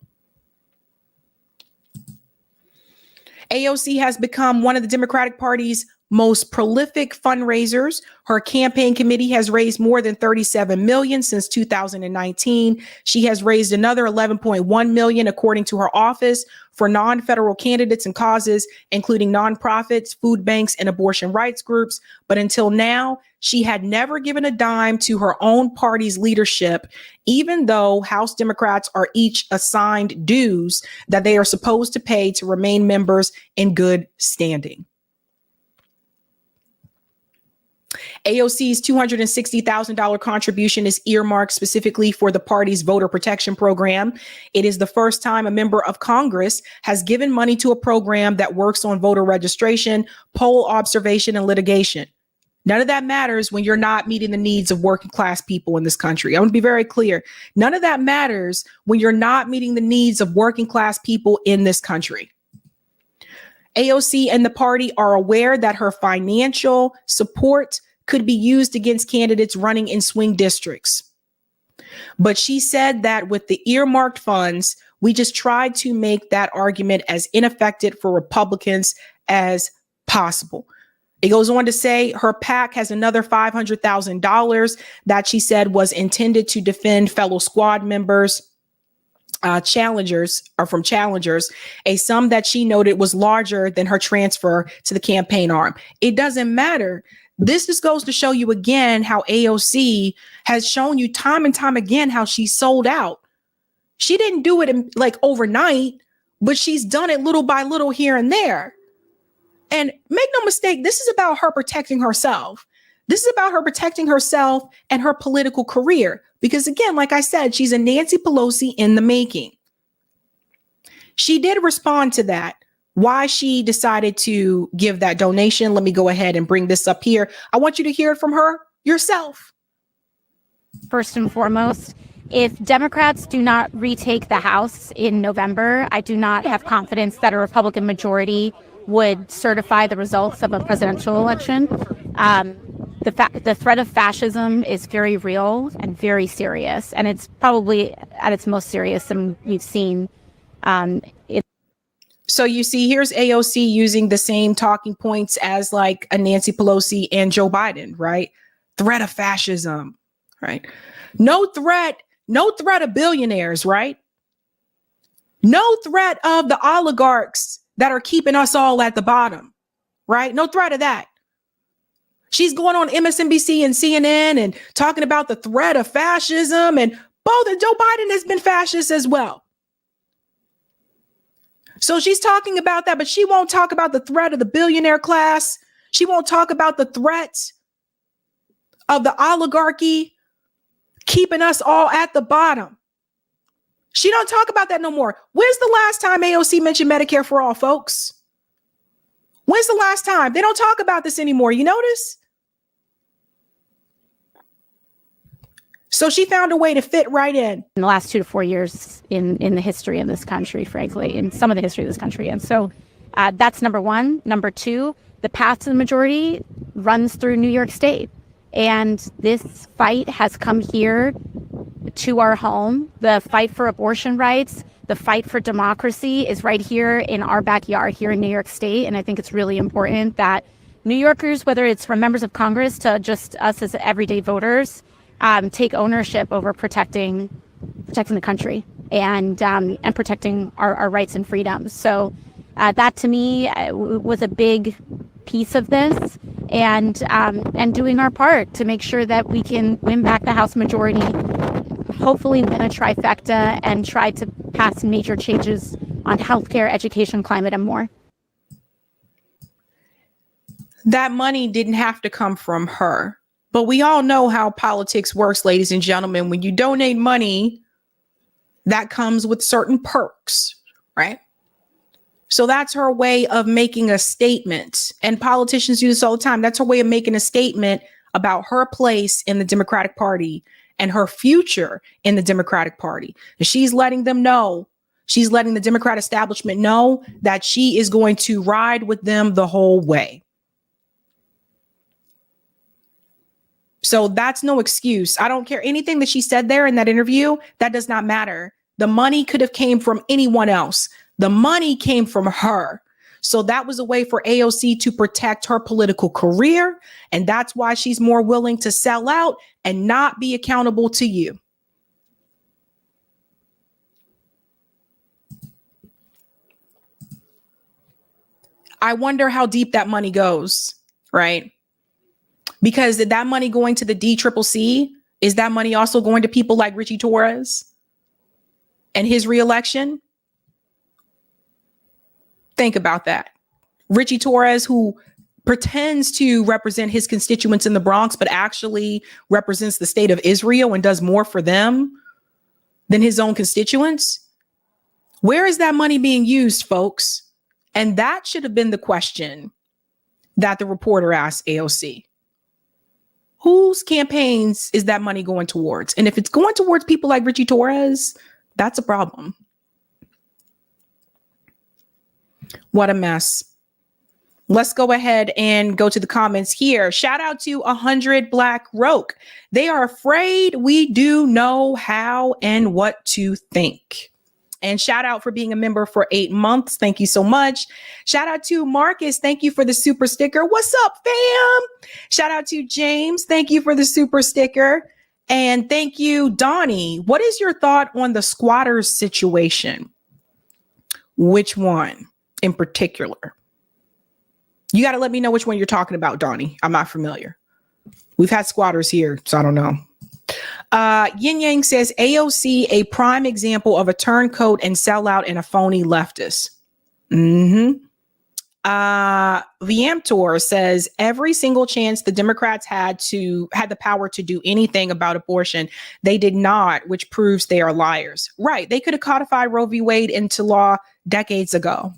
AOC has become one of the Democratic Party's most prolific fundraisers. Her campaign committee has raised more than $37 million since 2019. She has raised another $11.1 million, according to her office, for non-federal candidates and causes, including nonprofits, food banks, and abortion rights groups. But until now, she had never given a dime to her own party's leadership, even though House Democrats are each assigned dues that they are supposed to pay to remain members in good standing. AOC's $260,000 contribution is earmarked specifically for the party's voter protection program. It is the first time a member of Congress has given money to a program that works on voter registration, poll observation, and litigation. None of that matters when you're not meeting the needs of working class people in this country. I want to be very clear. None of that matters when you're not meeting the needs of working class people in this country. AOC and the party are aware that her financial support could be used against candidates running in swing districts. But she said that with the earmarked funds, we just tried to make that argument as ineffective for Republicans as possible. It goes on to say her PAC has another $500,000 that she said was intended to defend fellow squad members, challengers, a sum that she noted was larger than her transfer to the campaign arm. It doesn't matter. This just goes to show you again how AOC has shown you time and time again how she sold out. She didn't do it in, like overnight, but she's done it little by little here and there. And make no mistake, this is about her protecting herself. This is about her protecting herself and her political career. Because again, like I said, she's a Nancy Pelosi in the making. She did respond to that. Why she decided to give that donation. Let me go ahead and bring this up here. I want you to hear it from her yourself. First and foremost, if Democrats do not retake the House in November, I do not have confidence that a Republican majority would certify the results of a presidential election. The threat of fascism is very real and very serious, and it's probably at its most serious than we've seen. So you see, here's AOC using the same talking points as like a Nancy Pelosi and Joe Biden, right? Threat of fascism, right? No threat of billionaires, right? No threat of the oligarchs that are keeping us all at the bottom, right? No threat of that. She's going on MSNBC and CNN and talking about the threat of fascism, and both Joe Biden has been fascist as well. So she's talking about that, but she won't talk about the threat of the billionaire class. She won't talk about the threat of the oligarchy keeping us all at the bottom. She don't talk about that no more. When's the last time AOC mentioned Medicare for all, folks? When's the last time? They don't talk about this anymore. You notice? So she found a way to fit right in the last 2 to 4 years in the history of this country, frankly, in some of the history of this country. And so that's number one. Number two, the path to the majority runs through New York State. And this fight has come here to our home. The fight for abortion rights, the fight for democracy is right here in our backyard here in New York State. And I think it's really important that New Yorkers, whether it's from members of Congress to just us as everyday voters, take ownership over protecting the country and protecting our rights and freedoms. So that to me was a big piece of this, and doing our part to make sure that we can win back the House majority, hopefully win a trifecta, and try to pass major changes on healthcare, education, climate, and more. That money didn't have to come from her. But we all know how politics works, ladies and gentlemen. When you donate money, that comes with certain perks, right? So that's her way of making a statement. And politicians do this all the time. That's her way of making a statement about her place in the Democratic Party and her future in the Democratic Party. And she's letting them know, she's letting the Democrat establishment know that she is going to ride with them the whole way. So that's no excuse. I don't care anything that she said there in that interview. That does not matter. The money could have came from anyone else. The money came from her. So that was a way for AOC to protect her political career. And that's why she's more willing to sell out and not be accountable to you. I wonder how deep that money goes, right? Because that money going to the DCCC, is that money also going to people like Richie Torres and his reelection? Think about that. Richie Torres, who pretends to represent his constituents in the Bronx, but actually represents the state of Israel and does more for them than his own constituents. Where is that money being used, folks? And that should have been the question that the reporter asked AOC. Whose campaigns is that money going towards? And if it's going towards people like Richie Torres, that's a problem. What a mess. Let's go ahead and go to the comments here. Shout out to 100 Black Roke. They are afraid we do know how and what to think. And shout out for being a member for 8 months. Thank you so much. Shout out to Marcus. Thank you for the super sticker. What's up, fam? Shout out to James. Thank you for the super sticker. And thank you, Donnie. What is your thought on the squatters situation? Which one in particular? You got to let me know which one you're talking about, Donnie. I'm not familiar. We've had squatters here, so I don't know. Yin Yang says AOC, a prime example of a turncoat and sellout and a phony leftist. Viamtor says every single chance the Democrats had the power to do anything about abortion, they did not, which proves they are liars. Right. They could have codified Roe v. Wade into law decades ago.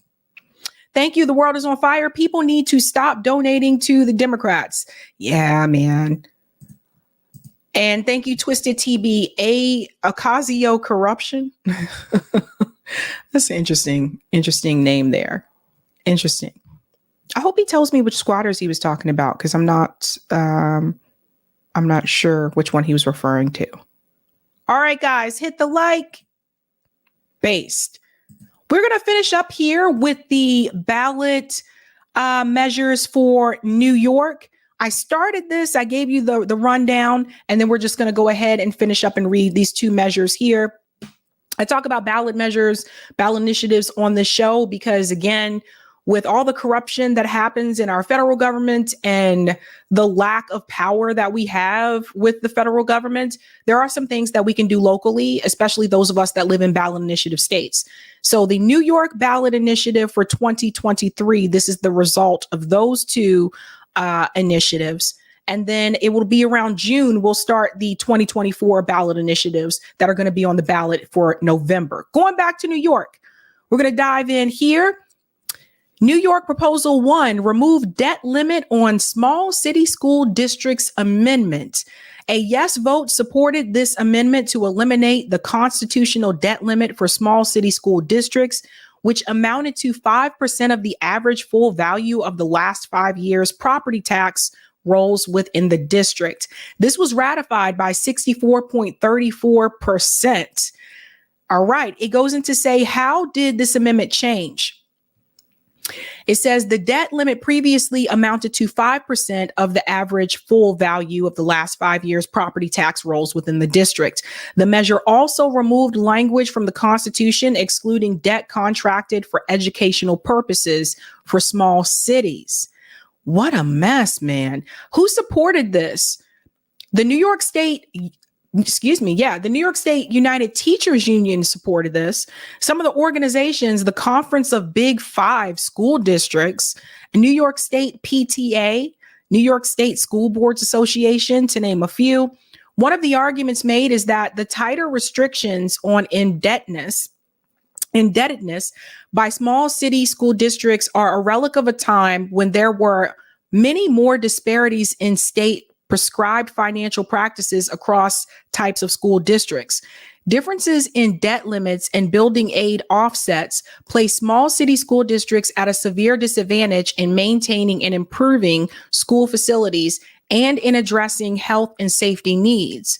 Thank you. The world is on fire. People need to stop donating to the Democrats. Yeah, man. And thank you, Twisted TB. Ocasio corruption. That's an interesting name there. Interesting. I hope he tells me which squatters he was talking about, because I'm not sure which one he was referring to. All right, guys, hit the like. Based. We're going to finish up here with the ballot measures for New York. I started this, I gave you the rundown, and then we're just going to go ahead and finish up and read these two measures here. I talk about ballot measures, ballot initiatives on this show because, again, with all the corruption that happens in our federal government and the lack of power that we have with the federal government, there are some things that we can do locally, especially those of us that live in ballot initiative states. So the New York ballot initiative for 2023, this is the result of those two initiatives. And then it will be around June, we'll start the 2024 ballot initiatives that are going to be on the ballot for November. Going back to New York, we're going to dive in here. New York Proposal 1, remove debt limit on small city school districts amendment. A yes vote supported this amendment to eliminate the constitutional debt limit for small city school districts, which amounted to 5% of the average full value of the last 5 years property tax rolls within the district. This was ratified by 64.34%. All right, it goes into say, how did this amendment change? It says the debt limit previously amounted to 5% of the average full value of the last 5 years property tax rolls within the district. The measure also removed language from the Constitution excluding debt contracted for educational purposes for small cities. What a mess, man. Who supported this? The New York State United Teachers Union supported this. Some of the organizations, the Conference of Big Five School Districts, New York State PTA, New York State School Boards Association, to name a few. One of the arguments made is that the tighter restrictions on indebtedness by small city school districts are a relic of a time when there were many more disparities in state prescribed financial practices across types of school districts. Differences in debt limits and building aid offsets place small city school districts at a severe disadvantage in maintaining and improving school facilities and in addressing health and safety needs.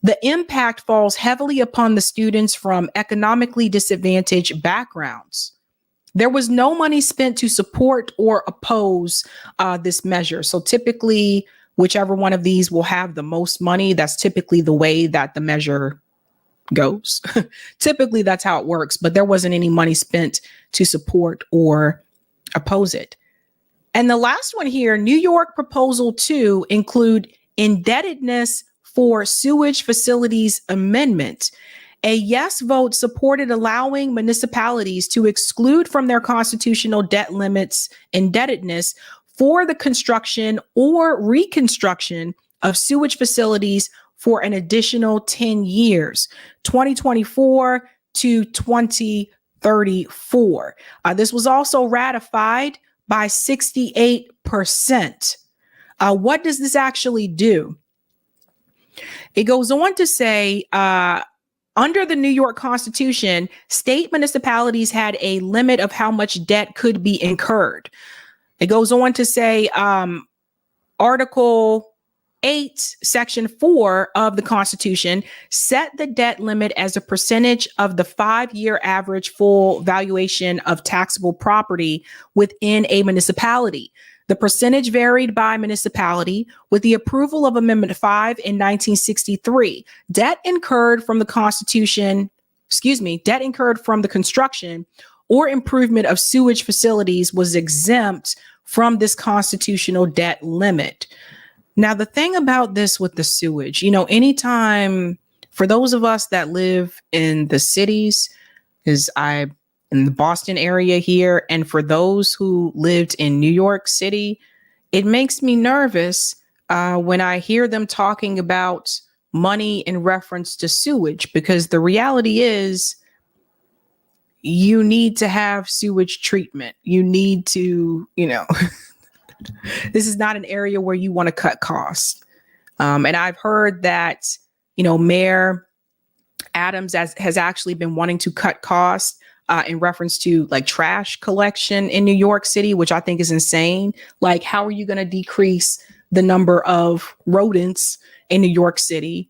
The impact falls heavily upon the students from economically disadvantaged backgrounds. There was no money spent to support or oppose this measure. So typically, whichever one of these will have the most money, that's typically the way that the measure goes. Typically, that's how it works, but there wasn't any money spent to support or oppose it. And the last one here, New York Proposal 2, include indebtedness for sewage facilities amendment. A yes vote supported allowing municipalities to exclude from their constitutional debt limits indebtedness for the construction or reconstruction of sewage facilities for an additional 10 years, 2024 to 2034. This was also ratified by 68%. What does this actually do? It goes on to say, under the New York Constitution, state municipalities had a limit of how much debt could be incurred. It goes on to say, Article 8, Section 4 of the Constitution set the debt limit as a percentage of the 5-year average full valuation of taxable property within a municipality. The percentage varied by municipality. With the approval of Amendment 5 in 1963, debt incurred from the construction or improvement of sewage facilities was exempt from this constitutional debt limit. Now, the thing about this with the sewage, anytime, for those of us that live in the cities, because I'm in the Boston area here, and for those who lived in New York City, it makes me nervous when I hear them talking about money in reference to sewage, because the reality is you need to have sewage treatment. You need to, this is not an area where you want to cut costs. And I've heard that, Mayor Adams has actually been wanting to cut costs in reference to like trash collection in New York City, which I think is insane. Like, how are you going to decrease the number of rodents in New York City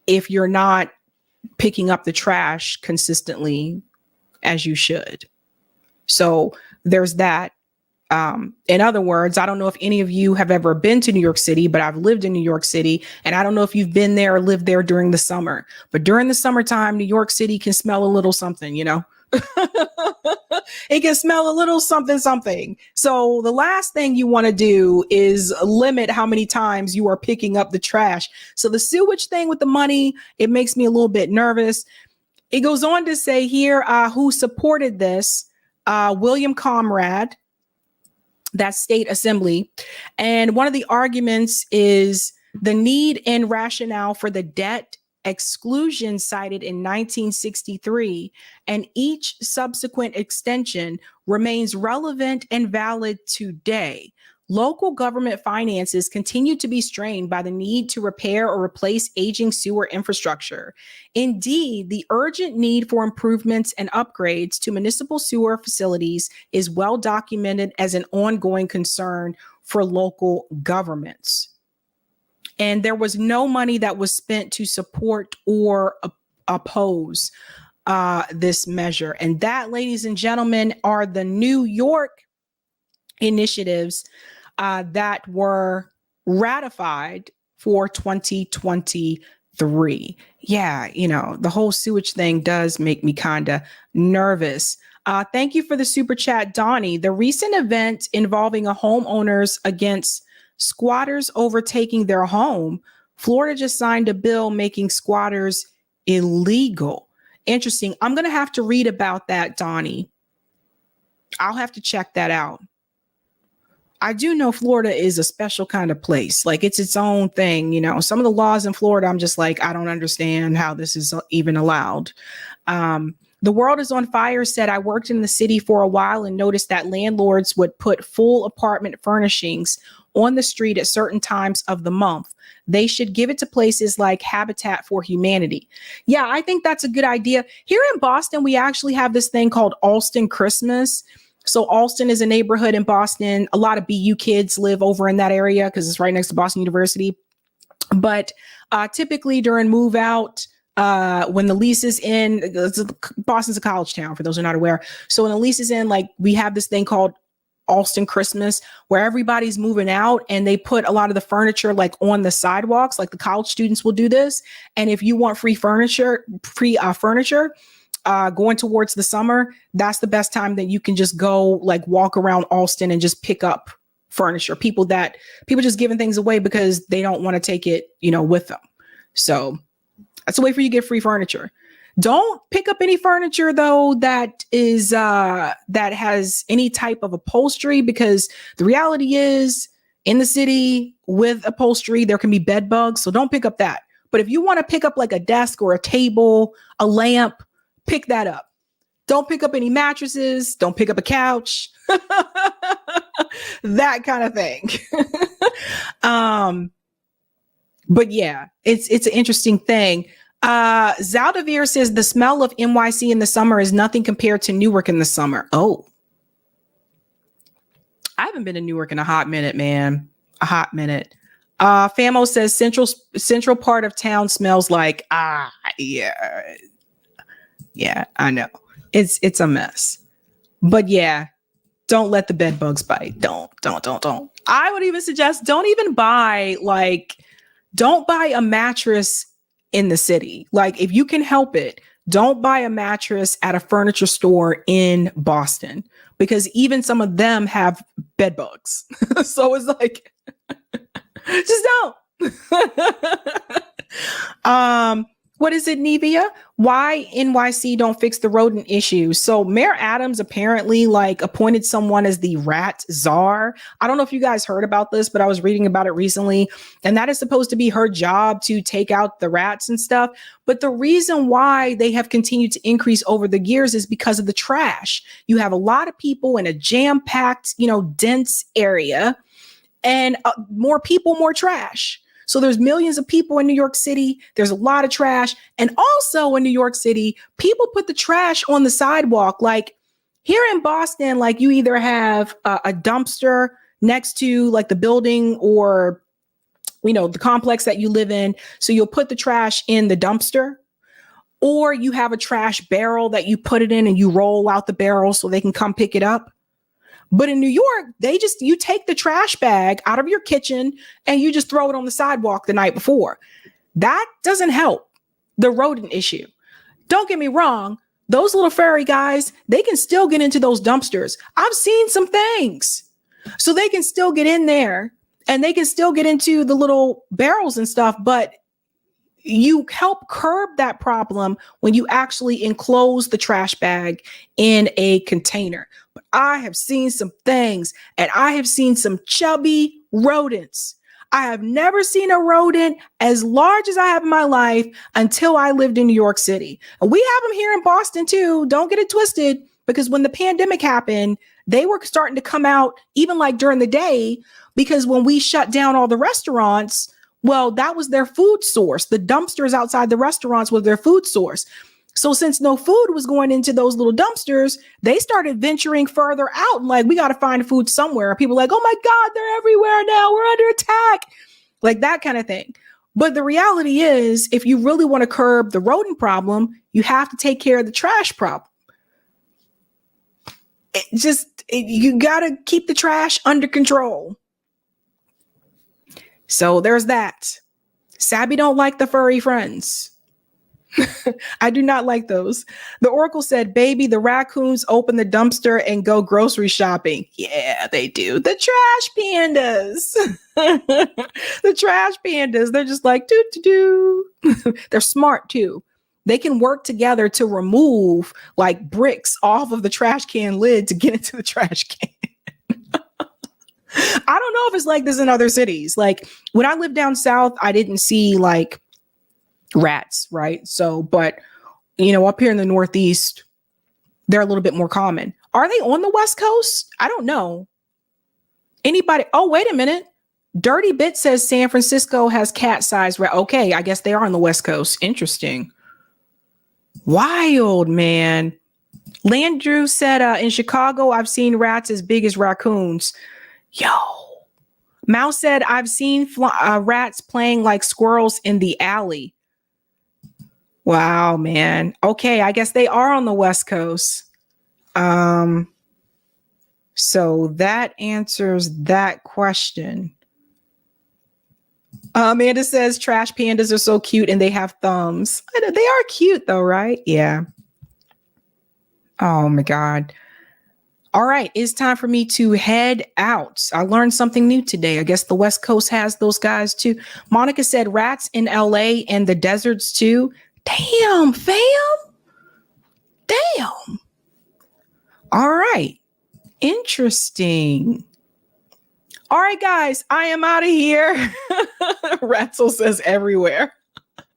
if you're not picking up the trash consistently as you should? So there's that. In other words, I don't know if any of you have ever been to New York City, but I've lived in New York City, and I don't know if you've been there or lived there during the summer, but during the summertime, New York City can smell a little something, It can smell a little something. So the last thing you want to do is limit how many times you are picking up the trash. So the sewage thing with the money, it makes me a little bit nervous. It goes on to say here who supported this, William Comrade, that state assembly. And one of the arguments is the need and rationale for the debt exclusion cited in 1963, and each subsequent extension remains relevant and valid today. Local government finances continue to be strained by the need to repair or replace aging sewer infrastructure. Indeed, the urgent need for improvements and upgrades to municipal sewer facilities is well documented as an ongoing concern for local governments. And there was no money that was spent to support or oppose this measure. And that, ladies and gentlemen, are the New York initiatives that were ratified for 2023. Yeah, the whole sewage thing does make me kind of nervous. Thank you for the super chat, Donnie. The recent event involving a homeowners against squatters overtaking their home, Florida just signed a bill making squatters illegal. Interesting. I'm going to have to read about that, Donnie. I'll have to check that out. I do know Florida is a special kind of place. Like, it's its own thing. Some of the laws in Florida, I'm just like, I don't understand how this is even allowed. The World is on Fire said, I worked in the city for a while and noticed that landlords would put full apartment furnishings on the street at certain times of the month. They should give it to places like Habitat for Humanity. Yeah, I think that's a good idea. Here in Boston, we actually have this thing called Alston Christmas. So Alston is a neighborhood in Boston. A lot of BU kids live over in that area because it's right next to Boston University. But typically during move out, when the lease is in, Boston's a college town for those who are not aware. So when the lease is in, like, we have this thing called Alston Christmas where everybody's moving out and they put a lot of the furniture like on the sidewalks. Like, the college students will do this. And if you want free furniture, going towards the summer, that's the best time that you can just go like walk around Alston and just pick up furniture. People just giving things away because they don't want to take it, with them. So that's a way for you to get free furniture. Don't pick up any furniture though that is that has any type of upholstery, because the reality is in the city with upholstery there can be bed bugs. So don't pick up that. But if you want to pick up like a desk or a table, a lamp, pick that up. Don't pick up any mattresses. Don't pick up a couch. That kind of thing. But yeah, it's an interesting thing. Zaldavir says the smell of NYC in the summer is nothing compared to Newark in the summer. Oh, I haven't been to Newark in a hot minute, man. A hot minute. Famo says central part of town smells like, yeah, I know. It's a mess. But yeah, don't let the bed bugs bite. Don't. I would even suggest don't buy a mattress in the city. Like, if you can help it, don't buy a mattress at a furniture store in Boston, because even some of them have bed bugs. So it's like, just don't. What is it, Nevia? Why NYC don't fix the rodent issue? So Mayor Adams apparently appointed someone as the rat czar. I don't know if you guys heard about this, but I was reading about it recently. And that is supposed to be her job, to take out the rats and stuff. But the reason why they have continued to increase over the years is because of the trash. You have a lot of people in a jam-packed, dense area, and more people, more trash. So there's millions of people in New York City. There's a lot of trash. And also in New York City, people put the trash on the sidewalk. Like, here in Boston, you either have a dumpster next to the building or, the complex that you live in. So you'll put the trash in the dumpster, or you have a trash barrel that you put it in and you roll out the barrel so they can come pick it up. But in New York, you take the trash bag out of your kitchen and you just throw it on the sidewalk the night before. That doesn't help the rodent issue. Don't get me wrong. Those little furry guys, they can still get into those dumpsters. I've seen some things. So they can still get in there and they can still get into the little barrels and stuff. But you help curb that problem when you actually enclose the trash bag in a container. But I have seen some things, and I have seen some chubby rodents. I have never seen a rodent as large as I have in my life until I lived in New York City. And we have them here in Boston too. Don't get it twisted, because when the pandemic happened, they were starting to come out even like during the day, because when we shut down all the restaurants, well, that was their food source. The dumpsters outside the restaurants was their food source. So since no food was going into those little dumpsters, they started venturing further out and like, we got to find food somewhere. People like, oh my God, they're everywhere now. We're under attack. Like that kind of thing. But the reality is, if you really want to curb the rodent problem, you have to take care of the trash problem. You got to keep the trash under control. So there's that. Sabby don't like the furry friends. I do not like those. The Oracle said, baby, the raccoons open the dumpster and go grocery shopping. Yeah, they do. The trash pandas. The trash pandas. They're just like, do. They're smart too. They can work together to remove like bricks off of the trash can lid to get into the trash can. I don't know if it's like this in other cities. Like when I lived down south, I didn't see like rats, right? So, but you know, up here in the Northeast, they're a little bit more common. Are they on the West Coast? I don't know. Anybody? Oh, wait a minute. Dirty Bit says San Francisco has cat-sized rat. Okay, I guess they are on the West Coast. Interesting. Wild, man. Landrew said, in Chicago, I've seen rats as big as raccoons. Yo. Mouse said, I've seen rats playing like squirrels in the alley. Wow, man. Okay, I guess they are on the West Coast. So that answers that question. Amanda says trash pandas are so cute and they have thumbs. They are cute though, right? Yeah. Oh my God. All right, it's time for me to head out. I learned something new today. I guess the West Coast has those guys too. Monica said rats in LA and the deserts too. Damn, fam. Damn. All right. Interesting. All right, guys, I am out of here. Ratzel says everywhere.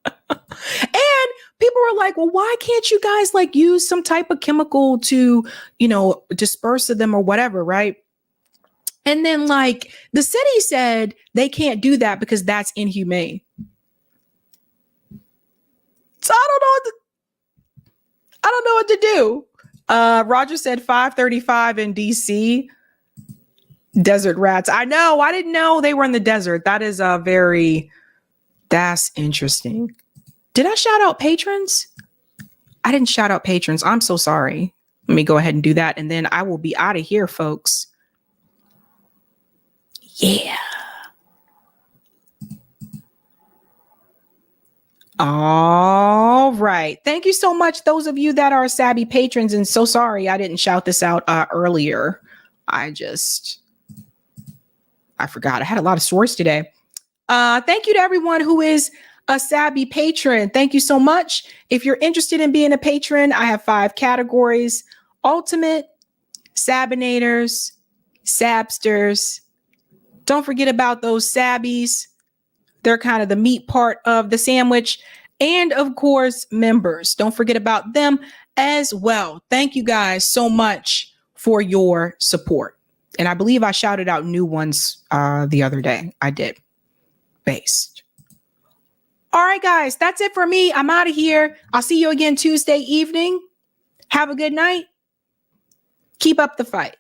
And people were like, well, why can't you guys like use some type of chemical to, you know, disperse them or whatever, right? And then like the city said they can't do that because that's inhumane. So I don't know what to do. Roger said 535 in DC. Desert rats. I know. I didn't know they were in the desert. That is that's interesting. Did I shout out patrons? I didn't shout out patrons. I'm so sorry. Let me go ahead and do that. And then I will be out of here, folks. Yeah. All right. Thank you so much, those of you that are Sabby patrons. And so sorry I didn't shout this out earlier. I forgot. I had a lot of stories today. Thank you to everyone who is a Sabby patron. Thank you so much. If you're interested in being a patron, I have 5 categories: Ultimate, Sabinators, Sabsters. Don't forget about those Sabbies. They're kind of the meat part of the sandwich. And of course, members. Don't forget about them as well. Thank you guys so much for your support. And I believe I shouted out new ones the other day. I did. Based. All right, guys, that's it for me. I'm out of here. I'll see you again Tuesday evening. Have a good night. Keep up the fight.